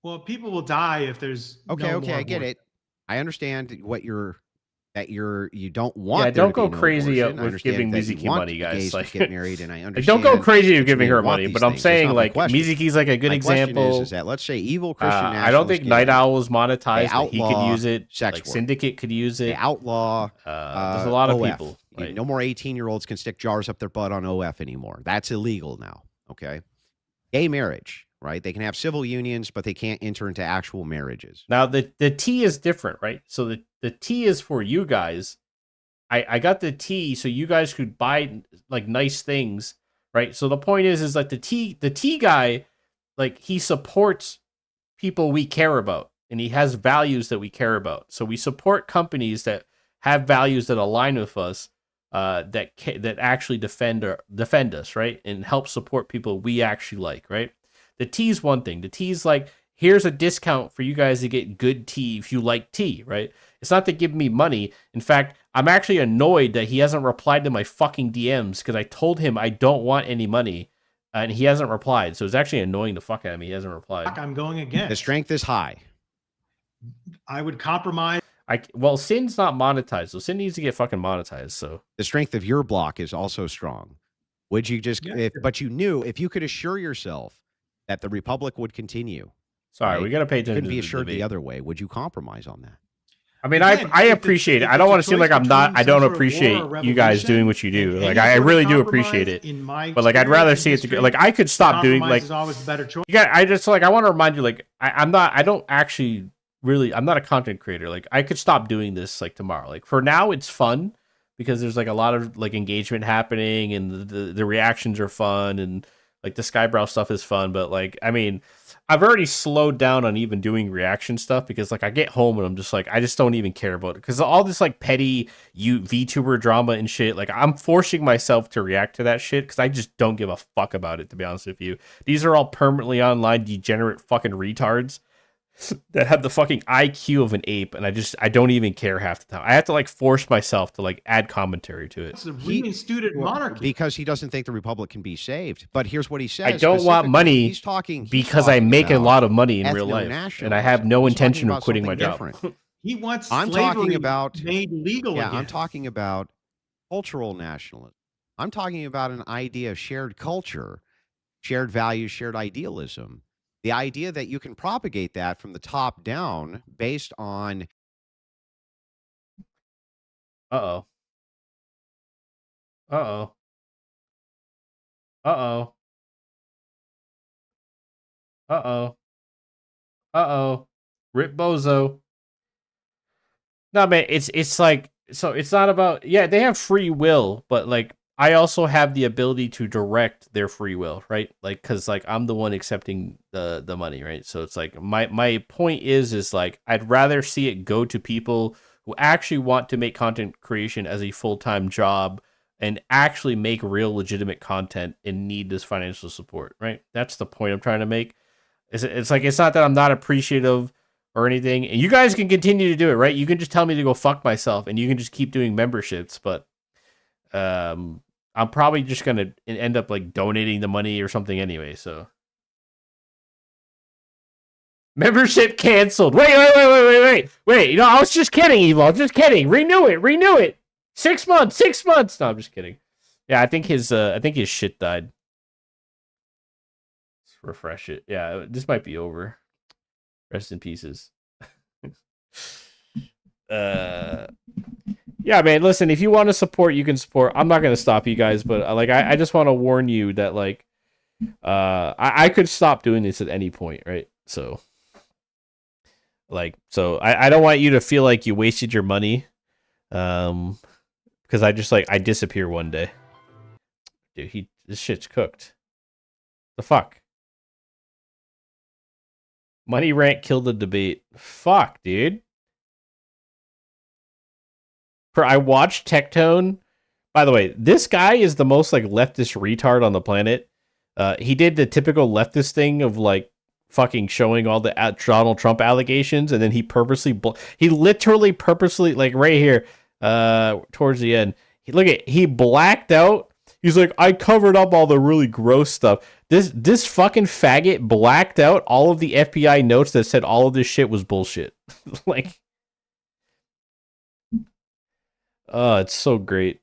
Well, people will die if there's okay. No more I get abortion. it. I understand what you don't want. Yeah, there don't to go be no crazy abortion. I with giving understand that you Mizuki want money, guys. gays to Like, get married, and I like, understand. don't go crazy with that giving you her want money. these But I'm things. That's saying not my like question. Mizuki's like a good My question example. is that let's say evil Christian I don't think Night Owl is monetized. But he could outlaw use it. sex Like work. Syndicate could use it. They outlaw. There's a lot of OF. people. Right? No more 18-year-olds can stick jars up their butt on OF anymore. That's illegal now. Okay. Gay marriage, right? They can have civil unions, but they can't enter into actual marriages. Now the T is different, right? So the T is for you guys. I got the T so you guys could buy like nice things, right? So the point is like the T guy, like he supports people we care about, and he has values that we care about. So we support companies that have values that align with us, that actually defend us, right, and help support people we actually like, right. The tea's one thing. The tea's like, here's a discount for you guys to get good tea if you like tea, right? It's not to give me money. In fact, I'm actually annoyed that he hasn't replied to my fucking DMs because I told him I don't want any money, and he hasn't replied. So it's actually annoying the fuck out of me. He hasn't replied. I'm going again. The strength is high. I would compromise. Well, Sin's not monetized, so Sin needs to get fucking monetized. So the strength of your block is also strong. Would you just, but you knew if you could assure yourself that the Republic would continue. Sorry, right? we got to pay attention. Couldn't be to assured the the other way. Would you compromise on that? I mean, I appreciate it. I don't want to seem like I don't appreciate you guys doing what you do. Like, I really do appreciate it. But like, I'd rather see it. Like, I could stop doing like. Is always a better choice. I just like, I want to remind you, like, I'm not a content creator. Like, I could stop doing this like tomorrow. Like, for now, it's fun because there's like a lot of like engagement happening, and the reactions are fun, and like the Skybrow stuff is fun. But like, I mean, I've already slowed down on even doing reaction stuff because like I get home and I'm just like, I just don't even care about it because all this like petty VTuber drama and shit, like I'm forcing myself to react to that shit because I just don't give a fuck about it, to be honest with you. These are all permanently online degenerate fucking retards that have the fucking IQ of an ape, and I don't even care half the time. I have to like force myself to like add commentary to it. It's a really student monarchy because he doesn't think the Republic can be saved. But here's what he says: I don't want money because I make a lot of money in real life, and I have no intention of quitting my job. He wants I'm talking about made legal again. I'm talking about cultural nationalism. I'm talking about an idea of shared culture, shared values, shared idealism. The idea that you can propagate that from the top down based on. Uh-oh. Uh-oh. Uh-oh. Uh-oh. Uh-oh. Rip Bozo. No, man, it's like, so it's not about, yeah, they have free will, but like, I also have the ability to direct their free will, right? Like, cause like I'm the one accepting the money, right? So it's like my point is like I'd rather see it go to people who actually want to make content creation as a full-time job and actually make real legitimate content and need this financial support, right? That's the point I'm trying to make. It's like, it's not that I'm not appreciative or anything, and you guys can continue to do it, right? You can just tell me to go fuck myself, and you can just keep doing memberships, but I'm probably just gonna end up like donating the money or something anyway. So membership canceled. Wait. You know, I was just kidding, Evil. Just kidding. Renew it. 6 months. 6 months. No, I'm just kidding. Yeah, I think his shit died. Let's refresh it. Yeah, this might be over. Rest in pieces. Yeah, man, listen, if you want to support, you can support. I'm not going to stop you guys, but like I just want to warn you that like I could stop doing this at any point, right? So like, so I don't want you to feel like you wasted your money because I disappear one day. Dude, this shit's cooked. The fuck? Money Rant killed the debate. Fuck, dude. I watched Tectone. By the way, this guy is the most like leftist retard on the planet. He did the typical leftist thing of like fucking showing all the Donald Trump allegations, and then he literally purposely like right here, towards the end, he blacked out. He's like, I covered up all the really gross stuff. This fucking faggot blacked out all of the FBI notes that said all of this shit was bullshit. Like. Oh, it's so great.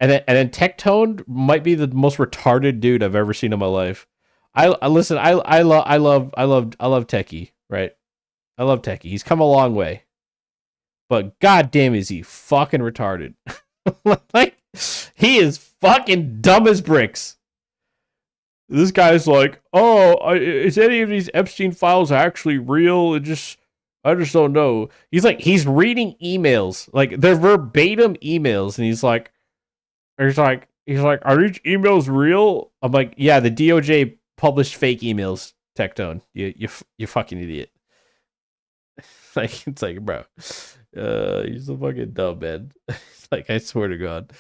And then Tectone might be the most retarded dude I've ever seen in my life. I love Techie, right? I love Techie. He's come a long way. But goddamn is he fucking retarded. Like, he is fucking dumb as bricks. This guy's like, oh, is any of these Epstein files actually real? I just don't know. He's reading emails, like they're verbatim emails, and he's like, are these emails real? I'm like, yeah, the DOJ published fake emails, Tectone. You fucking idiot. Like, it's like, bro, you're so fucking dumb, man. Like, I swear to God.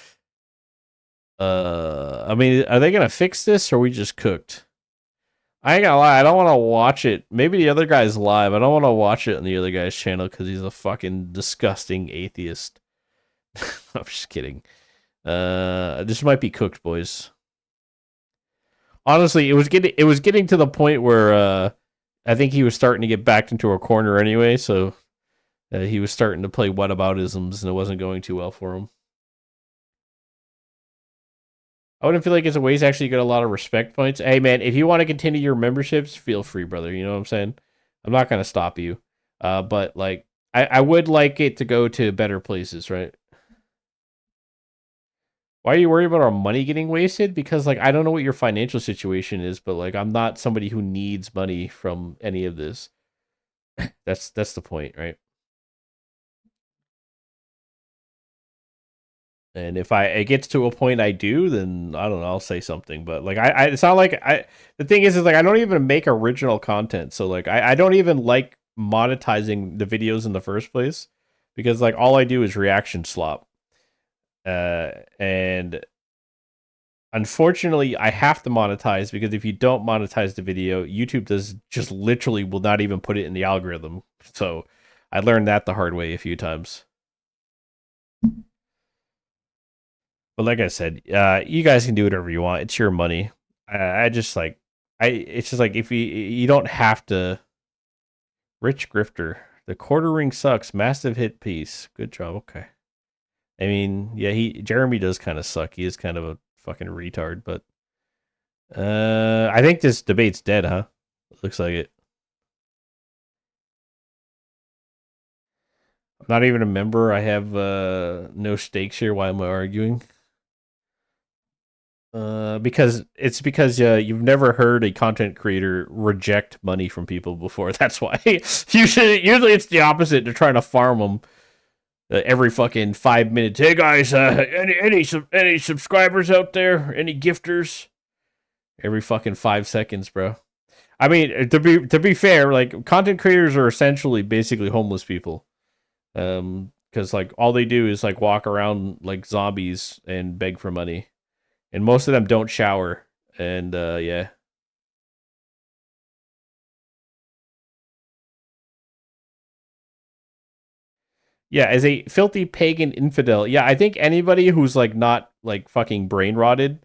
I mean, are they gonna fix this or are we just cooked? I ain't gonna lie, I don't want to watch it. Maybe the other guy's live. I don't want to watch it on the other guy's channel because he's a fucking disgusting atheist. I'm just kidding. This might be cooked, boys. Honestly, it was getting to the point where I think he was starting to get backed into a corner anyway, so he was starting to play whataboutisms, and it wasn't going too well for him. I wouldn't feel like it's a waste. Actually, you get a lot of respect points. Hey, man, if you want to continue your memberships, feel free, brother. You know what I'm saying? I'm not going to stop you. But, like, I would like it to go to better places, right? Why are you worried about our money getting wasted? Because, like, I don't know what your financial situation is, but, like, I'm not somebody who needs money from any of this. That's the point, right? And if it gets to a point I do, then I don't know, I'll say something. But like it's not like the thing is like I don't even make original content. So like I don't even like monetizing the videos in the first place because like all I do is reaction slop. And unfortunately I have to monetize because if you don't monetize the video, YouTube just literally will not even put it in the algorithm. So I learned that the hard way a few times. But like I said, you guys can do whatever you want. It's your money. It's just like if you don't have to. Rich Grifter, the quarter ring sucks. Massive hit piece. Good job. Okay. I mean, yeah, Jeremy does kind of suck. He is kind of a fucking retard. But I think this debate's dead, huh? Looks like it. I'm not even a member. I have no stakes here. Why am I arguing? Because you've never heard a content creator reject money from people before. That's why. Usually it's the opposite. They're trying to farm them every fucking 5 minutes. Hey guys, any subscribers out there? Any gifters? Every fucking 5 seconds, bro. I mean, to be fair, like content creators are essentially basically homeless people. Because like all they do is like walk around like zombies and beg for money. And most of them don't shower. And, yeah. Yeah, as a filthy pagan infidel. Yeah, I think anybody who's, like, not, like, fucking brain rotted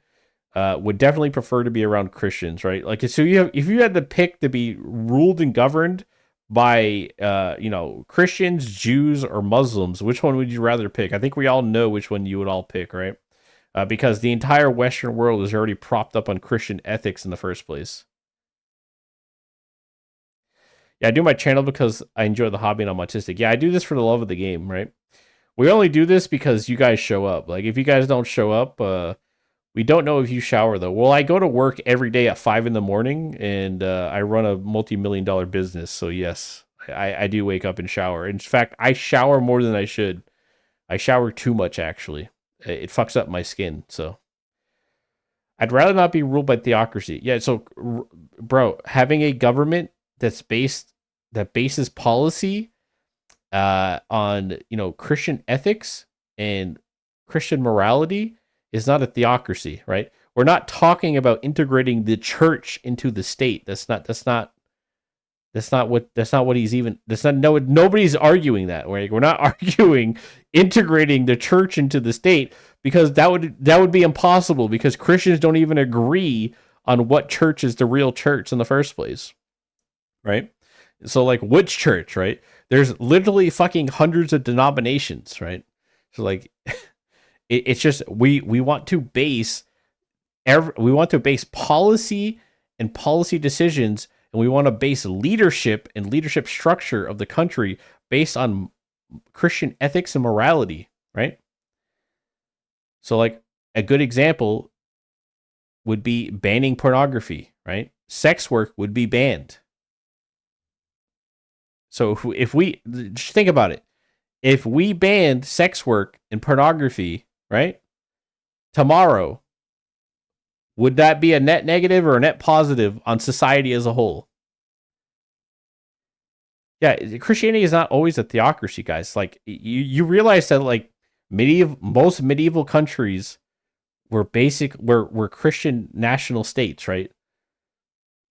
would definitely prefer to be around Christians, right? Like, so if you had to pick to be ruled and governed by, Christians, Jews, or Muslims, which one would you rather pick? I think we all know which one you would all pick, right? Because the entire Western world is already propped up on Christian ethics in the first place. Yeah, I do my channel because I enjoy the hobby and I'm autistic. Yeah, I do this for the love of the game, right? We only do this because you guys show up. Like, if you guys don't show up, we don't know if you shower, though. Well, I go to work every day at 5 in the morning, and I run a multi-million-dollar business. So, yes, I do wake up and shower. In fact, I shower more than I should. I shower too much, actually. It fucks up my skin, so I'd rather not be ruled by theocracy. Yeah, so bro, having a government that bases policy on, Christian ethics and Christian morality is not a theocracy, right? We're not talking about integrating the church into the state. Nobody's arguing that. Right? We're not arguing integrating the church into the state because that would be impossible because Christians don't even agree on what church is the real church in the first place. Right? So like which church, right? There's literally fucking hundreds of denominations, right? So like it's just we want to base policy and policy decisions, and we want to base leadership and leadership structure of the country based on Christian ethics and morality, right? So like a good example would be banning pornography, right? Sex work would be banned. So if we just think about it, if we banned sex work and pornography, right, tomorrow, would that be a net negative or a net positive on society as a whole? Yeah, Christianity is not always a theocracy, guys. Like you realize that like most medieval countries were were Christian national states, right?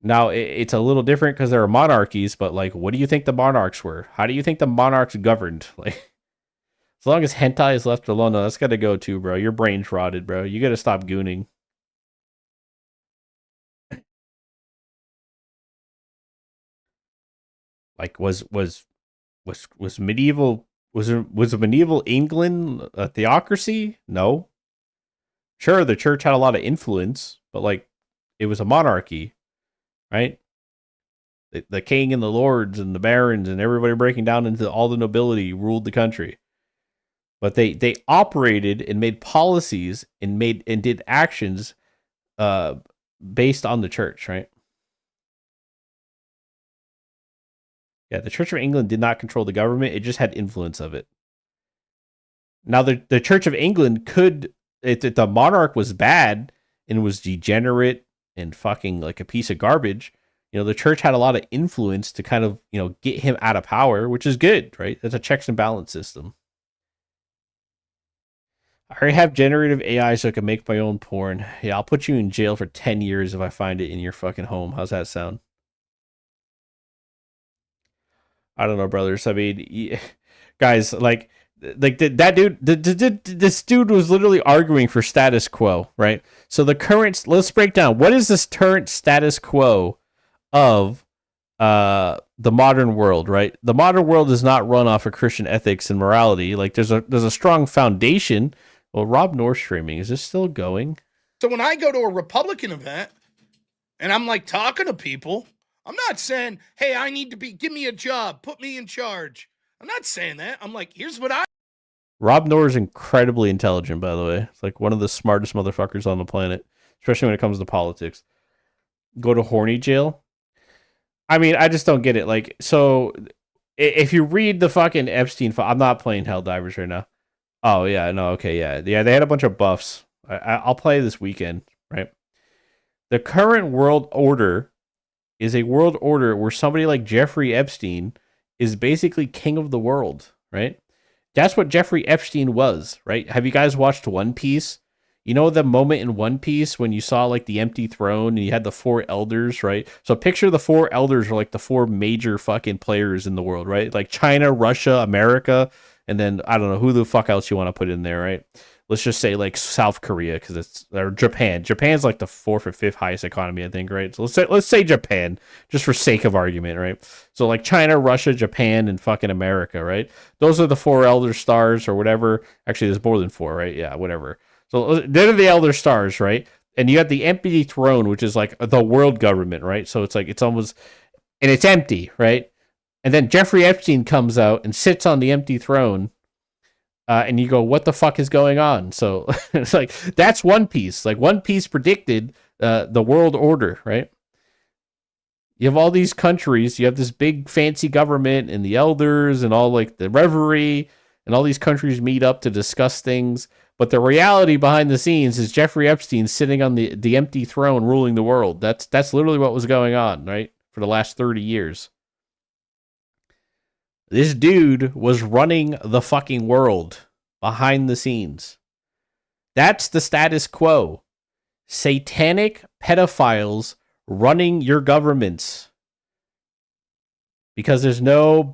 Now it's a little different because there are monarchies, but like, what do you think the monarchs were? How do you think the monarchs governed? Like, as long as hentai is left alone, no, that's got to go too, bro. Your brain's rotted, bro. You got to stop gooning. Like, was medieval was medieval England a theocracy? No. Sure, the church had a lot of influence, but like, it was a monarchy, right? The king and the lords and the barons and everybody breaking down into all the nobility ruled the country. But they operated and made policies and did actions based on the church, right? Yeah, the Church of England did not control the government. It just had influence of it. Now, the Church of England if the monarch was bad and was degenerate and fucking like a piece of garbage, the church had a lot of influence to kind of, get him out of power, which is good, right? That's a checks and balance system. I already have generative AI so I can make my own porn. Yeah, I'll put you in jail for 10 years if I find it in your fucking home. How's that sound? I don't know, brothers. I mean, guys, like that dude, this dude was literally arguing for status quo, right? So let's break down. What is this current status quo of the modern world, right? The modern world is not run off of Christian ethics and morality. Like there's a strong foundation. Well, Rob North streaming, is this still going? So when I go to a Republican event and I'm like talking to people, I'm not saying, hey, I need to give me a job, put me in charge. I'm not saying that. I'm like, here's what Rob Noor is incredibly intelligent, by the way. It's like one of the smartest motherfuckers on the planet, especially when it comes to politics. Go to horny jail. I mean, I just don't get it. Like, so if you read the fucking Epstein file, I'm not playing Helldivers right now. Oh, yeah, no, okay, yeah. Yeah, they had a bunch of buffs. I'll play this weekend, right? The current world order is a world order where somebody like Jeffrey Epstein is basically king of the world, right? That's what Jeffrey Epstein was, right? Have you guys watched One Piece? You know the moment in One Piece when you saw like the empty throne and you had the four elders, right? So picture the four elders are like the four major fucking players in the world, right? Like China, Russia, America, and then I don't know who the fuck else you want to put in there, right? Let's just say like South Korea or Japan. Japan's like the fourth or fifth highest economy, I think, right? So let's say Japan, just for sake of argument, right? So like China, Russia, Japan, and fucking America, right? Those are the four elder stars or whatever. Actually, there's more than four, right? Yeah, whatever. So they're the elder stars, right? And you have the empty throne, which is like the world government, right? So it's like it's almost, and it's empty, right? And then Jeffrey Epstein comes out and sits on the empty throne. And you go, what the fuck is going on? So it's like, that's One Piece. Like One Piece predicted the world order, right? You have all these countries. You have this big fancy government and the elders and all like the reverie and all these countries meet up to discuss things. But the reality behind the scenes is Jeffrey Epstein sitting on the empty throne ruling the world. That's literally what was going on, right? For the last 30 years. This dude was running the fucking world behind the scenes. That's the status quo. Satanic pedophiles running your governments. Because there's no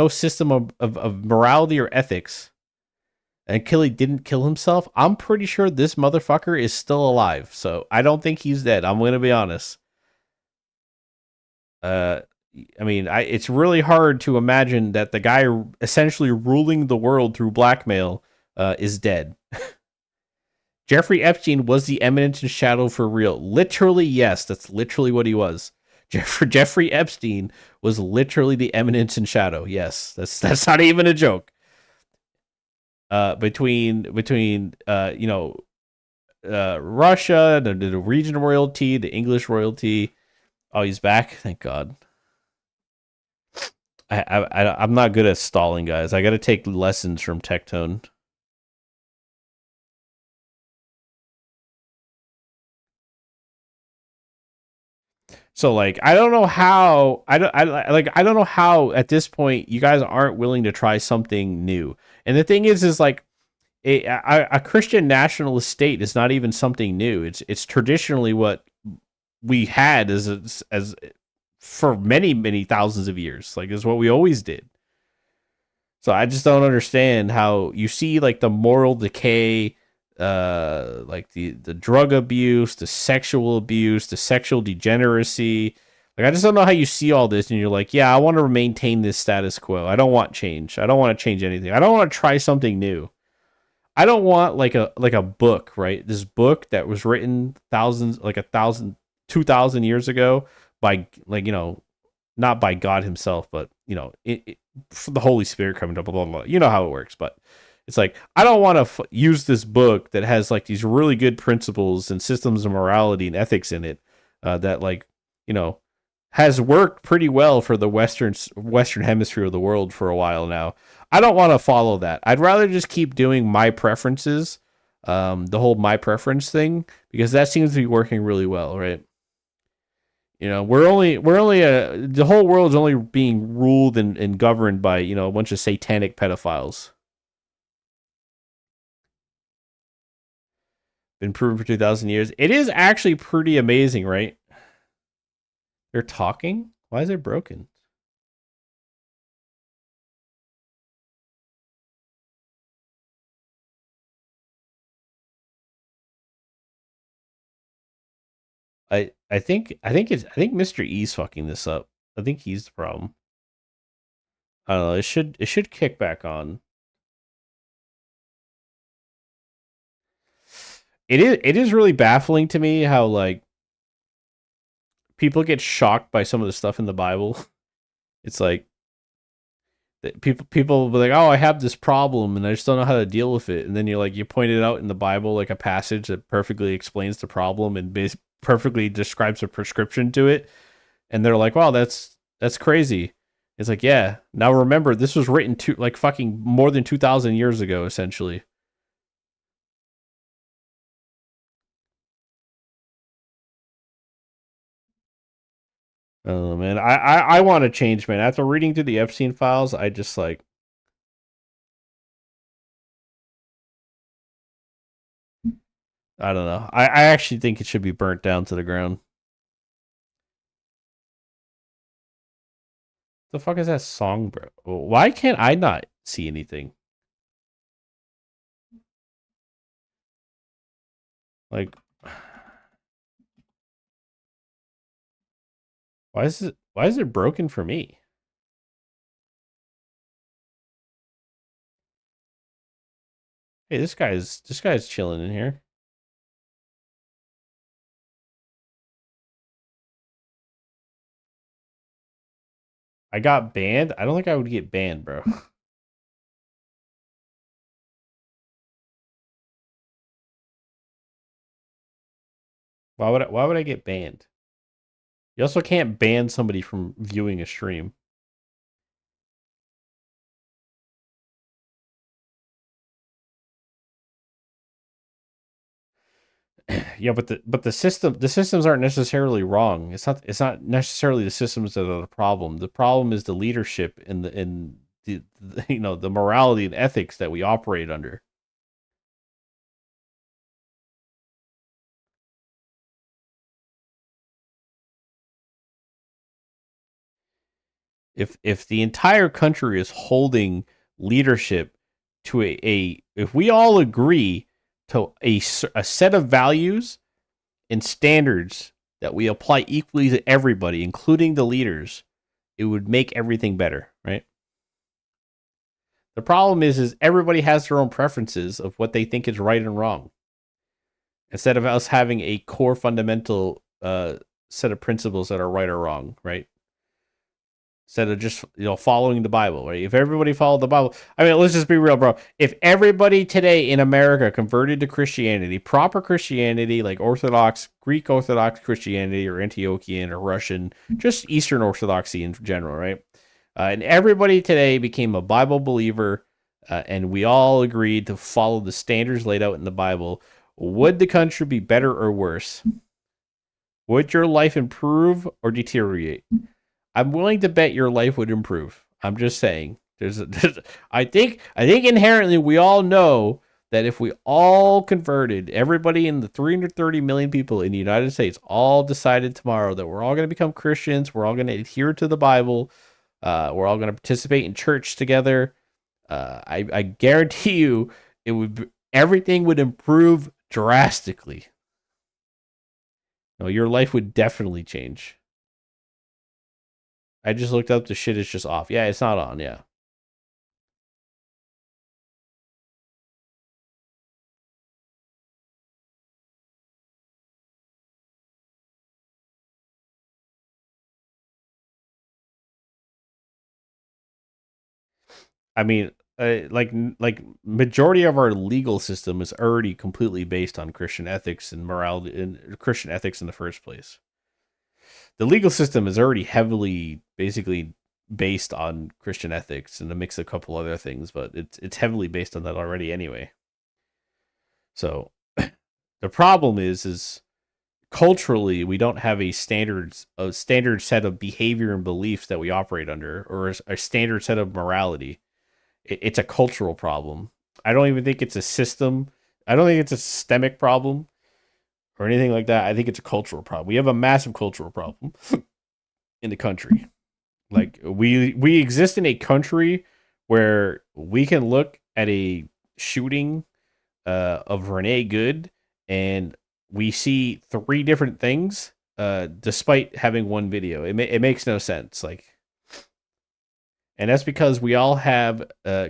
system of morality or ethics. And Killy didn't kill himself. I'm pretty sure this motherfucker is still alive. So I don't think he's dead. I'm going to be honest. I mean, it's really hard to imagine that the guy essentially ruling the world through blackmail is dead. Jeffrey Epstein was the eminence in shadow for real. Literally, yes, that's literally what he was. Jeffrey Epstein was literally the eminence in shadow. Yes, that's not even a joke. Between Russia, the Norwegian royalty, the English royalty. Oh, he's back. Thank God. I'm not good at stalling, guys. I got to take lessons from Tectone. So like I don't know how I don't know how at this point you guys aren't willing to try something new. And the thing is like a Christian nationalist state is not even something new. It's traditionally what we had as for many thousands of years. Like is what we always did. So I just don't understand how you see like the moral decay, like the drug abuse, the sexual abuse, the sexual degeneracy. Like I just don't know how you see all this and you're like, yeah, I want to maintain this status quo. I don't want change. I don't want to change anything. I don't want to try something new. I don't want like a book, right? This book that was written 2,000 years ago by like, you know, not by God himself, but you know, for the Holy Spirit coming up, blah, blah, blah. You know how it works, but it's like, I don't want to use this book that has like these really good principles and systems of morality and ethics in it that like, you know, has worked pretty well for the Western hemisphere of the world for a while now. I don't want to follow that. I'd rather just keep doing my preferences, the whole my preference thing, because that seems to be working really well, right? You know, the whole world is only being ruled and governed by, you know, a bunch of satanic pedophiles. Been proven for 2,000 years. It is actually pretty amazing, right? They're talking? Why is it broken? I think Mr. E's fucking this up. I think he's the problem. I don't know. It should kick back on. It is really baffling to me how like people get shocked by some of the stuff in the Bible. It's like people will be like, oh, I have this problem and I just don't know how to deal with it. And then you point it out in the Bible, like a passage that perfectly explains the problem and perfectly describes a prescription to it. And they're like, wow, that's crazy. It's like, yeah, now remember, this was written like fucking more than 2,000 years ago, essentially. Oh man, I want to change, man. After reading through the Epstein files, I just like, I don't know. I actually think it should be burnt down to the ground. The fuck is that song, bro? Why can't I not see anything? Like, why is it broken for me? Hey, this guy's chilling in here. I got banned? I don't think I would get banned, bro. Why would I get banned? You also can't ban somebody from viewing a stream. Yeah, but the systems aren't necessarily wrong. It's not necessarily the systems that are the problem. The problem is the leadership and the you know, the morality and ethics that we operate under. If the entire country is holding leadership to if we all agree to a set of values and standards that we apply equally to everybody, including the leaders, it would make everything better, right? The problem is everybody has their own preferences of what they think is right and wrong. Instead of us having a core fundamental set of principles that are right or wrong, right? Instead of just, you know, following the Bible, right? If everybody followed the Bible, I mean, let's just be real, bro. If everybody today in America converted to Christianity, proper Christianity, like Orthodox, Greek Orthodox Christianity, or Antiochian or Russian, just Eastern Orthodoxy in general, right? And everybody today became a Bible believer, and we all agreed to follow the standards laid out in the Bible, would the country be better or worse? Would your life improve or deteriorate? I'm willing to bet your life would improve. I'm just saying. I think inherently we all know that if we all converted, everybody in the 330 million people in the United States all decided tomorrow that we're all going to become Christians, we're all going to adhere to the Bible, we're all going to participate in church together. I guarantee you, everything would improve drastically. No, your life would definitely change. I just looked up, the shit is just off. Yeah, it's not on, yeah. I mean, like majority of our legal system is already completely based on Christian ethics and morality and Christian ethics in the first place. The legal system is already heavily basically based on Christian ethics and a mix of a couple other things, but it's heavily based on that already anyway. So the problem is culturally we don't have a standard set of behavior and beliefs that we operate under, or a standard set of morality. It's a cultural problem. I don't even think it's a system. I don't think it's a systemic problem or anything like that. I think it's a cultural problem. We have a massive cultural problem in the country. Like we exist in a country where we can look at a shooting of Renee Good and we see 3 different things despite having one video. It makes no sense. And that's because we all have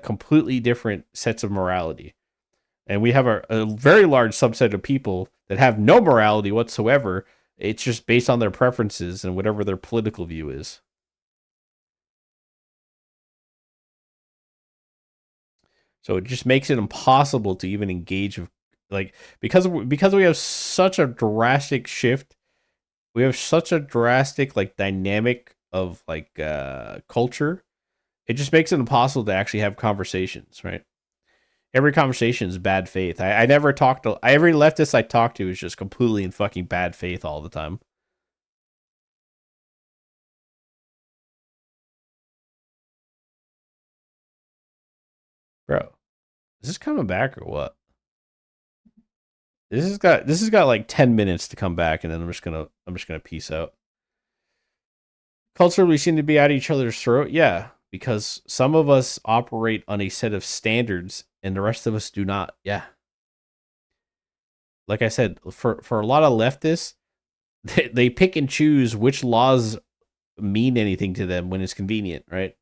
completely different sets of morality. And we have a very large subset of people that have no morality whatsoever. It's just based on their preferences and whatever their political view is. So it just makes it impossible to even engage with, because we have such a drastic shift. We have such a drastic dynamic of culture. It just makes it impossible to actually have conversations, right? Every conversation is bad faith. I never talk to every leftist I talk to is just completely in fucking bad faith all the time. Bro, is this coming back or what? This has got like 10 minutes to come back, and then I'm just gonna peace out. Culturally, we seem to be at each other's throat. Yeah, because some of us operate on a set of standards and the rest of us do not. Yeah. Like I said, for a lot of leftists, they pick and choose which laws mean anything to them when it's convenient, right?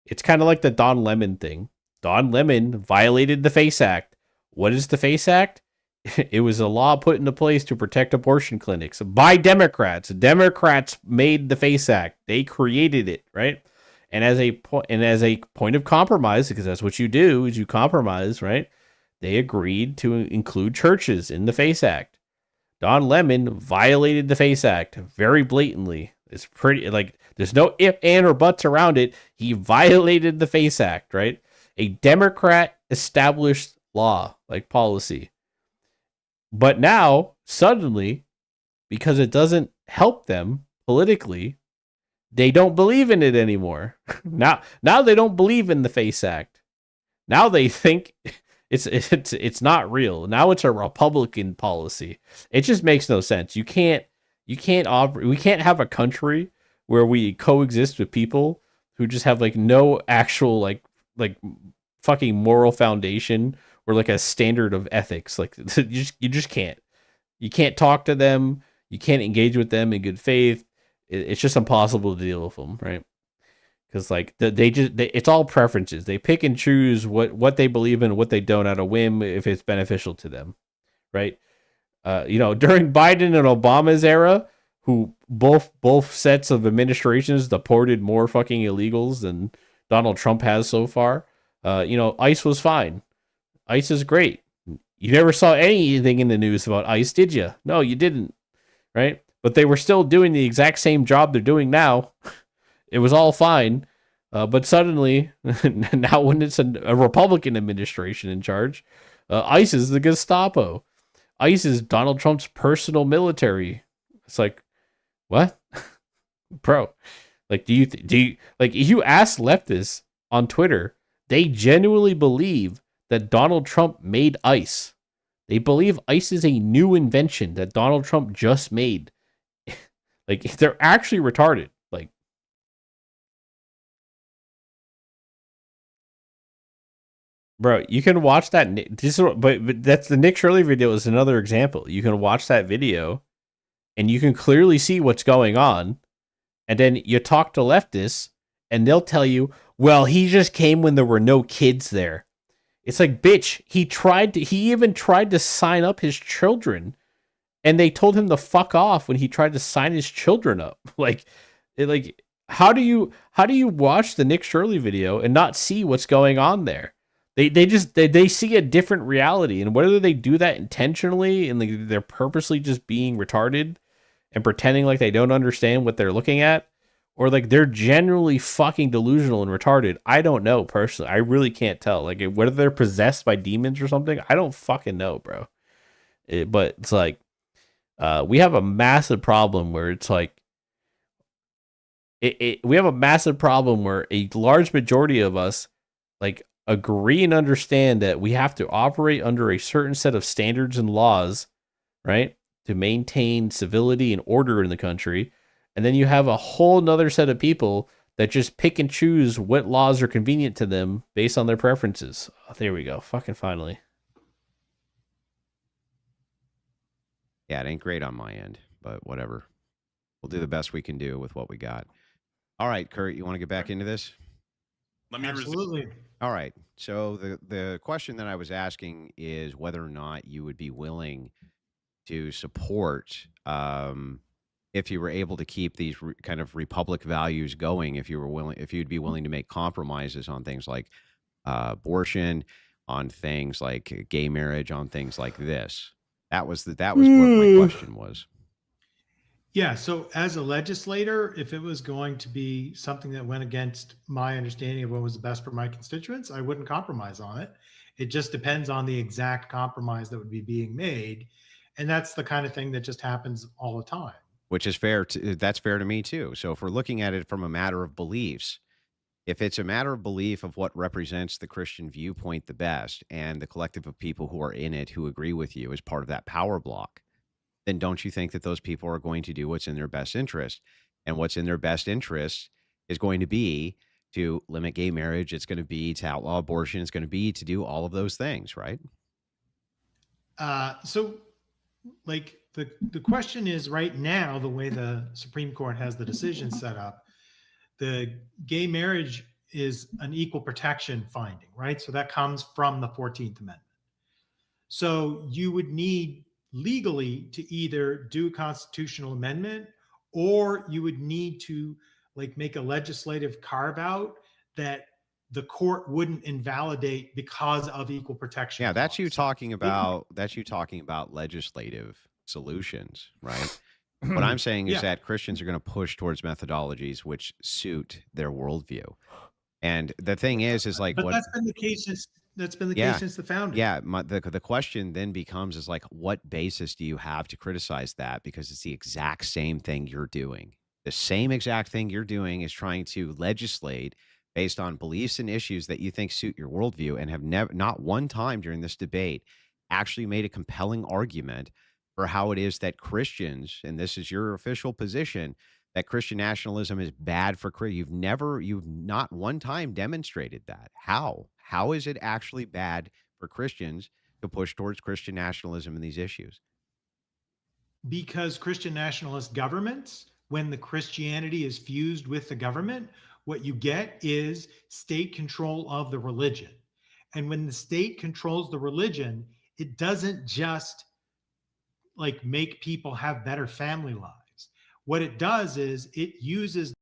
It's kind of like the Don Lemon thing. Don Lemon violated the FACE Act. What is the FACE Act? It was a law put into place to protect abortion clinics by Democrats. Democrats made the FACE Act. They created it, right? And as a point of compromise, because that's what you do, is you compromise, right? They agreed to include churches in the FACE Act. Don Lemon violated the FACE Act very blatantly. It's pretty there's no if, and, or buts around it. He violated the FACE Act, right? A Democrat established law, policy. But now, suddenly, because it doesn't help them politically, they don't believe in it anymore. Now they don't believe in the FACE Act. Now they think it's not real. Now it's a Republican policy. It just makes no sense. We can't have a country where we coexist with people who just have no actual fucking moral foundation or a standard of ethics. You just can't. You can't talk to them. You can't engage with them in good faith. It's just impossible to deal with them, right? Because it's all preferences. They pick and choose what they believe in, what they don't, out of whim, if it's beneficial to them, right? During Biden and Obama's era, who both sets of administrations deported more fucking illegals than Donald Trump has so far. ICE was fine. ICE is great. You never saw anything in the news about ICE, did you? No, you didn't, right? But they were still doing the exact same job they're doing now. It was all fine. But suddenly, now when it's a Republican administration in charge, ICE is the Gestapo. ICE is Donald Trump's personal military. It's like, what? Bro, like, do you like, if you ask leftists on Twitter, they genuinely believe that Donald Trump made ICE. They believe ICE is a new invention that Donald Trump just made. Like, they're actually retarded. Like, bro, you can watch that. But that's the Nick Shirley video is another example. You can watch that video, and you can clearly see what's going on. And then you talk to leftists, and they'll tell you, well, he just came when there were no kids there. It's like, bitch, he even tried to sign up his children, and they told him to fuck off when he tried to sign his children up. Like, how do you watch the Nick Shirley video and not see what's going on there? They see a different reality, and whether they do that intentionally and they're purposely just being retarded and pretending like they don't understand what they're looking at, or like they're generally fucking delusional and retarded, I don't know personally. I really can't tell. Like, whether they're possessed by demons or something, I don't fucking know, bro. But it's like, we have a massive problem where it's like, we have a massive problem where a large majority of us like agree and understand that we have to operate under a certain set of standards and laws, right, to maintain civility and order in the country. And then you have a whole nother set of people that just pick and choose what laws are convenient to them based on their preferences. Oh, there we go. Fucking finally. Yeah, it ain't great on my end, but whatever. We'll do the best we can do with what we got. All right, Kurt, you want to get back into this? Let me Absolutely. All right. So the question that I was asking is whether or not you would be willing to support, if you were able to keep these kind of republic values going, if you'd be willing to make compromises on things like abortion, on things like gay marriage, on things like this. That was what my question was. Yeah. So as a legislator, if it was going to be something that went against my understanding of what was the best for my constituents, I wouldn't compromise on it. It just depends on the exact compromise that would be being made. And that's the kind of thing that just happens all the time. Which is fair. That's fair to me too. So if we're looking at it from a matter of beliefs, if it's a matter of belief of what represents the Christian viewpoint the best, and the collective of people who are in it who agree with you as part of that power block, then don't you think that those people are going to do what's in their best interest? And what's in their best interest is going to be to limit gay marriage. It's going to be to outlaw abortion. It's going to be to do all of those things, right? So like the question is, right now, the way the Supreme Court has the decision set up, the gay marriage is an equal protection finding, right? So that comes from the 14th Amendment. So you would need legally to either do a constitutional amendment, or you would need to like make a legislative carve out that the court wouldn't invalidate because of equal protection. Yeah, that's you talking about. That's you talking about legislative solutions, right? What I'm saying is that Christians are going to push towards methodologies which suit their worldview. And the thing is like, but what that's been the case since case since the founding. Yeah, the question then becomes is like, what basis do you have to criticize that? Because it's the exact same thing you're doing. The same exact thing you're doing is trying to legislate based on beliefs and issues that you think suit your worldview, and have not one time during this debate actually made a compelling argument for how it is that Christians, and this is your official position, that Christian nationalism is bad for you've not one time demonstrated that. How is it actually bad for Christians to push towards Christian nationalism in these issues? Because Christian nationalist governments, when the Christianity is fused with the government, what you get is state control of the religion. And when the state controls the religion, it doesn't just like make people have better family lives. What it does is it uses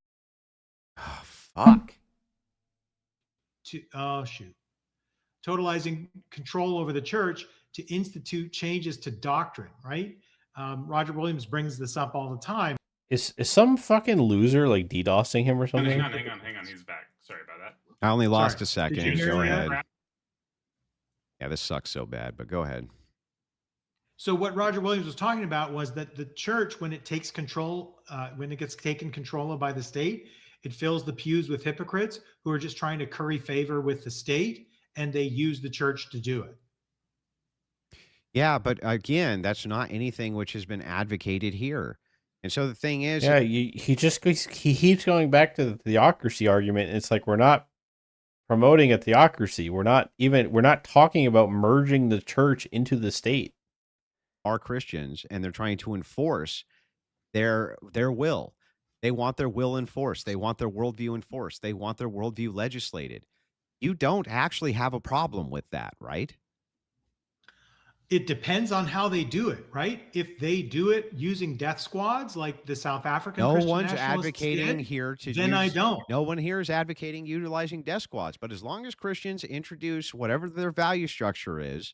totalizing control over the church to institute changes to doctrine, right? Roger Williams brings this up all the time. Is some fucking loser like DDoSing him or something? Hang on. He's back. Sorry about that. I only lost a second. Did you hear Go that? ahead. Yeah, this sucks so bad, but go ahead. So what Roger Williams was talking about was that the church, when it takes control, when it gets taken control of by the state, it fills the pews with hypocrites who are just trying to curry favor with the state, and they use the church to do it. Yeah, but again, that's not anything which has been advocated here. And so the thing is, Yeah, he keeps going back to the theocracy argument. And it's like, we're not promoting a theocracy. We're not talking about merging the church into the state. Are Christians, and they're trying to enforce their will. They want their will enforced. They want their worldview enforced. They want their worldview legislated. You don't actually have a problem with that, right? It depends on how they do it, right? If they do it using death squads like the South African No Christian one's nationalists advocating did, here to then I don't. No one here is advocating utilizing death squads. But as long as Christians introduce whatever their value structure is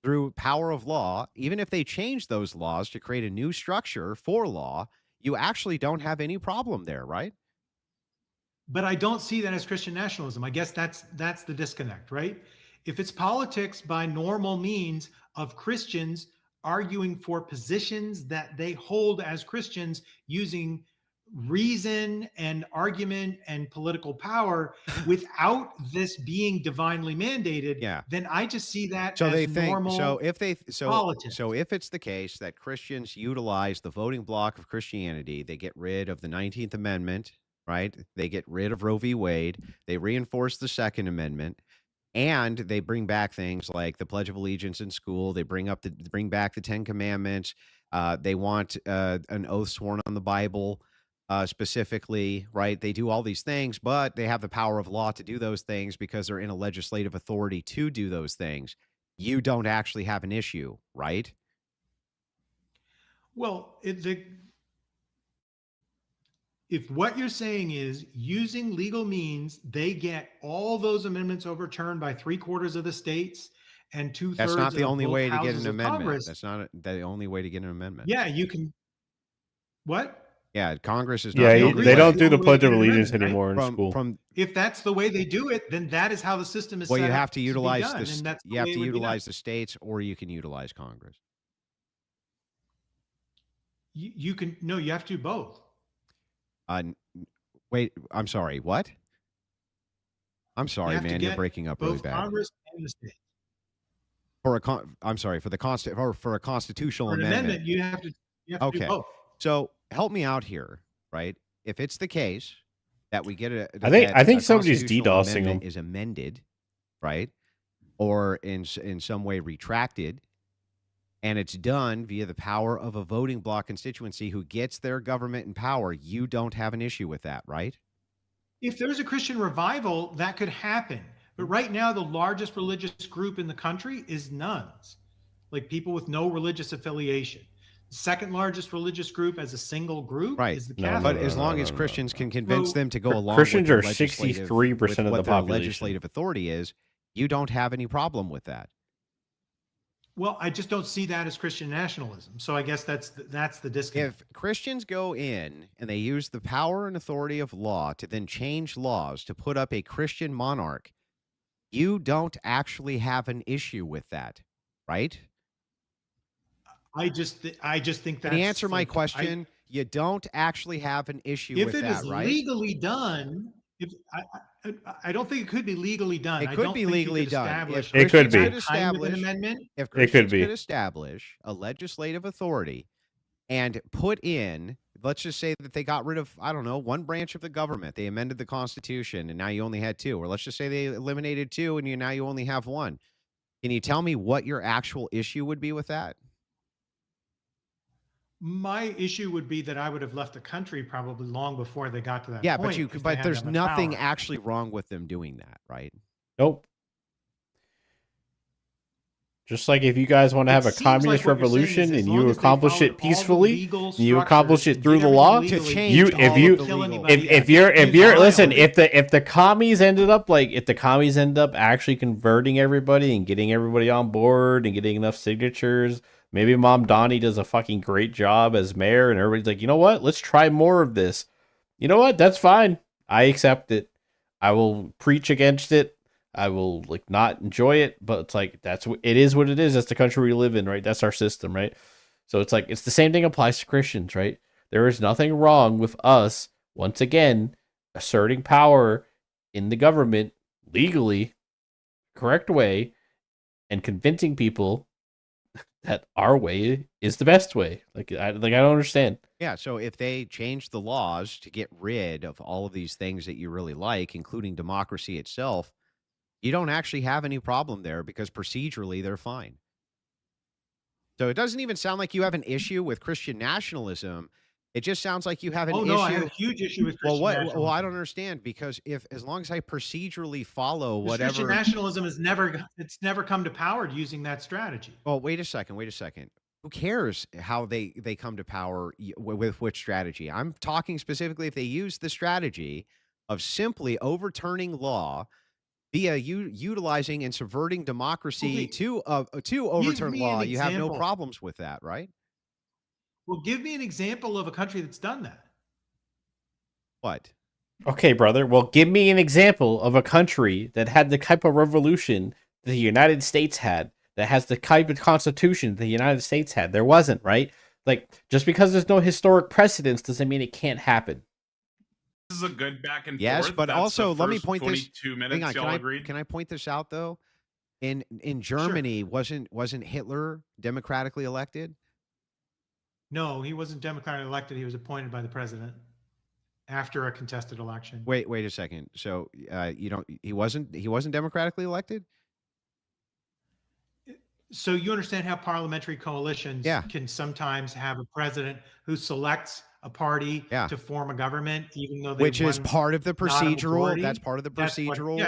through power of law, even if they change those laws to create a new structure for law, you actually don't have any problem there, right? But I don't see that as Christian nationalism. I guess that's the disconnect, right? If it's politics by normal means of Christians arguing for positions that they hold as Christians using reason and argument and political power without this being divinely mandated, then I just see that So as they think normal politics. So if it's the case that Christians utilize the voting bloc of Christianity, they get rid of the 19th Amendment, right? They get rid of Roe v. Wade, they reinforce the Second Amendment, and they bring back things like the Pledge of Allegiance in school. They bring back the Ten Commandments. They want an oath sworn on the Bible. Specifically, right? They do all these things, but they have the power of law to do those things because they're in a legislative authority to do those things. You don't actually have an issue, right? Well, if what you're saying is using legal means, they get all those amendments overturned by 3/4 of the states and 2/3. That's not the only way to get an amendment. Congress, That's not the only way to get an amendment. yeah, you can. What? Yeah, Congress is not. Yeah, the only they way. don't do the Pledge of Allegiance anymore in From- school. from- If that's the way they do it, then that is how the system is. Well, set you up have to utilize be done, the and that's the you have way to it would be done. utilize the states, or you can utilize Congress. You can no, you have to do both. Wait, I'm sorry. What? I'm sorry, You have to man. You're get breaking up really both bad. Congress and the state. I'm sorry, for a constitutional For an amendment. amendment, you have to do Okay. both. So help me out here, right? If it's the case that we get I think somebody's constitutional DDoSing amendment them. is amended, right? Or in some way retracted, and it's done via the power of a voting bloc constituency who gets their government in power, you don't have an issue with that, right? If there's a Christian revival, that could happen. But right now, the largest religious group in the country is nuns, like people with no religious affiliation. The second largest religious group as a single group Right. is the No, Catholic. But as long as Christians can convince them to go along Christians with are the legislative- 63% with of what the their population. legislative authority is, you don't have any problem with that. Well, I just don't see that as Christian nationalism. So I guess that's the disconnect. If Christians go in and they use the power and authority of law to then change laws to put up a Christian monarch, you don't actually have an issue with that, right? I just think that's. Can you answer my like, question? You don't actually have an issue if with it that, is right? legally done, I don't think it could be legally done. It I could don't be think you legally could done. establish It could be. that kind of an amendment. If It could Christians be. could establish a legislative authority and put in, let's just say that they got rid of, I don't know, one branch of the government. They amended the Constitution and now you only had two. Or let's just say they eliminated two and now you only have one. Can you tell me what your actual issue would be with that? My issue would be that I would have left the country probably long before they got to that Yeah, point. but there's nothing actually wrong with them doing that, right? Nope. Just like if you guys want to have a It seems like communist what you're saying is revolution as and long you as they accomplish followed it all the peacefully, legal and you accomplish structures it through and the did law, everything To legally, change you all if of you the kill legal- anybody if else. you're Use listen, violence. if the commies ended up if the commies end up actually converting everybody and getting everybody on board and getting enough signatures, maybe Mom Donnie does a fucking great job as mayor and everybody's like, you know what, let's try more of this. You know what, that's fine. I accept it. I will preach against it. I will like not enjoy it, but it's like it is what it is. That's the country we live in, right? That's our system, right? So it's like it's the same thing applies to Christians, right? There is nothing wrong with us once again asserting power in the government legally, correct way, and convincing people that our way is the best way. Like I don't understand. Yeah, so if they change the laws to get rid of all of these things that you really like, including democracy itself, you don't actually have any problem there because procedurally they're fine. So it doesn't even sound like you have an issue with Christian nationalism. It just sounds like you have an Oh issue. no, I have a huge issue with Christian nationalism. Well, I don't understand because as long as I procedurally follow Because whatever. Christian nationalism has never come to power using that strategy. Well, wait a second. Who cares how they come to power with which strategy? I'm talking specifically if they use the strategy of simply overturning law via utilizing and subverting democracy to overturn law. You have no problems with that, right? Well, give me an example of a country that's done that. What? Okay, brother. Well, give me an example of a country that had the type of revolution the United States had, that has the type of constitution the United States had. There wasn't, right? Like, just because there's no historic precedence doesn't mean it can't happen. This is a good back and forth. Yes, but That's also the let me first point this. 22 minutes, y'all agreed? Can I point this out though? In Germany, wasn't Hitler democratically elected? No, he wasn't democratically elected. He was appointed by the president after a contested election. Wait a second. So he wasn't democratically elected? So you understand how parliamentary coalitions can sometimes have a president who selects a party to form a government, even though which is part of the procedural. That's part of the procedural rules,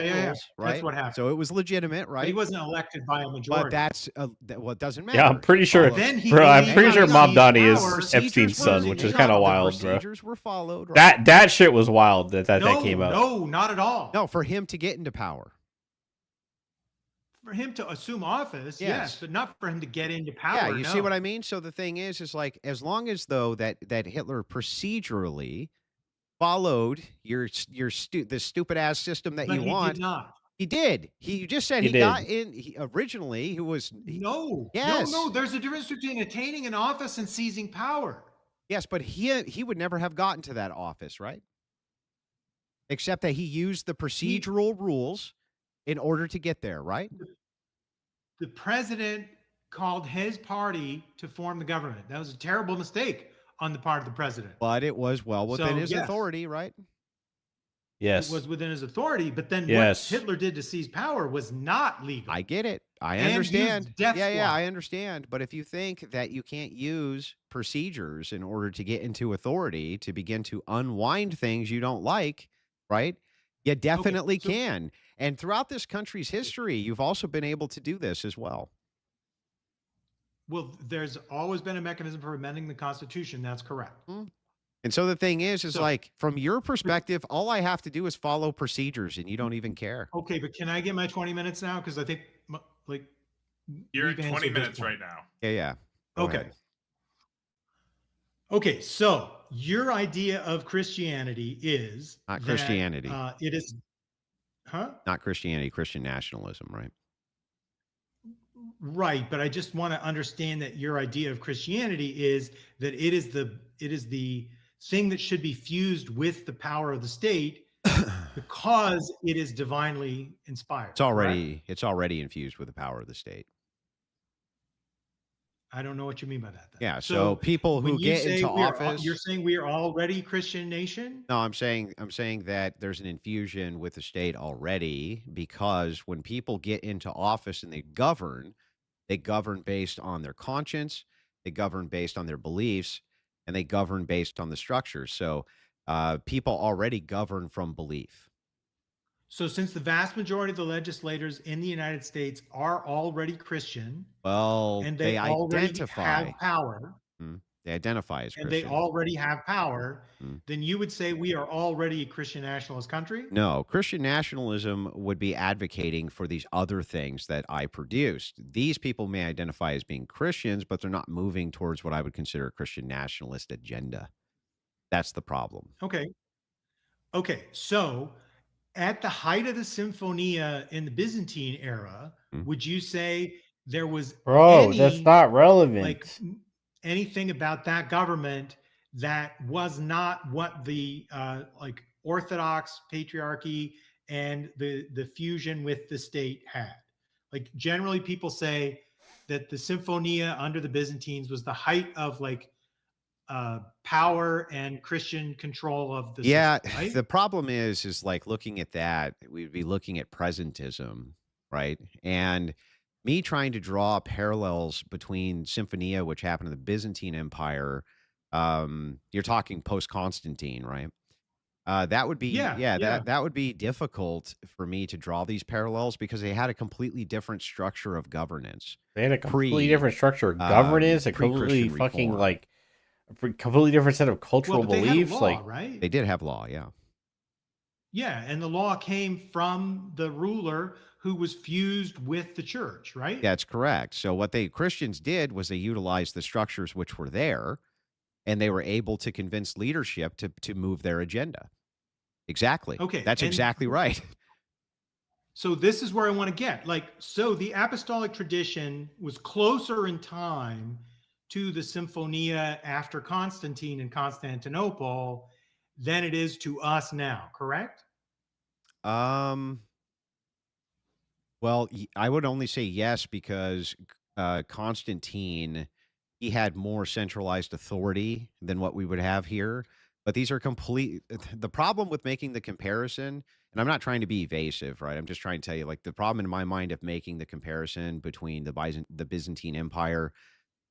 right? That's what happened. So it was legitimate, right? But he wasn't elected by a majority. But that's well, it doesn't matter. Yeah, I'm pretty sure. I'm pretty sure Mob Donnie is Epstein's son, which is kind of wild, bro. Procedures were followed. Right? That shit was wild. That came out. No, not at all. No, for him to get into power. For him to assume office, yes, but not for him to get into power. Yeah, you see what I mean? So the thing is like as long as though that Hitler procedurally followed the stupid ass system that you want. Did not. He did. He just said he got in originally. Who was no? Yes. No. There's a difference between attaining an office and seizing power. Yes, but he would never have gotten to that office, right? Except that he used the procedural rules in order to get there, right? The president called his party to form the government. That was a terrible mistake on the part of the president. But it was well within his authority, right? Yes. It was within his authority, but then what Hitler did to seize power was not legal. I get it. I understand. Yeah, I understand. But if you think that you can't use procedures in order to get into authority to begin to unwind things you don't like, right? You definitely can. And throughout this country's history, you've also been able to do this as well. Well, there's always been a mechanism for amending the Constitution. That's correct. And so the thing is like, from your perspective, all I have to do is follow procedures and you don't even care. Okay, but can I get my 20 minutes now? Because I think, like... You're at 20 minutes right now. Yeah. Okay. Okay, so your idea of Christianity is... Not Christianity. It is... Huh? Not Christianity, Christian nationalism, right? Right, but I just want to understand that your idea of Christianity is that it is the thing that should be fused with the power of the state because it is divinely inspired. It's already infused with the power of the state. I don't know what you mean by that. Then. Yeah, so people who get into office, you're saying we are already a Christian nation? No, I'm saying that there's an infusion with the state already because when people get into office and they govern based on their conscience, they govern based on their beliefs, and they govern based on the structures. So people already govern from belief. So since the vast majority of the legislators in the United States are already Christian, well, and they already have power, they identify as Christian, and they already have power, then you would say we are already a Christian nationalist country? No, Christian nationalism would be advocating for these other things that I produced. These people may identify as being Christians, but they're not moving towards what I would consider a Christian nationalist agenda. That's the problem. Okay. So at the height of the Symphonia in the Byzantine era, would you say there was Bro, that's not relevant. like anything about that government that was not what the like Orthodox patriarchy and the fusion with the state had? Like generally people say that the Symphonia under the Byzantines was the height of like power and Christian control of the system, right? The problem is like looking at that, we'd be looking at presentism, right? And me trying to draw parallels between Symphonia, which happened in the Byzantine Empire, you're talking post-Constantine, right? That would be that would be difficult for me to draw these parallels because they had a completely different structure of governance. They had a completely different structure of governance, a completely fucking reform. like a completely different set of cultural Well, but they had a beliefs. law, Like right? They did have law, yeah. Yeah, and the law came from the ruler who was fused with the church, right? That's correct. So what the Christians did was they utilized the structures which were there, and they were able to convince leadership to move their agenda. Exactly. Okay, That's and- exactly right. So this is where I want to get. Like, so the apostolic tradition was closer in time to the Symphonia after Constantine and Constantinople than it is to us now, correct? Well, I would only say yes because Constantine, he had more centralized authority than what we would have here. But these are complete. The problem with making the comparison, and I'm not trying to be evasive, right? I'm just trying to tell you, like, the problem in my mind of making the comparison between the Byzantine Empire,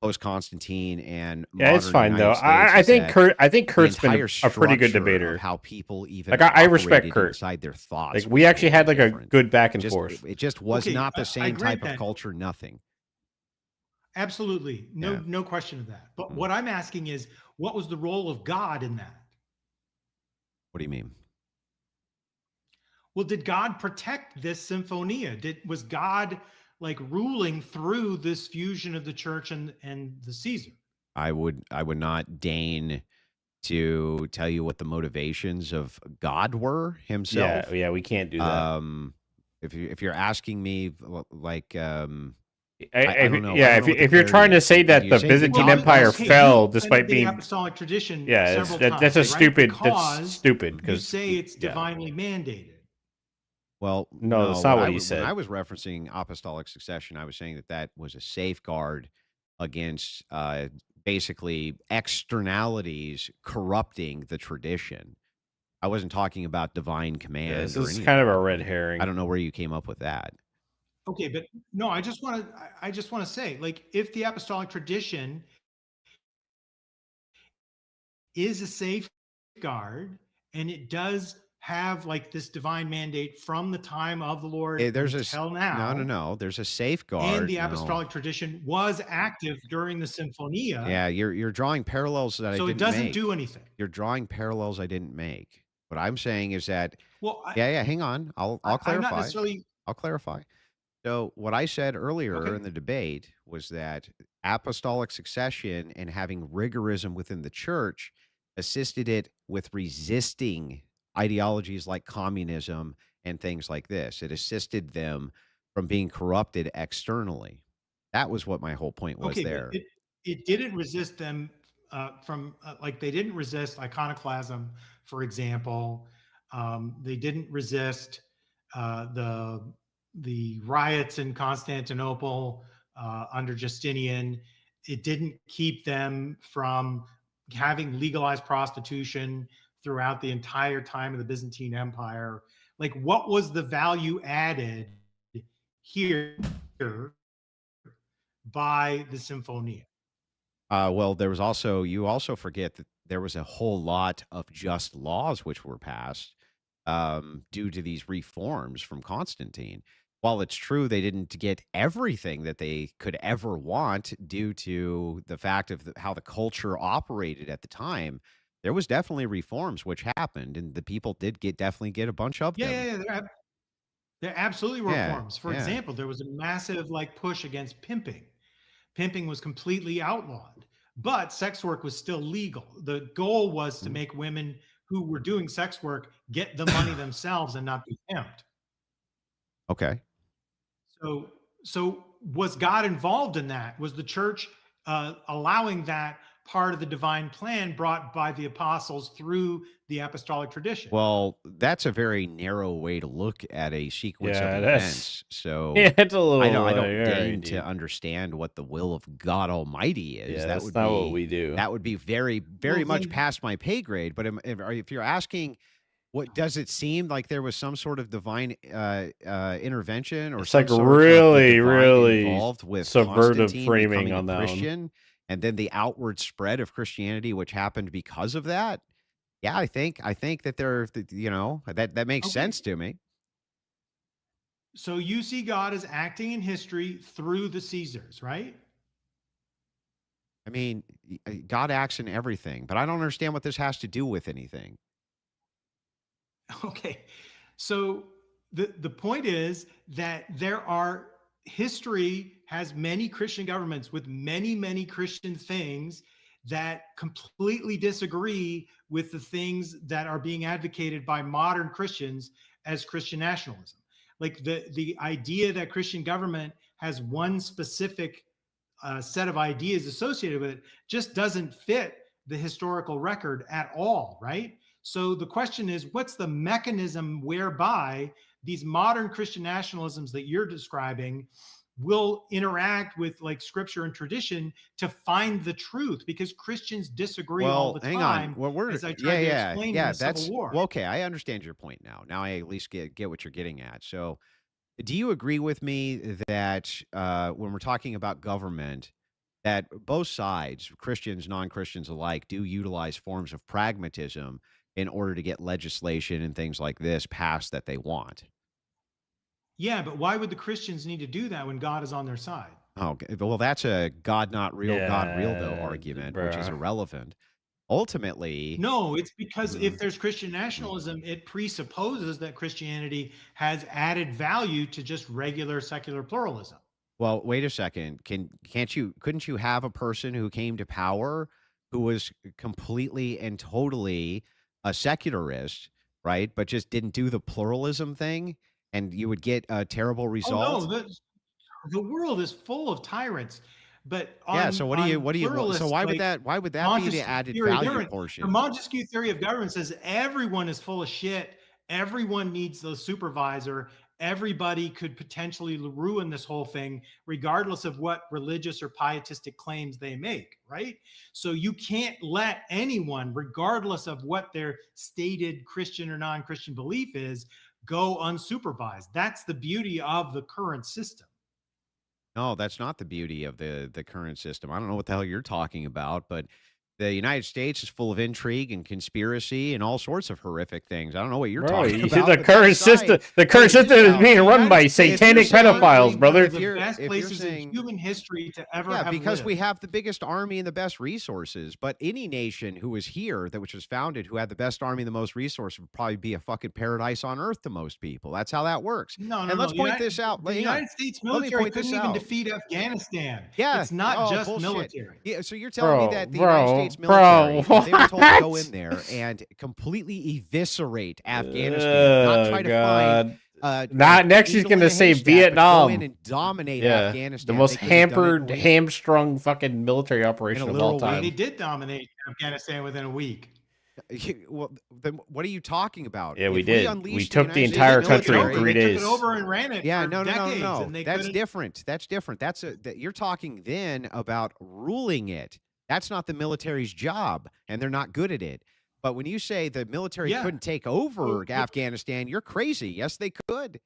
post Constantine, and yeah, it's modern fine United though. States I is think that Kurt. I think the Kurt's been entire a pretty good structure of debater. how people even Like I respect operated Kurt. inside their thoughts. Like was we actually had totally like different. a good back and Just- forth. It just was Okay, not I the same grant type of that. culture. Nothing. Absolutely. No, Yeah. no question of that. But what I'm asking is, what was the role of God in that? What do you mean? Well, did God protect this Symphonia? Was God like ruling through this fusion of the church and the Caesar? I would not deign to tell you what the motivations of God were himself. Yeah, we can't do that. If you're asking me, like, I If- don't know. yeah, I don't know what if the you're trying clarity to is. say that You're the saying Byzantine God- Empire okay, fell you despite defended being the apostolic tradition. yeah, several that's a times, right? stupid. Because That's stupid you because say it's yeah. divinely mandated. Well, No, that's not what I you was- said. When I was referencing apostolic succession, I was saying that was a safeguard against basically externalities corrupting the tradition. I wasn't talking about divine command. Yeah, this or is any kind of that. a red herring. I don't know where you came up with that. Okay, but no, I just want to say, like, if the apostolic tradition is a safeguard and it does have like this divine mandate from the time of the Lord There's until now. no. There's a safeguard. And the no. apostolic tradition was active during the Symphonia. Yeah, you're drawing parallels that I So didn't it doesn't make. do anything. You're drawing parallels I didn't make. What I'm saying is that Well, yeah. Hang on, I'll I'm clarify. not necessarily. I'll clarify. So what I said earlier Okay. in the debate was that apostolic succession and having rigorism within the church assisted it with resisting ideologies like communism and things like this. It assisted them from being corrupted externally. That was what my whole point was Okay, there. but it didn't resist them from like they didn't resist iconoclasm, for example. They didn't resist the riots in Constantinople under Justinian. It didn't keep them from having legalized prostitution throughout the entire time of the Byzantine Empire. Like, what was the value added here by the Symphonia? Well, there was also, you also forget that there was a whole lot of just laws which were passed due to these reforms from Constantine. While it's true they didn't get everything that they could ever want due to the fact of how the culture operated at the time, there was definitely reforms which happened, and the people did definitely get a bunch of them. Yeah. There absolutely were Yeah, reforms. For yeah. example, there was a massive like push against pimping. Pimping was completely outlawed, but sex work was still legal. The goal was to make women who were doing sex work get the money themselves and not be pimped. Okay. So was God involved in that? Was the church allowing that part of the divine plan brought by the apostles through the apostolic tradition? Well, that's a very narrow way to look at a sequence Yeah, of that's- events. So Yeah, it's a little, I don't yeah, deign dude. to understand what the will of God Almighty is. Yeah, that that's would not be what we do. That would be very, very Well, much then- past my pay grade. But if you're asking, what does it seem like there was some sort of divine intervention or It's some like sort of the really, divine really involved with subvertive Constantine framing becoming a on that one. Christian, and then the outward spread of Christianity, which happened because of that? Yeah, I think that that makes Okay. sense to me. So you see God as acting in history through the Caesars, right? I mean, God acts in everything, but I don't understand what this has to do with anything. Okay. So the point is that history has many Christian governments with many Christian things that completely disagree with the things that are being advocated by modern Christians as Christian nationalism. Like the idea that Christian government has one specific set of ideas associated with it just doesn't fit the historical record at all, right? So the question is, what's the mechanism whereby these modern Christian nationalisms that you're describing will interact with like scripture and tradition to find the truth? Because Christians disagree all the hang time. on. Well, as I tried to explain in the that's Civil War. well, okay. I understand your point now. Now I at least get what you're getting at. So, do you agree with me that when we're talking about government, that both sides, Christians, non-Christians alike, do utilize forms of pragmatism in order to get legislation and things like this passed that they want? Yeah, but why would the Christians need to do that when God is on their side? Okay. Well, that's a God not real, God real though Yeah, argument, which is bruh. irrelevant. Ultimately, No, it's because if there's Christian nationalism, it presupposes that Christianity has added value to just regular secular pluralism. well, wait a second. Couldn't you have a person who came to power who was completely and totally a secularist, right? But just didn't do the pluralism thing, and you would get a terrible result? Oh no, the world is full of tyrants. But Yeah. So what do you? So pluralists, why would like that? Why would that be Montesquieu the added theory of value government, portion? the Montesquieu theory of government says everyone is full of shit. Everyone needs the supervisor. Everybody could potentially ruin this whole thing, regardless of what religious or pietistic claims they make, right? So you can't let anyone, regardless of what their stated Christian or non-Christian belief is, go unsupervised. That's the beauty of the current system. No, that's not the beauty of the current system. I don't know what the hell you're talking about, but the United States is full of intrigue and conspiracy and all sorts of horrific things. I don't know what you're Bro, talking you see about. the but current that's aside. system. The current system is being run by If you're satanic saying- pedophiles, brother. The best if you're places in saying- human history to ever Yeah, have because lived. we have the biggest army and the best resources. But any nation who was here, which was founded, who had the best army and the most resources, would probably be a fucking paradise on earth to most people. That's how that works. No, And let's point United- this out. The Hang on. United States Let me military point this couldn't even out. defeat Afghanistan. Yeah, It's not just bullshit. military. Yeah, so you're telling me that the Bro, United States bro, military, if they were told to go what? in there and completely eviscerate Afghanistan, not try to find Not next. He's needle in gonna a say haystack, but Vietnam. go in and dominate Yeah, Afghanistan. the most They could have done it in a hampered, week. hamstrung fucking military operation of all literal time. They did dominate Afghanistan within a week. Well, then what are you talking about? Yeah, we If did. unleashed We took the United entire States country in military- 3 They days. took it over and ran it Yeah, for no, decades, no. and they That's couldn't- different. That's different. You're talking then about ruling it. That's not the military's job, and they're not good at it. But when you say the military Yeah. couldn't take over Well, Afghanistan, you're crazy. Yes, they could.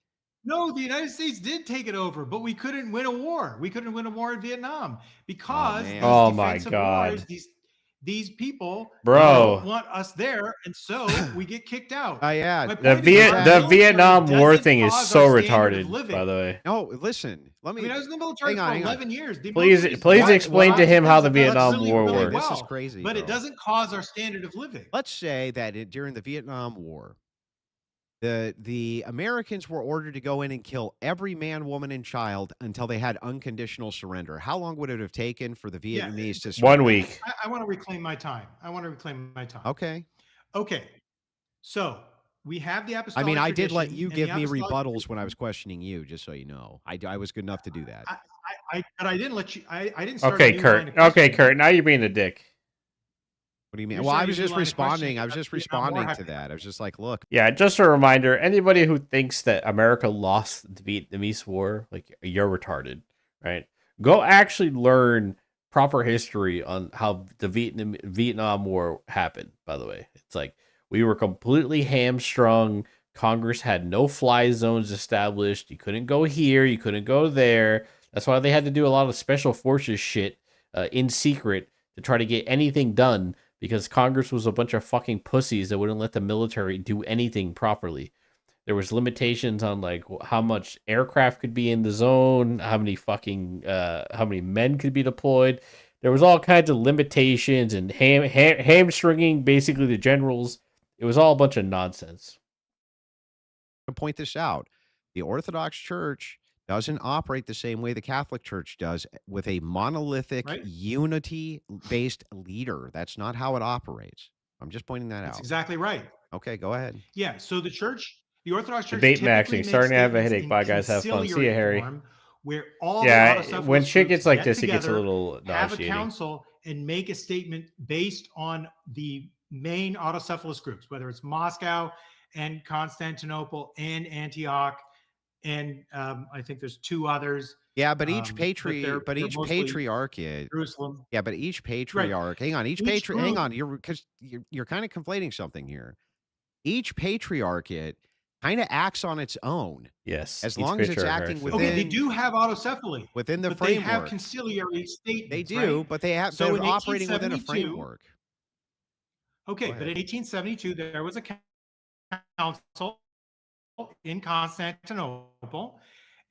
No, the United States did take it over, but we couldn't win a war. We couldn't win a war in Vietnam because man. these Oh, my defensive God. wars, these people Bro. don't want us there, and so we get kicked out. Yeah. My The point is our military Vietnam War doesn't thing is cause so our standard of retarded. living. By the way, No, listen. Let I me. mean, I was in the military hang on, for hang on. 11 years. The please military is explain to great. him how the It does Vietnam really, War really works. This is well, crazy, but it bro. doesn't cause our standard of living. Let's say that during the Vietnam War, the Americans were ordered to go in and kill every man, woman, and child until they had unconditional surrender. How long would it have taken for the Vietnamese to surrender? 1 week. I want to reclaim my time. I want to reclaim my time. Okay. Okay. So we have the I apostolic mean, I did let tradition, you and the give me apostolic rebuttals when I was questioning you, just so you know. I was good enough to do that. but I didn't let you. I didn't start a Okay, new Kurt. line of Okay, questioning. Kurt. Now you're being a dick. What do you mean? You're Well, I starting was a new just line of questioning responding. I was about just the Vietnam War responding to happening. that. I was just like, look, Yeah, just a reminder. Anybody who thinks that America lost the Vietnamese War, like, you're retarded, right? Go actually learn proper history on how the Vietnam War happened. By the way, it's like we were completely hamstrung. Congress had no fly zones established. You couldn't go here. You couldn't go there. That's why they had to do a lot of special forces shit in secret to try to get anything done, because Congress was a bunch of fucking pussies that wouldn't let the military do anything properly. There was limitations on like how much aircraft could be in the zone, how many men could be deployed. There was all kinds of limitations and hamstringing basically the generals. It was all a bunch of nonsense. to point this out. The Orthodox Church doesn't operate the same way the Catholic Church does, with a monolithic, unity-based leader. That's not how it operates. I'm just pointing that That's out. exactly right. Okay, go ahead. Yeah. So the Orthodox Church, Debate typically maxing. makes Starting to have a statements headache. in Bye, guys. Have fun. See you, conciliary Harry. form, where all Yeah, the autocephalous when shit groups gets like get this, it gets a together, little have a nauseating. council, and make a statement based on the main autocephalous groups, whether it's Moscow and Constantinople and Antioch, and I think there's two others. Yeah, but each they're each mostly patriarchate. Jerusalem. Yeah, but each patriarch. Hang on, Each hang group- on. You're kind of conflating something here. Each patriarchate kind of acts on its own. Yes, as each long as it's patriarch acting has within. Okay, they do have autocephaly within the but framework. they have conciliary statements. They do, right? but they're in operating within a 1872 framework. Okay, Go but ahead. in 1872, there was a council in Constantinople,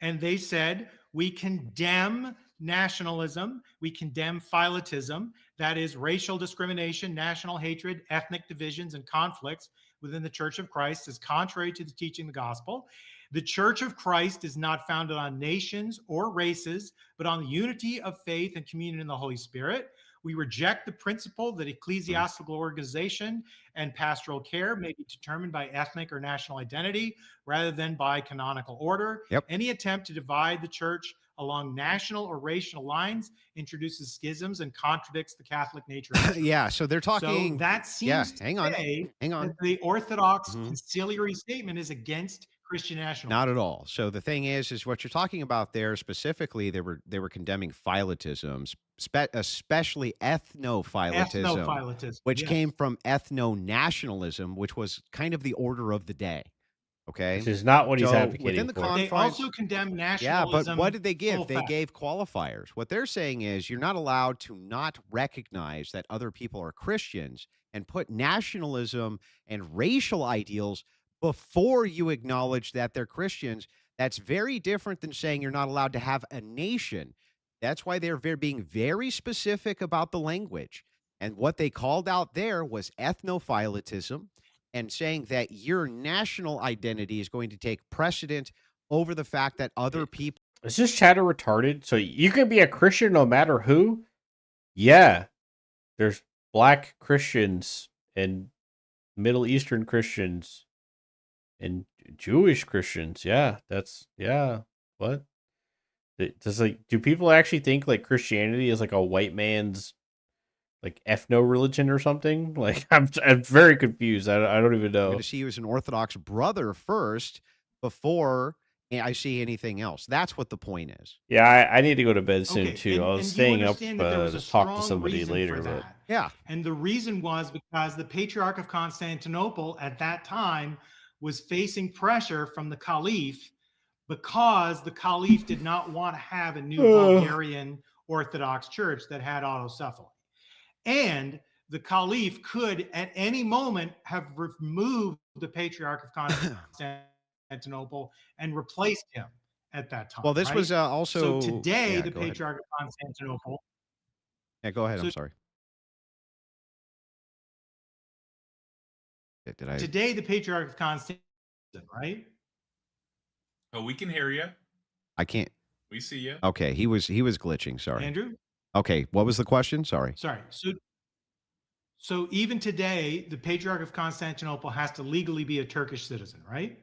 and they said, we condemn nationalism, we condemn philotism, that is racial discrimination, national hatred, ethnic divisions, and conflicts within the Church of Christ as contrary to the teaching of the gospel. The Church of Christ is not founded on nations or races, but on the unity of faith and communion in the Holy Spirit. We reject the principle that ecclesiastical organization and pastoral care may be determined by ethnic or national identity rather than by canonical order. Yep. Any attempt to divide the church along national or racial lines introduces schisms and contradicts the Catholic nature of the church. Yeah, so they're talking. So that seems yeah, to hang on, say hang on. that the Orthodox Mhm. conciliary statement is against Christian nationalism. Not at all. So the thing is what you're talking about there specifically. They were condemning philotism, especially ethnophilotism, Ethnophilotism, which yes. came from ethno-nationalism, which was kind of the order of the day. Okay, Which is not what he's So advocating within the for. They confines. also condemn Yeah, nationalism. but what did they give? full They fast. gave qualifiers. What they're saying is you're not allowed to not recognize that other people are Christians and put nationalism and racial ideals before you acknowledge that they're Christians. That's very different than saying you're not allowed to have a nation. That's why they're being very specific about the language. And what they called out there was ethnophilotism, and saying that your national identity is going to take precedent over the fact that other people. Is this chatter retarded? So you can be a Christian no matter who? Yeah. There's black Christians and Middle Eastern Christians and Jewish Christians. Yeah, What? Do people actually think like Christianity is like a white man's like ethno religion or something? Like I'm very confused. I don't even I'm know. going to see you as an Orthodox brother first before I see anything else. That's what the point is. Yeah, I need to go to bed soon Okay, too. I was and you staying up understand that there was a to talk to strong somebody reason later, for but that. Yeah. And the reason was because the Patriarch of Constantinople at that time was facing pressure from the Caliph, because the Caliph did not want to have a new Bulgarian Orthodox church that had autocephaly. And the Caliph could at any moment have removed the Patriarch of Constantinople and replaced him at that time. Well, this right? was also. So today, Yeah, the go ahead. Patriarch of Constantinople. Yeah, go ahead. I'm So- sorry. Did I? Today, the Patriarch of Constantinople, right? Oh, we can hear you. I can't. We see you. Okay, he was glitching. Sorry. Andrew? Okay, what was the question? Sorry. Sorry. So even today, the Patriarch of Constantinople has to legally be a Turkish citizen, right?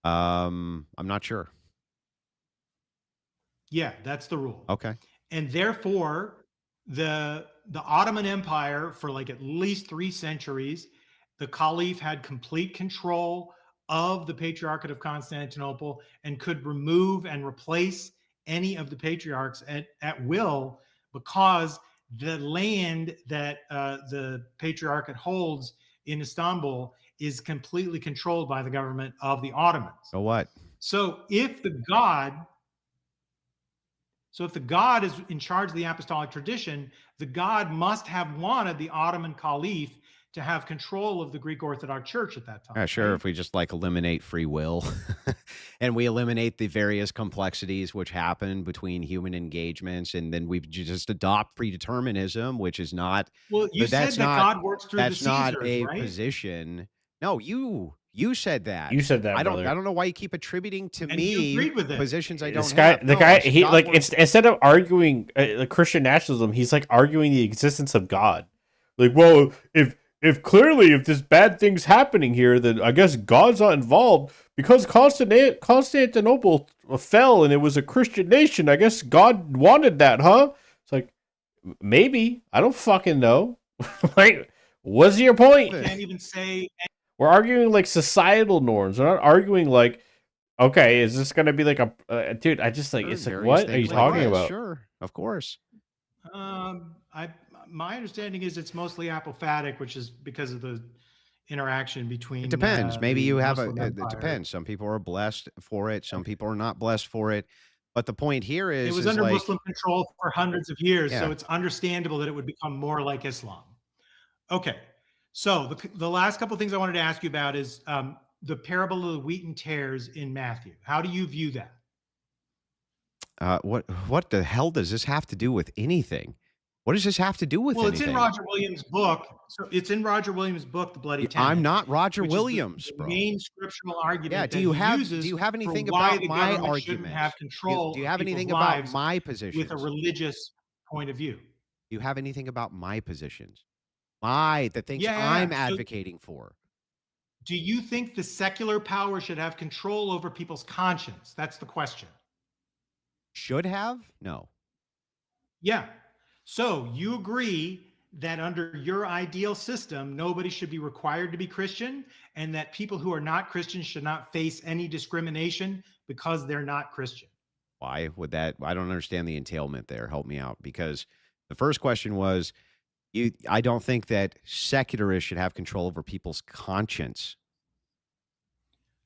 I'm not sure. Yeah, that's the rule. Okay. And therefore, the Ottoman Empire, for like at least 3 centuries, the Caliph had complete control of the Patriarchate of Constantinople and could remove and replace any of the patriarchs at will, because the land that the Patriarchate holds in Istanbul is completely controlled by the government of the Ottomans. So what? So if the God is in charge of the apostolic tradition, the God must have wanted the Ottoman Caliph to have control of the Greek Orthodox Church at that time. Yeah, sure. If we just like eliminate free will and we eliminate the various complexities which happen between human engagements, and then we just adopt predeterminism, which is not. Well, you said that God works through the That's not Caesars, a right? position. No, you said that. You said that, I brother. don't know why you keep attributing to And you me agreed with it. positions I don't This guy, have. the No, guy, I said he God like works- instead of arguing Christian nationalism, he's like arguing the existence of God. Like, well, if clearly if this bad thing's happening here, then I guess God's not involved because Constantinople fell and it was a Christian nation. I guess God wanted that, huh? It's like maybe, I don't fucking know. Like, what's your point? You can't even say. We're arguing like societal norms. We're not arguing like, okay, is this gonna be like a dude? I just like Sure, it's like, various what are you things like talking that. about? Sure, of course. My understanding is it's mostly apophatic, which is because of the interaction between. It depends. Maybe the you have Muslim it Empire. depends. Some people are blessed for it. Some people are not blessed for it. But the point here It was is under like, Muslim control for hundreds of years, Yeah. so it's understandable that it would become more like Islam. Okay, so the last couple of things I wanted to ask you about is the parable of the wheat and tares in Matthew. How do you view that? what the hell does this have to do with anything? What does this have to do with Well, anything? it's in Roger Williams' book. So it's in Roger Williams' book, The Bloody Ten. I'm not Roger which is the- Williams, the bro. main scriptural argument. Yeah, that do you he have uses for anything why about the my government shouldn't argument? have control? Do you of have anything people's about lives my positions? with a religious point of view? Do you have anything about my positions? The things Yeah, I'm so- advocating for. Do you think the secular power should have control over people's conscience? That's the question. Should have? No. Yeah. So you agree that under your ideal system, nobody should be required to be Christian, and that people who are not Christian should not face any discrimination because they're not Christian. Why would that? I don't understand the entailment there. Help me out, because the first question was, I don't think that secularists should have control over people's conscience.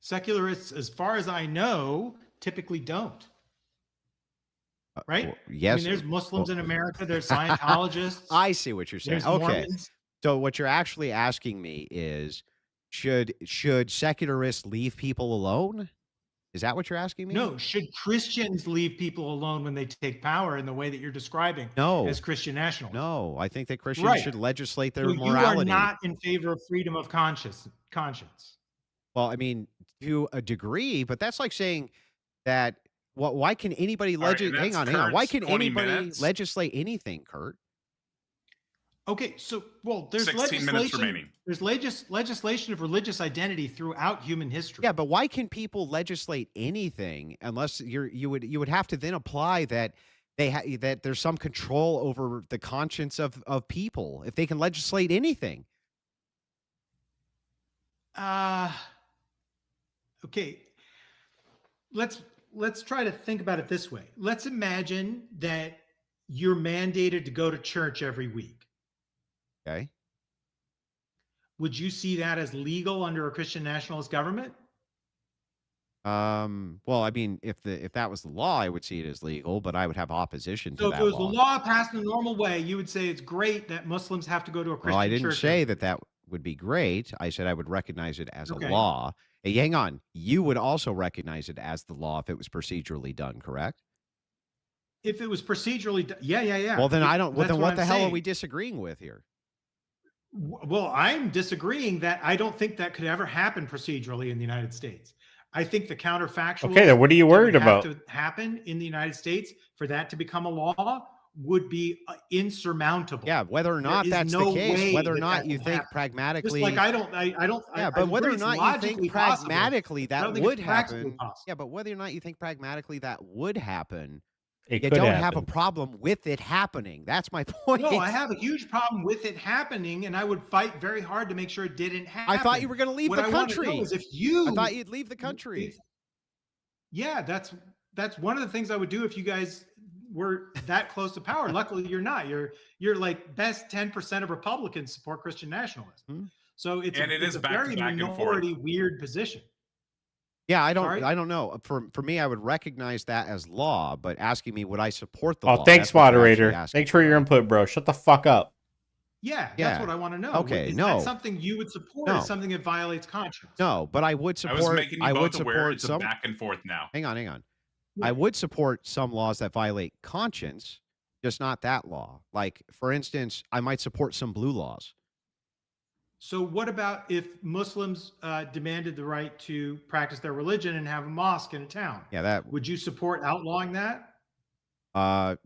Secularists, as far as I know, typically don't. Right? Well, yes. I mean, there's Muslims in America. There's Scientologists. I see what you're saying. There's Okay. Mormons. So what you're actually asking me is, should secularists leave people alone? Is that what you're asking me? No, should Christians leave people alone when they take power in the way that you're describing No. as Christian nationalists? No, I think that Christians Right. should legislate their So morality. you are not in favor of freedom of conscience. Well, I mean, to a degree, but that's like saying that. Why can anybody All right, and hang that's on? Why Kurt's can 20 anybody minutes. legislate anything, Kurt? Okay, so there's 16 minutes remaining. There's legislation of religious identity throughout human history. Yeah, but why can people legislate anything unless you would have to then apply that that there's some control over the conscience of people if they can legislate anything? Okay. Let's try to think about it this way. Let's imagine that you're mandated to go to church every week. Okay. Would you see that as legal under a Christian nationalist government? Well, I mean, if that was the law, I would see it as legal, but I would have opposition to So if that it was law. the law passed in the normal way, you would say it's great that Muslims have to go to a Christian church. Well, I didn't church. say that would be great. I said I would recognize it as Okay. a law. Hey, hang on. You would also recognize it as the law if it was procedurally done, correct? If it was procedurally, yeah. Well, then I don't. Well, That's then what I'm the hell are saying. we disagreeing with here? Well, I'm disagreeing that I don't think that could ever happen procedurally in the United States. I think the counterfactual. Okay, then what are you that would worried have about? to happen in the United States for that to become a law would be insurmountable. Yeah, whether or There not is that's no the case, way whether or that not that you will think happen. pragmatically. Just like I don't. Yeah, I but whether or agree it's not you logically think possible. pragmatically I that don't think would it's practically happen. possible. Yeah, but whether or not you think pragmatically that would happen, It you could don't have a happen. problem with it happening. That's my point. No, I have a huge problem with it happening, and I would fight very hard to make sure it didn't happen. I thought you were going to leave What the I wanna know country. is if you, I thought you'd leave the country. Yeah, that's one of the things I would do if you guys were that close to power. Luckily, you're not. You're like best 10% of Republicans support Christian nationalism. So it's And it is a back very and forth. minority weird position. Yeah, I Sorry? don't know. For me, I would recognize that as law, but asking me would I support the Oh, law? thanks, that's what you're moderator. actually asking. Thanks for your input, bro. Shut the fuck up. Yeah, Yeah. that's what I want to know. Okay, Is no. that something you would support? Or No. something that violates conscience? No, but I would I was support. making you I would both aware support it's a some. back and forth now. Hang on. I would support some laws that violate conscience, just not that law. Like, for instance, I might support some blue laws. So what about if Muslims demanded the right to practice their religion and have a mosque in a town? Yeah, that Would you support outlawing that?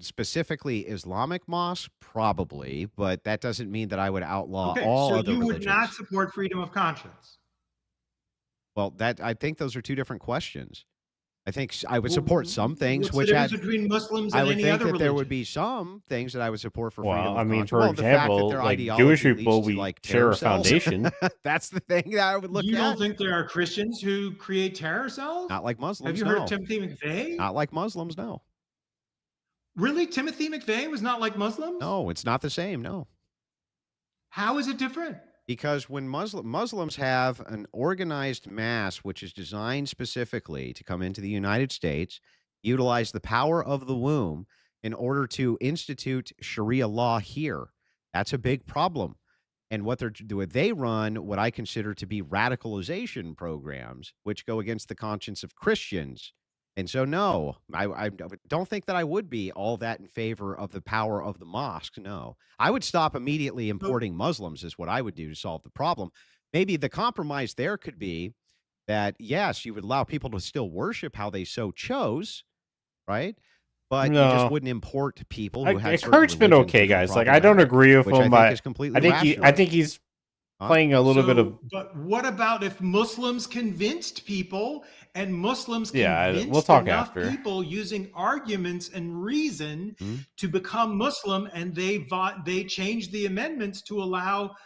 specifically Islamic mosques, probably, but that doesn't mean that I would outlaw Okay, all so other you religions. would not support freedom of conscience. Well, I think those are two different questions. I think I would Well, support some things What's which the had. difference between Muslims I and would any think other that religion? there would be some things that I would support for freedom. Well, of I mean, conscience. for Well, the fact that example, their like ideology Jewish leads people, to, we like, share terror a cells. foundation. That's the thing that I would look You at. don't think there are Christians who create terror cells? Not like Muslims. Have you heard of Timothy McVeigh? Not like Muslims. No. Really? Timothy McVeigh was not like Muslims? No, it's not the same. No. How is it different? Because when Muslims have an organized mass which is designed specifically to come into the United States, utilize the power of the womb in order to institute Sharia law here, that's a big problem. And what they run what I consider to be radicalization programs, which go against the conscience of Christians. And so, no, I don't think that I would be all that in favor of the power of the mosque. No, I would stop immediately importing Muslims is what I would do to solve the problem. Maybe the compromise there could be that, yes, you would allow people to still worship how they so chose, right? But you No. just wouldn't import people who had certain Kurt's been religions okay, which are guys. Like, I don't problematic, agree with which him. I I think is completely I rational. think he's Huh? playing a little bit of. But what about if Muslims convinced people and Muslims Yeah, convinced we'll talk enough after. people using arguments and reason Hmm? to become Muslim, and they changed the amendments to allow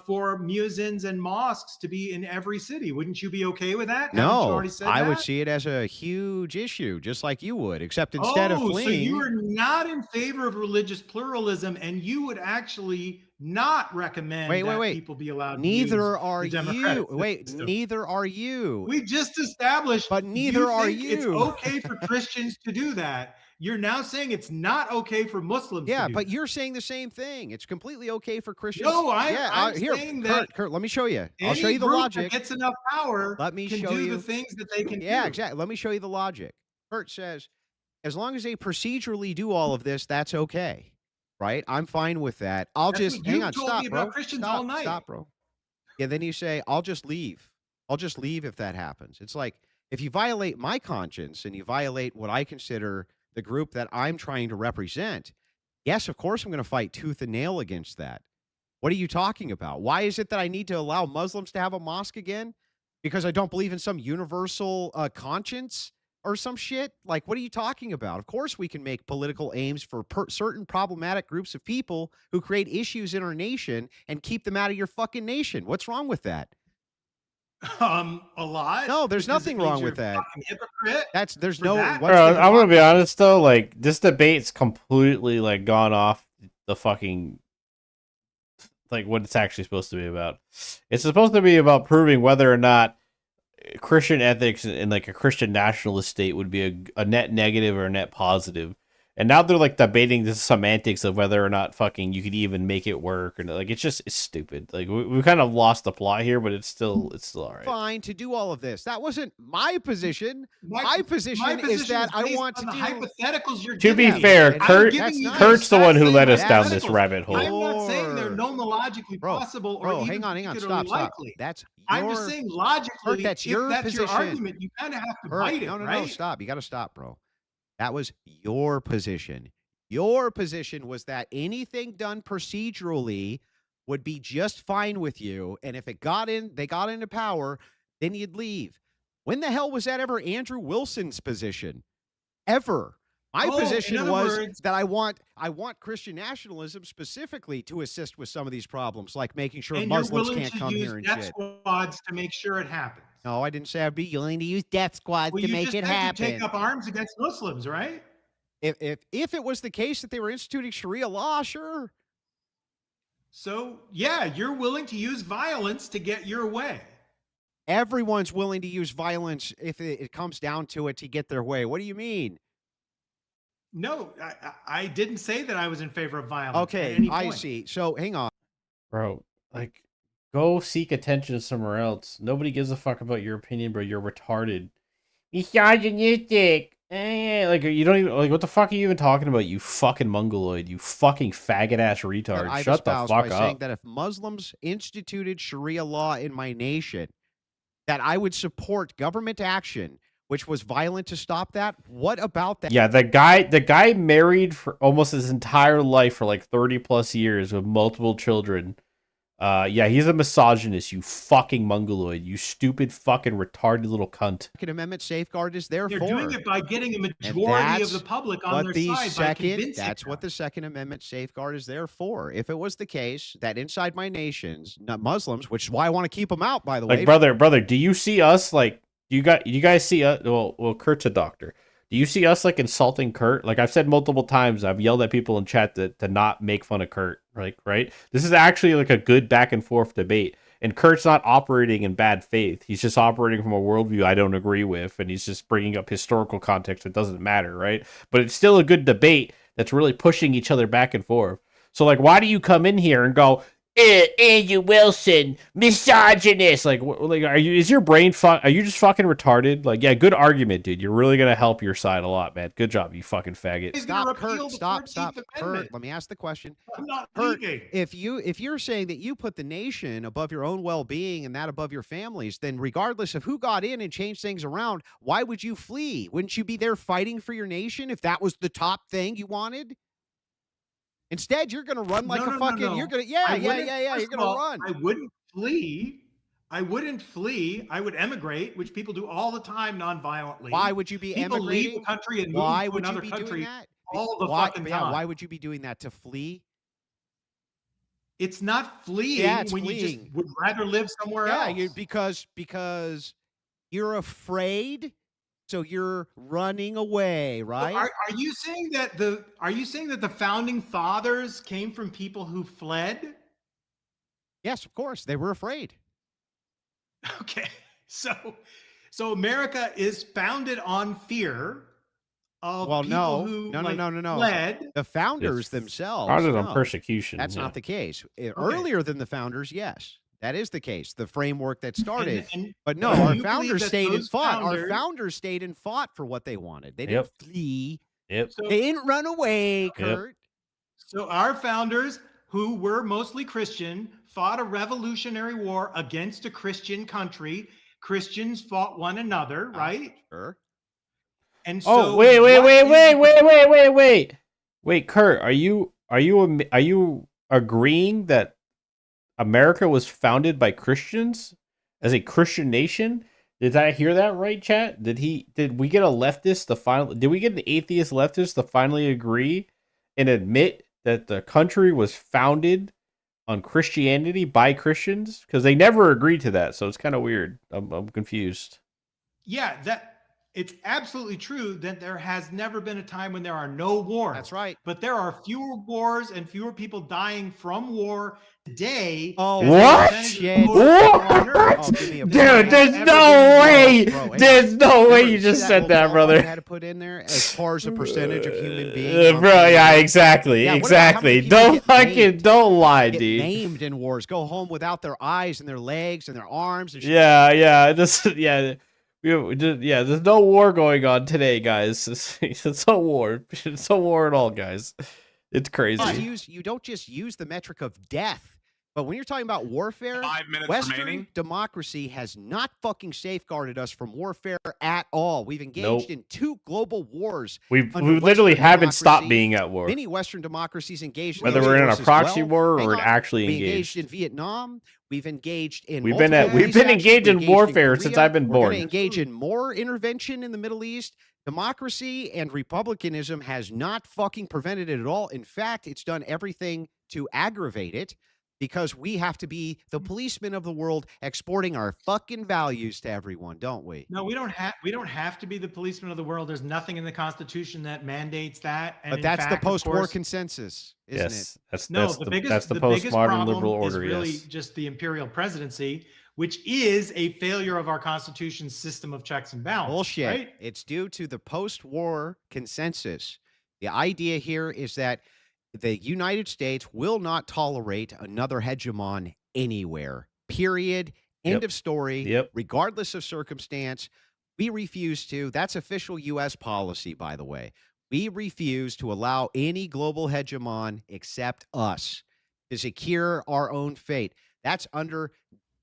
for muezzins and mosques to be in every city? Wouldn't you be okay with that? Haven't you No, already said I would that? see it as a huge issue, just like you would, except instead of So fleeing. you are not in favor of religious pluralism, and you would actually not recommend that Wait. people be allowed to Neither use are the democratic you. Wait, system. neither are you. We just established, But neither you are think It's you. okay for Christians to do that. You're now saying it's not okay for Muslims. Yeah, to do but that. you're saying the same thing. It's completely okay for Christians. No, yeah, I'm here, saying Kurt, that Kurt, let me show you. I'll any show you the group that logic. gets enough power Let me can show do you the things that they can Yeah, do. exactly. Let me show you the logic. Kurt says, as long as they procedurally do all of this, that's okay, right? I'm fine with that. I'll That's just what hang you've on. told Stop, me bro. about Christians Stop, all night. Stop, bro. Yeah, then you say, I'll just leave. I'll just leave if that happens. It's like if you violate my conscience and you violate what I consider the group that I'm trying to represent, yes, of course I'm going to fight tooth and nail against that. What are you talking about? Why is it that I need to allow Muslims to have a mosque again? Because I don't believe in some universal conscience or some shit? Like, what are you talking about? Of course we can make political aims for certain problematic groups of people who create issues in our nation and keep them out of your fucking nation. What's wrong with that? A lot. No, there's because it nothing means wrong you're with that. a fucking hypocrite. There's for no. that. what's Bro, the I'm gonna be hypocrisy? honest though. Like, this debate's completely like gone off the fucking like what it's actually supposed to be about. It's supposed to be about proving whether or not Christian ethics in like a Christian nationalist state would be a net negative or a net positive. And now they're like debating the semantics of whether or not fucking you could even make it work, or like it's stupid. Like we kind of lost the plot here, but it's still all right. Fine to do all of this. That wasn't my position. My position is that I based want on to the do. hypotheticals you're To be giving me. fair, I'm Kurt, giving you Kurt's the one who led us down hypotheticals. this rabbit hole. I'm not saying they're nomologically Bro, possible or bro, even hang on. particularly Stop. likely. That's I'm your. just saying logically, Kurt, that's if your that's position. your argument, you kind of have to Kurt, bite it, no, right? stop. You got to stop, bro. That was your position. Your position was that anything done procedurally would be just fine with you, and if they got into power, then you'd leave. When the hell was that ever Andrew Wilson's position? Ever. My position was that I want Christian nationalism specifically to assist with some of these problems, like making sure Muslims can't come here and death shit. squads to make sure it happens. No, I didn't say I'd be willing to use death squads to make it happen. You take up arms against Muslims, right? If it was the case that they were instituting Sharia law, sure. So, yeah, you're willing to use violence to get your way. Everyone's willing to use violence if it comes down to it to get their way. What do you mean? No, I didn't say that I was in favor of violence. Okay, I see. So, hang on. Bro, like, go seek attention somewhere else. Nobody gives a fuck about your opinion, bro. You're retarded. Misogynistic. Like, you don't even, like, what the fuck are you even talking about, you fucking mongoloid, you fucking faggot-ass retard. Shut the fuck up. Saying that if Muslims instituted Sharia law in my nation, that I would support government action which was violent to stop that. What about that? Yeah, the guy married for almost his entire life for like 30 plus years with multiple children. Yeah, he's a misogynist, you fucking mongoloid, you stupid fucking retarded little cunt. Second Amendment safeguard is there They're for. doing it by getting a majority of the public on their side. That's what the Second Amendment safeguard is there for. If it was the case that inside my nations, not Muslims, which is why I want to keep them out, by the way. Like, brother, do you see us like? You guys see us? Well, Kurt's a doctor. Do you see us like insulting Kurt? Like I've said multiple times, I've yelled at people in chat to not make fun of Kurt. Like, right? This is actually like a good back and forth debate. And Kurt's not operating in bad faith. He's just operating from a worldview I don't agree with. And he's just bringing up historical context that doesn't matter, right? But it's still a good debate that's really pushing each other back and forth. So like, why do you come in here and go, Andrew Wilson, misogynist? Like is your brain are you just fucking retarded? Like, yeah, good argument, dude. You're really gonna help your side a lot, man. Good job, you fucking faggot. Stop, Kurt. Stop. Kurt, let me ask the question. I'm not Kurt, leaving. if you're saying that you put the nation above your own well-being and that above your families, then regardless of who got in and changed things around, why would you flee? Wouldn't you be there fighting for your nation if that was the top thing you wanted? Instead, you're going to run like a fucking. You're going to You're going to run. I wouldn't flee. I would emigrate, which people do all the time, non-violently. Why would you be people emigrating? Leave the country and move to another country all the fucking time. Why would you be doing that? To flee? It's not fleeing when you just would rather live somewhere else. Yeah, because you're afraid. So you're running away, right? Are you saying that the founding fathers came from people who fled? Yes, of course. They were afraid. Okay. So America is founded on fear of people who fled. The founders themselves. Founded on persecution. That's not the case. Earlier than the founders, yes. That is the case, the framework that started. But no, our founders stayed and fought. Our founders stayed and fought for what they wanted. They didn't flee. Yep. They didn't run away, Kurt. So our founders, who were mostly Christian, fought a revolutionary war against a Christian country. Christians fought one another, right? Sure. And so wait, Kurt, are you agreeing that America was founded by Christians as a Christian nation? Did I hear that right, chat? Did we get a leftist did we get an atheist leftist to finally agree and admit that the country was founded on Christianity by Christians? Because they never agreed to that, so it's kind of weird. I'm confused. Yeah, it's absolutely true that there has never been a time when there are no wars. That's right. But there are fewer wars and fewer people dying from war today. Oh, what? What? Dude, there's no way. There's no way you just said that, brother. I had to put in there as far as a percentage of human beings. Bro, yeah, exactly. Don't lie, get dude. Named in wars, go home without their eyes and their legs and their arms. And there's no war going on today, guys. It's no war. It's no war at all, guys. It's crazy. You don't just use the metric of death, But when you're talking about warfare, 5 minutes Western remaining. democracy has not fucking safeguarded us from warfare at all. We've engaged Nope. in 2 global wars. We under literally Western haven't stopped democracy. being at war. Many Western democracies engaged Whether in we're in a wars as proxy well. war Hang or on. actually We engaged. in Vietnam. We've engaged in. We've multiple been Middle East engaged actions. in We warfare since Korea. I've been We're born. going to engage in more intervention in the Middle East. Democracy and republicanism has not fucking prevented it at all. In fact, it's done everything to aggravate it because we have to be the policemen of the world, exporting our fucking values to everyone, don't we? No, we don't have to be the policeman of the world. There's nothing in the Constitution that mandates that. And But in that's fact, the of post-war course- consensus, isn't Yes, it? that's No, the biggest postmodern problem liberal order. is really Yes. just the imperial presidency, which is a failure of our Constitution's system of checks and balances. Bullshit. Right? It's due to the post-war consensus. The idea here is that the United States will not tolerate another hegemon anywhere. Period. End Yep. of story. Yep. Regardless of circumstance, we refuse to. That's official U.S. policy, by the way. We refuse to allow any global hegemon except us to secure our own fate. That's under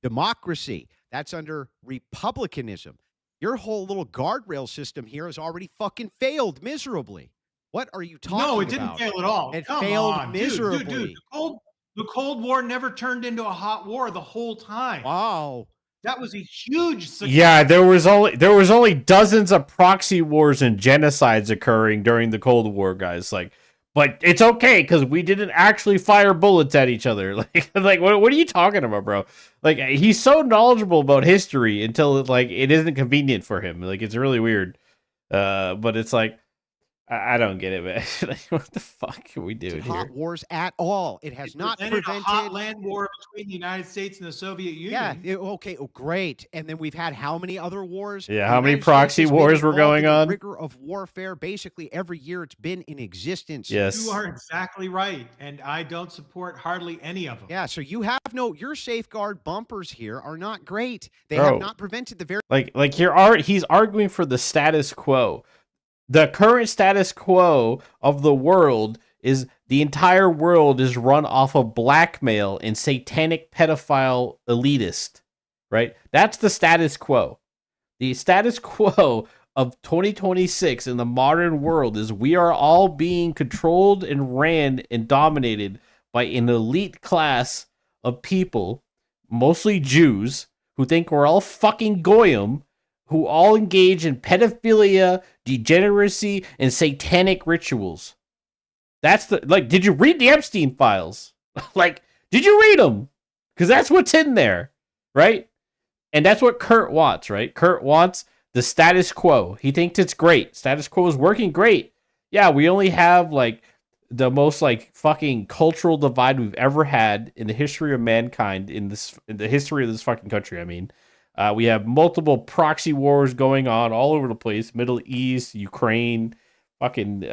democracy. That's under republicanism. Your whole little guardrail system here has already fucking failed miserably. What are you talking about? No, it didn't fail at all. It Come failed on, miserably. Dude, the Cold War never turned into a hot war the whole time. Wow. That was a huge success. Yeah, there was only dozens of proxy wars and genocides occurring during the Cold War, guys. Like, but it's okay because we didn't actually fire bullets at each other. Like what are you talking about, bro? Like, he's so knowledgeable about history until it isn't convenient for him. Like, it's really weird. But it's like, I don't get it, man. Like, what the fuck are we doing hot here? wars at all. It has not Prevented prevented a hot land war between the United States and the Soviet Union. Yeah. Okay. Oh, great. And then we've had how many other wars? Yeah, The how many United States proxy has been wars were involved going in the on? Rigor of warfare. Basically, every year it's been in existence. Yes. You are exactly right, and I don't support hardly any of them. Yeah. So you have your safeguard bumpers here are not great. They Bro. have not prevented the very. He's arguing for the status quo. The current status quo of the world is the entire world is run off of blackmail and satanic pedophile elitist, right? That's the status quo. The status quo of 2026 in the modern world is we are all being controlled and ran and dominated by an elite class of people, mostly Jews, who think we're all fucking goyim, who all engage in pedophilia, degeneracy, and satanic rituals. That's did you read the Epstein files? Did you read them? Because that's what's in there, right? And that's what Kurt wants, right? Kurt wants the status quo. He thinks it's great. Status quo is working great. Yeah, we only have the most fucking cultural divide we've ever had in the history of mankind, in the history of this fucking country. I mean, we have multiple proxy wars going on all over the place. Middle East, Ukraine, fucking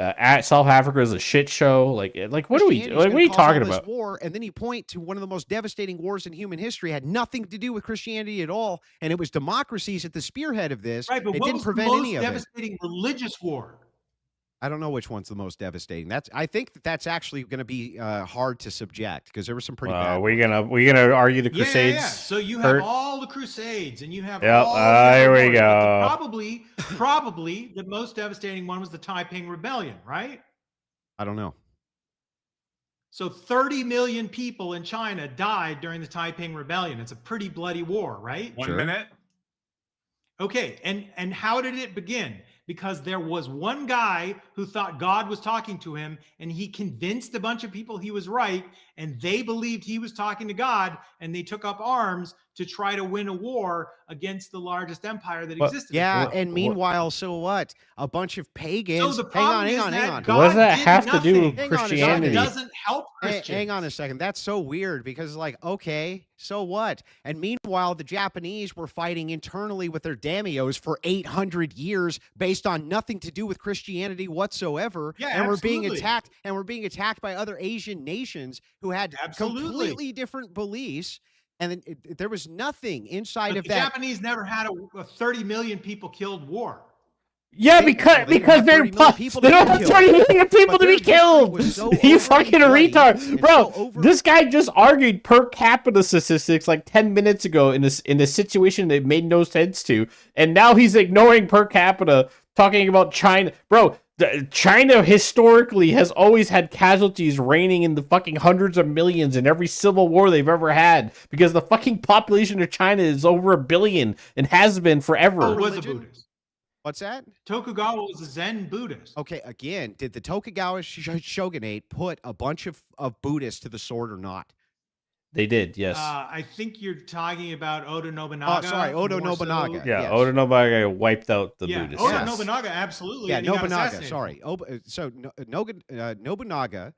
South Africa is a shit show. What are we? What are you talking about? War, and then you point to one of the most devastating wars in human history. Had nothing to do with Christianity at all, and it was democracies at the spearhead of this. Right, but it what didn't was prevent the most any of it. devastating religious war? I don't know which one's the most devastating. I think that's actually going to be hard to subject because there were some pretty bad. We gonna argue the Crusades? Yeah. So you Kurt? have all the Crusades, and you have Yep, all. The here other we wars, but go. Probably the most devastating one was the Taiping Rebellion, right? I don't know. So 30 million people in China died during the Taiping Rebellion. It's a pretty bloody war, right? 1 minute. Okay, and how did it begin? Because there was one guy who thought God was talking to him, and he convinced a bunch of people he was right, and they believed he was talking to God, and they took up arms to try to win a war against the largest empire that existed. Yeah, and meanwhile, so what? A bunch of pagans. So the problem hang is on. that What does that did have to do nothing. with Christianity? God doesn't help Hey, Christians. hang on a second. That's so weird because, okay, so what? And meanwhile, the Japanese were fighting internally with their daimyos for 800 years based on nothing to do with Christianity whatsoever. Yeah, and we're being absolutely. attacked. And we're being attacked by other Asian nations who had Absolutely. completely different beliefs. And then there was nothing inside But of the that. Japanese never had a 30 million people killed war. Yeah, They because have 30 million people they to don't be have killed. 20 million people But to be their history killed. was so You overly fucking bloody retard, and bro. so over- This guy just argued per capita statistics like 10 minutes ago in a situation that made no sense to, and now he's ignoring per capita, talking about China, bro. China historically has always had casualties raining in the fucking hundreds of millions in every civil war they've ever had because the fucking population of China is over 1 billion and has been forever. He was a Buddhist. What's that? Tokugawa was a Zen Buddhist. Okay, again, did the Tokugawa shogunate put a bunch of Buddhists to the sword or not? They did, yes. I think you're talking about Oda Nobunaga. Oh, sorry, Oda more so. Nobunaga. Yeah, yes. Oda Nobunaga wiped out the Yeah, Buddhists. Oda Nobunaga, absolutely. Yeah, and he got Nobunaga. assassinated. Sorry. Nobunaga,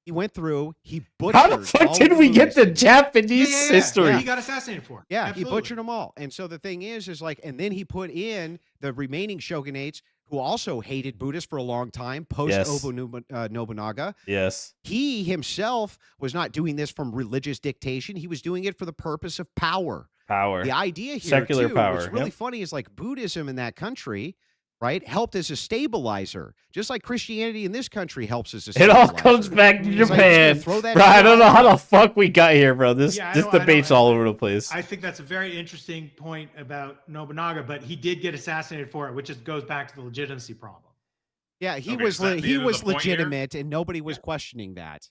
he went through, he butchered. How the fuck all did of we get the Buddhists. Japanese history? Yeah, he got assassinated for it. Yeah, Absolutely. he butchered them all. And so the thing is like, and then he put in the remaining shogunates who also hated Buddhists for a long time, post Yes. Nobunaga. Yes. He himself was not doing this from religious dictation. He was doing it for the purpose of power. Power. The idea here, Secular too, power. what's really Yep. funny is like Buddhism in that country, right, helped as a stabilizer, just like Christianity in this country helps as a It stabilizer. all comes back to It's like, just gonna Japan. throw that Bro, I don't know aside. how the fuck we got here, bro. This Yeah, I this know, I know, debate's I know. all over the place. I think that's a very interesting point about Nobunaga, but he did get assassinated for it, which just goes back to the legitimacy problem. Yeah, he Okay, was is that the he end of was the point here? legitimate, and nobody was questioning that.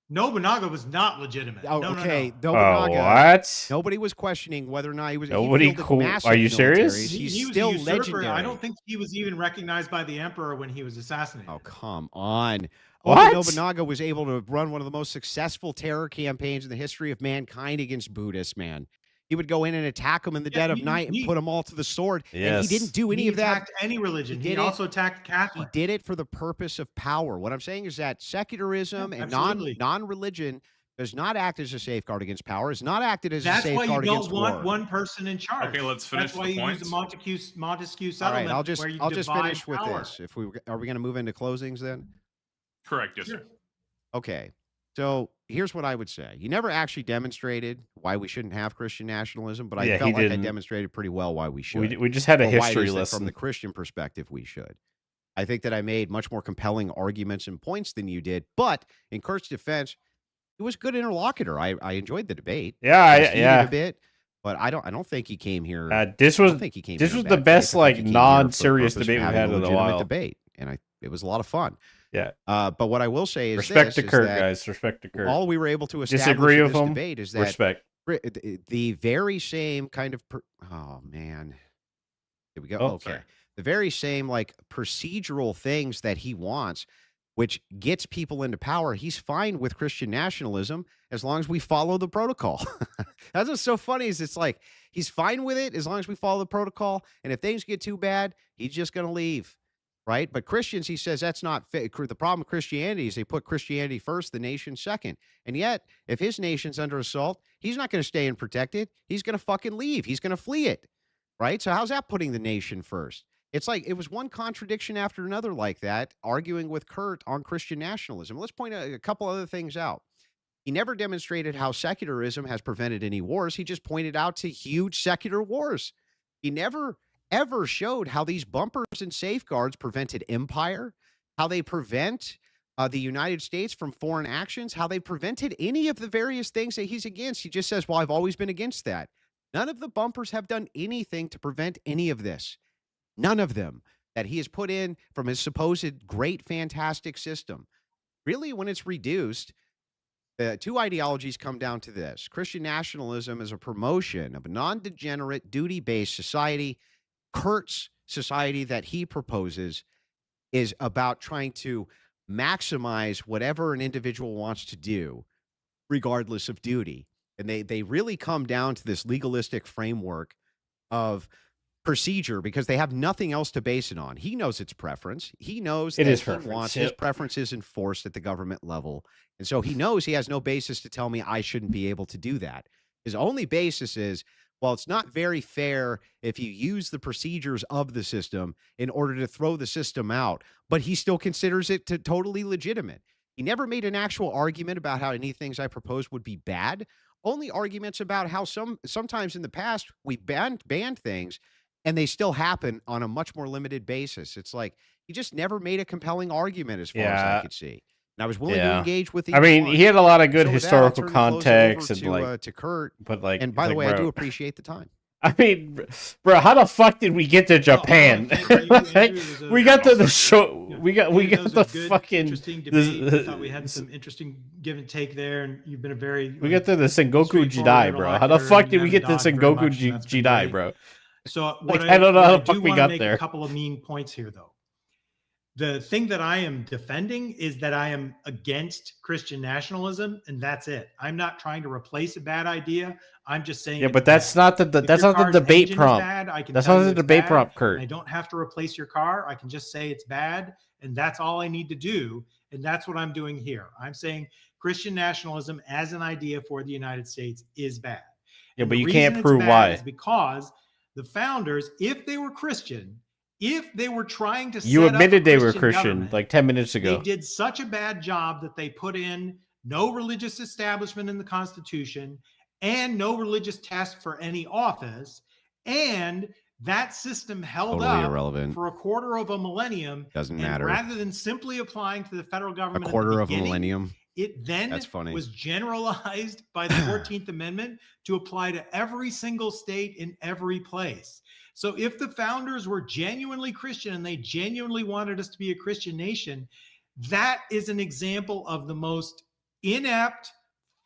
Nobunaga was not legitimate. Oh, no, okay, no. Nobunaga. what? Nobody was questioning whether or not he was. Nobody he fielded cool- massive are you serious? militaries. He He's was still a usurper. legendary. I don't think he was even recognized by the emperor when he was assassinated. Oh, come on. What? Oda Nobunaga was able to run one of the most successful terror campaigns in the history of mankind against Buddhists, man. He would go in and attack them in the dead of night and put them all to the sword. And Yes. he didn't do any He of that. attacked any religion. He did it- also attacked He Catholic. did it for the purpose of power. What I'm saying is that secularism Yeah, and absolutely. non-religion does not act as a safeguard against power. It's not acted as That's a why you safeguard don't against want war. one person in charge. Okay, let's finish That's why the you points. use the Montesquieu All settlement. right, I'll where you just divide finish with power. this. Are we going to move into closings then? Correct. Yes, sir. Okay. So here's what I would say. You never actually demonstrated why we shouldn't have Christian nationalism, but I Yeah, felt he like I didn't. demonstrated pretty well why we should. We just had a or why it history is that lesson. From the Christian perspective, we should. I think that I made much more compelling arguments and points than you did. But in Kurt's defense, he was a good interlocutor. I enjoyed the debate. Yeah, I was heated yeah. a bit, but I don't think he came here. This I was don't think he came this here was in the bad best faith. I think like he came here for the non-serious purpose of debate we've having had in a legitimate while. debate, and it was a lot of fun. Yeah. But what I will say is Respect to this, is Kurt, that guys. Respect to Kurt. all we were able to establish Disagree in with this him? debate is that Respect. the very same kind of oh man, here we go. Oh, okay, sorry. the very same like procedural things that he wants, which gets people into power. He's fine with Christian nationalism as long as we follow the protocol. That's what's so funny is it's like he's fine with it as long as we follow the protocol, and if things get too bad, he's just going to leave. Right. But Christians, he says that's not fit. The problem with Christianity is they put Christianity first, the nation second. And yet, if his nation's under assault, he's not going to stay and protect it. He's going to fucking leave. He's going to flee it. Right. So how's that putting the nation first? It's like it was one contradiction after another like that, arguing with Kurt on Christian nationalism. Let's point a couple other things out. He never demonstrated how secularism has prevented any wars. He just pointed out to huge secular wars. He never ever showed how these bumpers and safeguards prevented empire, how they prevent the United States from foreign actions, how they prevented any of the various things that he's against. He just says, well, I've always been against that. None of the bumpers have done anything to prevent any of this. None of them that he has put in from his supposed great, fantastic system. Really, when it's reduced, the two ideologies come down to this. Christian nationalism is a promotion of a non-degenerate, duty-based society. Kurt's society that he proposes is about trying to maximize whatever an individual wants to do, regardless of duty. And they really come down to this legalistic framework of procedure because they have nothing else to base it on. He knows it's preference. He knows It that is he preference, wants his yep. preferences enforced at the government level. And so he knows he has no basis to tell me I shouldn't be able to do that. His only basis is, well, it's not very fair if you use the procedures of the system in order to throw the system out, but he still considers it to totally legitimate. He never made an actual argument about how any things I proposed would be bad. Only arguments about how sometimes in the past we banned things and they still happen on a much more limited basis. It's like He just never made a compelling argument as far as I could see. And I was willing to Yeah. engage with I mean, he had a lot of good So with that, I'll historical turn the close context over and to, like to Kurt. but like, And by the like, way, I bro, do appreciate the time. I mean, bro, how the fuck did we get to Japan? Like, we got to the show. We got the fucking. Interesting debate. I thought we had some interesting give and take there, and you've been a very. We got to the Sengoku Jidai, bro. How the fuck did we get to Sengoku Jidai, bro? So Like, I don't know how the fuck we got make there. A couple of mean points here, though. The thing that I am defending is that I am against Christian nationalism, and that's it. I'm not trying to replace a bad idea. I'm just saying. Yeah, but that's not the that's not the debate prompt. That's not the debate prompt, Kurt. I don't have to replace your car. I can just say it's bad, and that's all I need to do. And that's what I'm doing here. I'm saying Christian nationalism as an idea for the United States is bad. Yeah, And but the you reason can't it's prove bad why. is because the founders, if they were Christian, if they were trying to You set up admitted a they were Christian Christian government, like 10 minutes they ago. did such a bad job that they put in no religious establishment in the Constitution and no religious test for any office. And that system held Totally up irrelevant. for a quarter of a millennium. Doesn't and matter. Rather than simply applying to the federal government, at the quarter of a beginning, millennium. it then That's funny. was generalized by the 14th Amendment to apply to every single state in every place. So if the founders were genuinely Christian and they genuinely wanted us to be a Christian nation, that is an example of the most inept,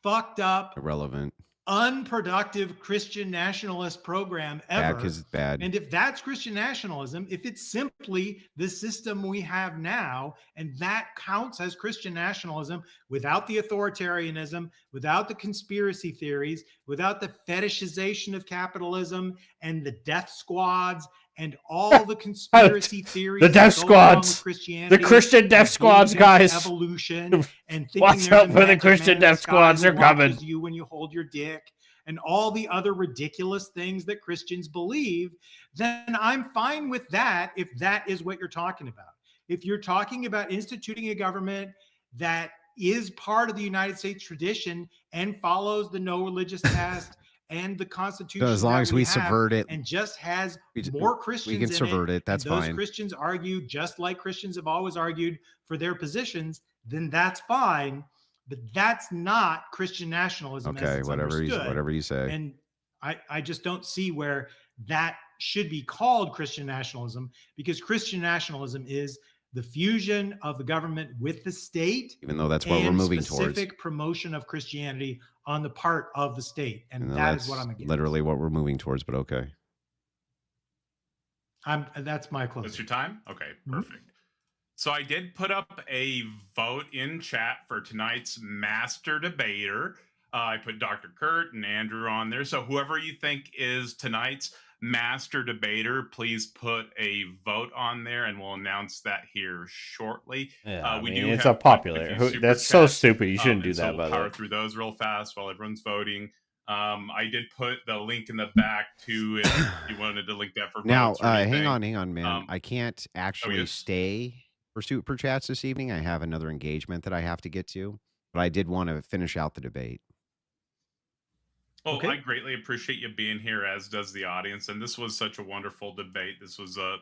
fucked up, Irrelevant. unproductive Christian nationalist program Bad ever. because it's bad. And if that's Christian nationalism, if it's simply the system we have now, and that counts as Christian nationalism without the authoritarianism, without the conspiracy theories, without the fetishization of capitalism and the death squads and all the conspiracy theories, The that death go along with squads. Christianity, The Christian death and squads, believing in guys. evolution, and thinking Watch there's out a for the magic Christian man in the death sky squads. who They're coming. watches you when you hold your dick, and all the other ridiculous things that Christians believe, then I'm fine with that if that is what you're talking about. If you're talking about instituting a government that is part of the United States tradition and follows the no religious test and the Constitution, So as long that as we have, subvert it, and just has we more Christians can in subvert it. That's and those fine. Christians argue just like Christians have always argued for their positions, then that's fine. But that's not Christian nationalism. as Okay, it's whatever understood. you say. And I just don't see where that should be called Christian nationalism, because Christian nationalism is the fusion of the government with the state, Even though that's what we're and moving towards. specific promotion of Christianity on the part of the state, and And that that's is what I'm against. literally what we're moving towards, but okay. That's my close. That's your time? Okay, Mhm. perfect. So I did put up a vote in chat for tonight's master debater. I put Dr. Kurt and Andrew on there. So whoever you think is tonight's master debater, please put a vote on there, and we'll announce that here shortly. Yeah, We I do mean, it's have a popular. a few Who- super That's so chats, stupid. You shouldn't do and so that, by we'll the power way. through those real fast while everyone's voting. I did put the link in the back too if you wanted to link that for Now, votes or anything. hang on, man. I can't actually yes. stay for Super Chats this evening. I have another engagement that I have to get to, but I did want to finish out the debate. Well, Okay. I greatly appreciate you being here, as does the audience. And this was such a wonderful debate. This was a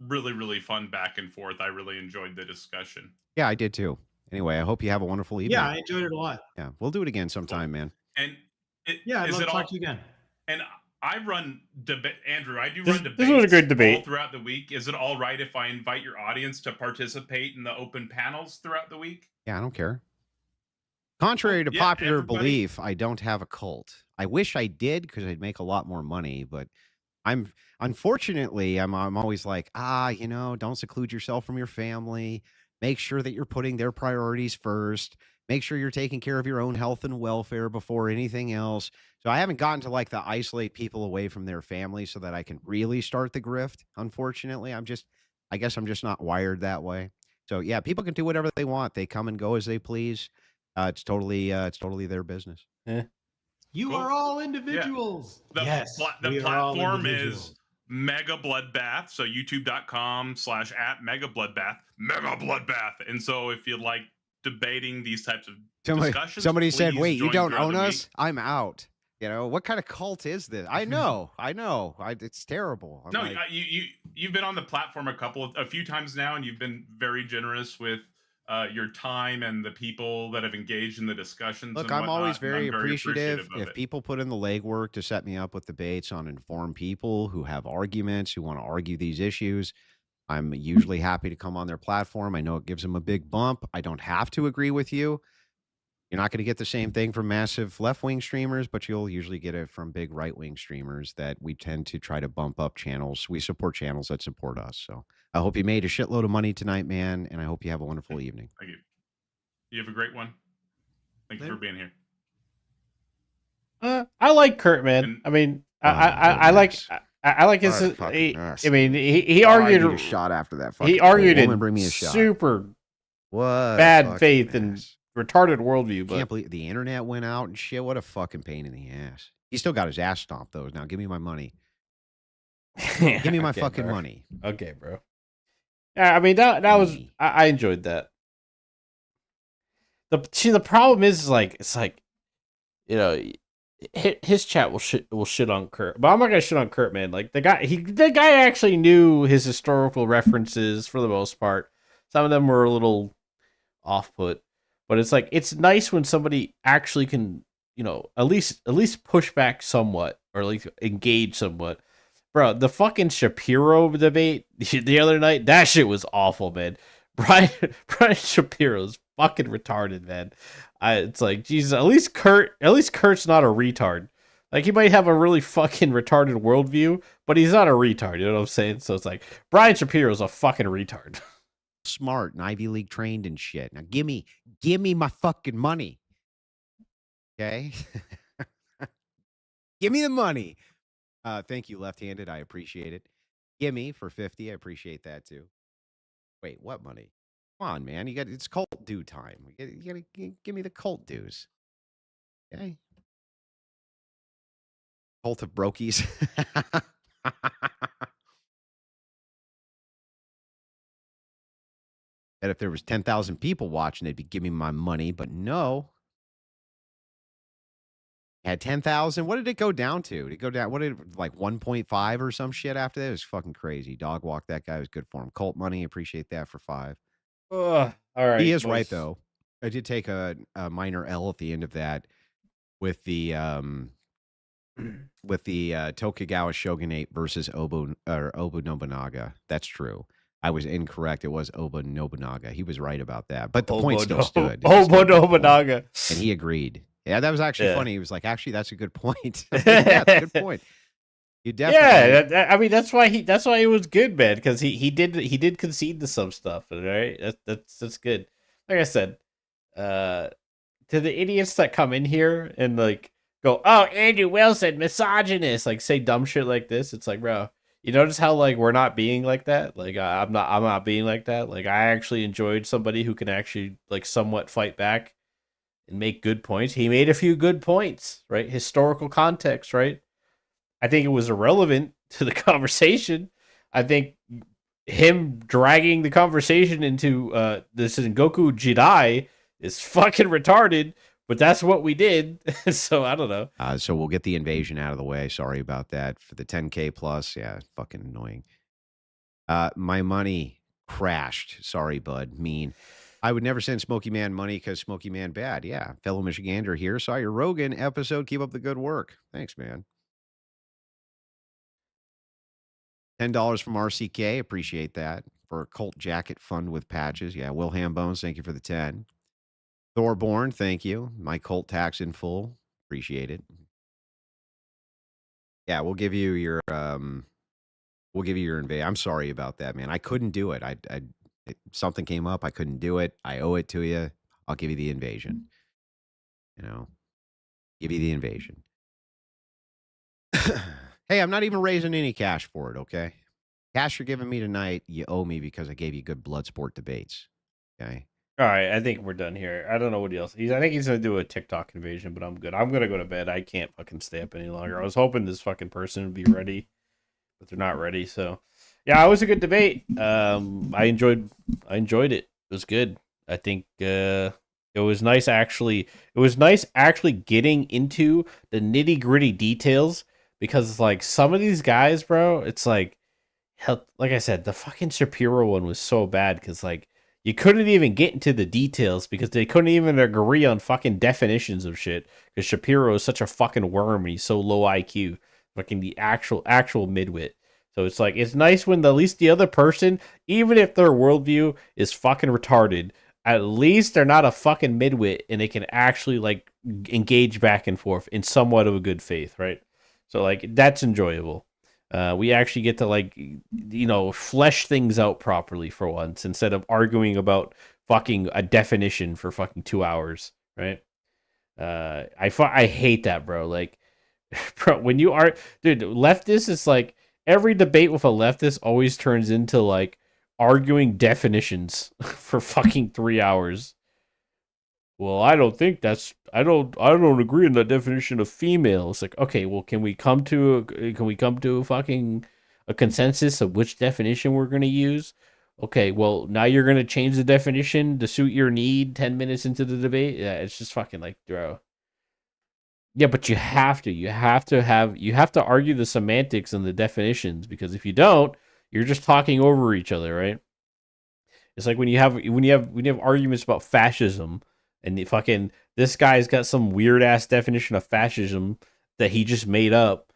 really, really fun back and forth. I really enjoyed the discussion. Yeah, I did too. Anyway, I hope you have a wonderful evening. Yeah, I enjoyed it a lot. Yeah, we'll do it again sometime, man. And Yeah, I'd is love it to all- talk to you again. And I run debate, Andrew. I do This- run this debates. was a good debate. all throughout the week. Is it all right if I invite your audience to participate in the open panels throughout the week? Yeah, I don't care. Contrary to Yeah, popular everybody- belief, I don't have a cult. I wish I did because I'd make a lot more money, but unfortunately I'm always like, don't seclude yourself from your family. Make sure that you're putting their priorities first. Make sure you're taking care of your own health and welfare before anything else. So I haven't gotten to like the isolate people away from their family so that I can really start the grift. Unfortunately, I guess I'm just not wired that way. So yeah, people can do whatever they want. They come and go as they please. It's totally their business. You are all individuals. The, Yes, the we are all platform individuals. is Mega Bloodbath. So youtube.com/@Mega Bloodbath. Mega Bloodbath. And so if you like debating these types of discussions, Somebody said, please "Wait, you join don't throughout own the us? week. I'm out." You know, what kind of cult is this? I know. It's terrible. I'm No, like, you've been on the platform a few times now, and you've been very generous with your time and the people that have engaged in the discussions. look, and I'm whatnot, always and I'm very appreciative of if it. people put in the legwork to set me up with debates on informed people who have arguments, who want to argue these issues. I'm usually happy to come on their platform. I know it gives them a big bump. I don't have to agree with you. You're not going to get the same thing from massive left-wing streamers, but you'll usually get it from big right-wing streamers that we tend to try to bump up channels. We support channels that support us. So I hope you made a shitload of money tonight, man, and I hope you have a wonderful evening. Thank you. You have a great one. Thank you for being here. I like Kurt, man. I mean, I like his. I mean, he argued I need a shot after that. Fucking he argued woman, in bring me a shot. super What bad faith and retarded worldview. But Can't believe the internet went out and shit. What a fucking pain in the ass. He still got his ass stomped though. Now give me my money. Give me my Okay, fucking bro. money. Okay, bro. Yeah, I mean that was I enjoyed that. The problem is like it's like, you know, his chat will shit on Kurt, but I'm not gonna shit on Kurt, man. Like the guy actually knew his historical references for the most part. Some of them were a little off put, but it's like it's nice when somebody actually can, you know, at least push back somewhat or like engage somewhat. Bro, the fucking Shapiro debate the other night, that shit was awful, man. Brian Shapiro's fucking retarded, man. It's like, Jesus, at least Kurt's not a retard. Like, he might have a really fucking retarded worldview, but he's not a retard, you know what I'm saying? So it's like, Brian Shapiro's a fucking retard. Smart and Ivy League trained and shit. Now give me my fucking money. Okay? Give me the money. Thank you, left-handed. I appreciate it. Gimme for 50. I appreciate that too. Wait, what money? Come on, man. It's cult due time. You gotta give me the cult dues. Okay. Cult of Brokies. And if there was 10,000 people watching, they'd be giving me my money, but no. Had 10,000. What did it go down to? Did it go down? What did it, like 1.5 or some shit after that? It was fucking crazy. Dog walk that guy was good for him. Cult money, appreciate that for 5. All right. He is right though. I did take a minor L at the end of that with the Tokugawa shogunate versus Obu Nobunaga. That's true. I was incorrect. It was Oba Nobunaga. He was right about that. But the point still stood. Oba Nobunaga. And he agreed. Yeah, that was actually funny. He was like, actually, that's a good point. Yeah, that's a good point. You definitely. Yeah, I mean that's why he was good, man, because he did concede to some stuff, right? That's good. Like I said, to the idiots that come in here and like go, oh, Andrew Wilson, misogynist, like say dumb shit like this, it's like, bro, you notice how like we're not being like that? Like I'm not being like that. Like I actually enjoyed somebody who can actually like somewhat fight back and make good points. He made a few good points, right? Historical context, right? I think it was irrelevant to the conversation. I think him dragging the conversation into the Sengoku Jidai is fucking retarded, but that's what we did. So I don't know. So we'll get the invasion out of the way. Sorry about that. For the 10K plus, yeah, fucking annoying. My money crashed. Sorry, bud. Mean. I would never send Smokey Man money because Smokey Man bad. Yeah, fellow Michigander here. Saw your Rogan episode. Keep up the good work. Thanks, man. $10 from RCK. Appreciate that. For a cult jacket fund with patches. Yeah, Will Hambones, thank you for the 10. Thorborn, thank you. My cult tax in full. Appreciate it. Yeah, we'll give you your invade. I'm sorry about that, man. I couldn't do it. Something came up. I couldn't do it. I owe it to you. I'll give you the invasion. You know, give you the invasion. Hey, I'm not even raising any cash for it, okay? Cash you're giving me tonight, you owe me because I gave you good blood sport debates. Okay? All right, I think we're done here. I don't know what else. I think he's going to do a TikTok invasion, but I'm good. I'm going to go to bed. I can't fucking stay up any longer. I was hoping this fucking person would be ready, but they're not ready. So, yeah, it was a good debate. I enjoyed it. It was good. I think It was nice actually. It was nice actually getting into the nitty gritty details because like some of these guys, bro, it's like I said, the fucking Shapiro one was so bad because like you couldn't even get into the details because they couldn't even agree on fucking definitions of shit because Shapiro is such a fucking worm and he's so low IQ, fucking the actual midwit. So it's like it's nice when at least the other person, even if their worldview is fucking retarded, at least they're not a fucking midwit and they can actually like engage back and forth in somewhat of a good faith, right? So like that's enjoyable. We actually get to like flesh things out properly for once instead of arguing about fucking a definition for fucking 2 hours, right? I hate that, bro. Like, bro, when you are, dude, leftist is like every debate with a leftist always turns into like arguing definitions for fucking 3 hours. Well, I don't think that's I don't agree on the definition of female. It's like, okay, well, can we come to a fucking a consensus of which definition we're going to use? Okay, well, now you're going to change the definition to suit your need 10 minutes into the debate? Yeah, it's just fucking like, bro. Yeah, but you have to argue the semantics and the definitions because if you don't, you're just talking over each other, right? It's like when you have arguments about fascism and this guy's got some weird ass definition of fascism that he just made up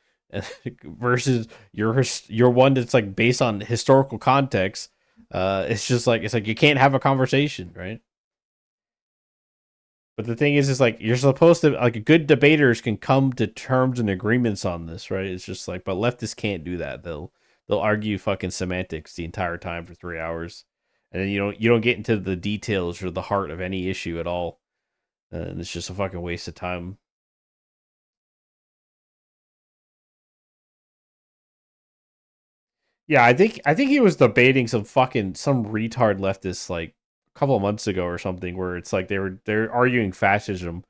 versus your one that's like based on historical context. It's like you can't have a conversation, right? But the thing is like you're supposed to like good debaters can come to terms and agreements on this, right? It's just like but leftists can't do that. They'll argue fucking semantics the entire time for 3 hours. And then you don't get into the details or the heart of any issue at all. And it's just a fucking waste of time. Yeah, I think he was debating some retard leftist like a couple of months ago or something where it's like they're arguing fascism.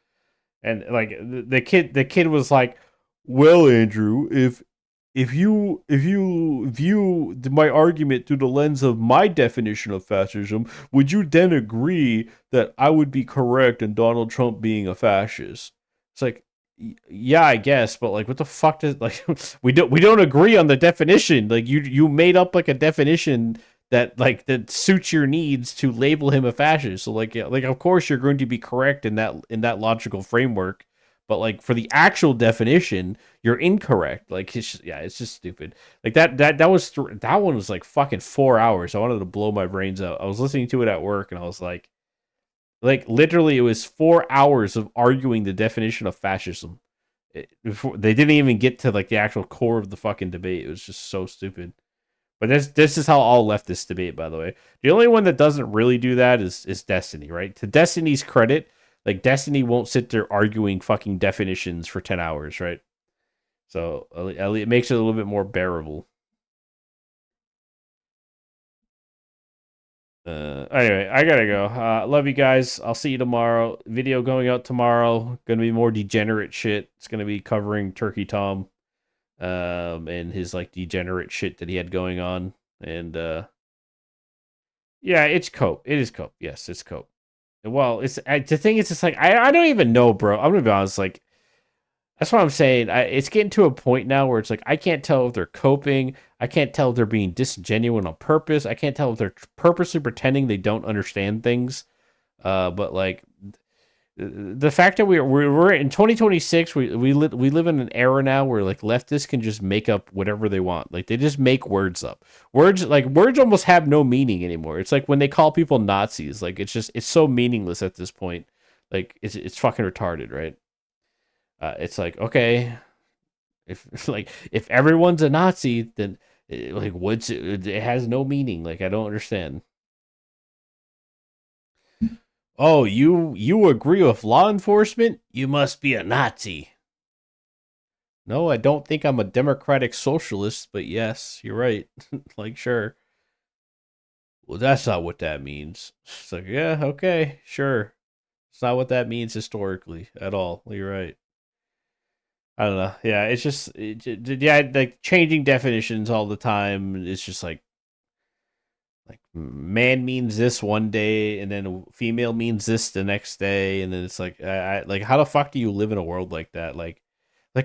And like the kid was like, "Well, Andrew, if you view my argument through the lens of my definition of fascism, would you then agree that I would be correct in Donald Trump being a fascist?" It's like, yeah, I guess, but like, what the fuck does like we don't agree on the definition. Like you made up like a definition that suits your needs to label him a fascist. So like of course you're going to be correct in that logical framework. But like for the actual definition, you're incorrect. Like it's just stupid. Like that one was like fucking 4 hours. I wanted to blow my brains out. I was listening to it at work and I was like literally it was 4 hours of arguing the definition of fascism. They didn't even get to like the actual core of the fucking debate. It was just so stupid. But this is how all leftists debate, by the way. The only one that doesn't really do that is Destiny, right? To Destiny's credit, like Destiny won't sit there arguing fucking definitions for 10 hours, right? So it makes it a little bit more bearable. Anyway, I gotta go. Love you guys. I'll see you tomorrow. Video going out tomorrow. Gonna be more degenerate shit. It's gonna be covering Turkey Tom, and his like degenerate shit that he had going on. And yeah, it's cope. It is cope. Yes, it's cope. Well, the thing is, it's like I don't even know, bro. I'm gonna be honest. Like, that's what I'm saying. It's getting to a point now where it's like I can't tell if they're coping. I can't tell if they're being disingenuous on purpose. I can't tell if they're purposely pretending they don't understand things. But like the fact that we're in 2026, we live in an era now where like leftists can just make up whatever they want. Like they just make words up. Words almost have no meaning anymore. It's like when they call people Nazis. Like it's so meaningless at this point. Like it's fucking retarded, right? It's like, okay, if everyone's a Nazi, then like it has no meaning. Like I don't understand. Oh, you agree with law enforcement? You must be a Nazi. No, I don't think I'm a democratic socialist, but yes, you're right. Like, sure. Well, that's not what that means. It's like, yeah, okay, sure. It's not what that means historically at all. You're right. I don't know. Yeah, it's just yeah, like changing definitions all the time. It's just like man means this one day, and then female means this the next day, and then it's like, like how the fuck do you live in a world like that? Like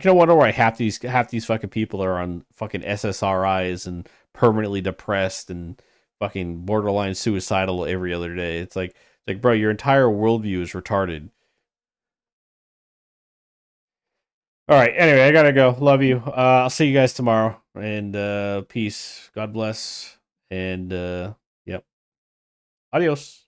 no wonder why half these fucking people are on fucking SSRIs and permanently depressed and fucking borderline suicidal every other day. It's like bro, your entire worldview is retarded. All right. Anyway, I gotta go. Love you. I'll see you guys tomorrow. And peace. God bless. And yep. Adios.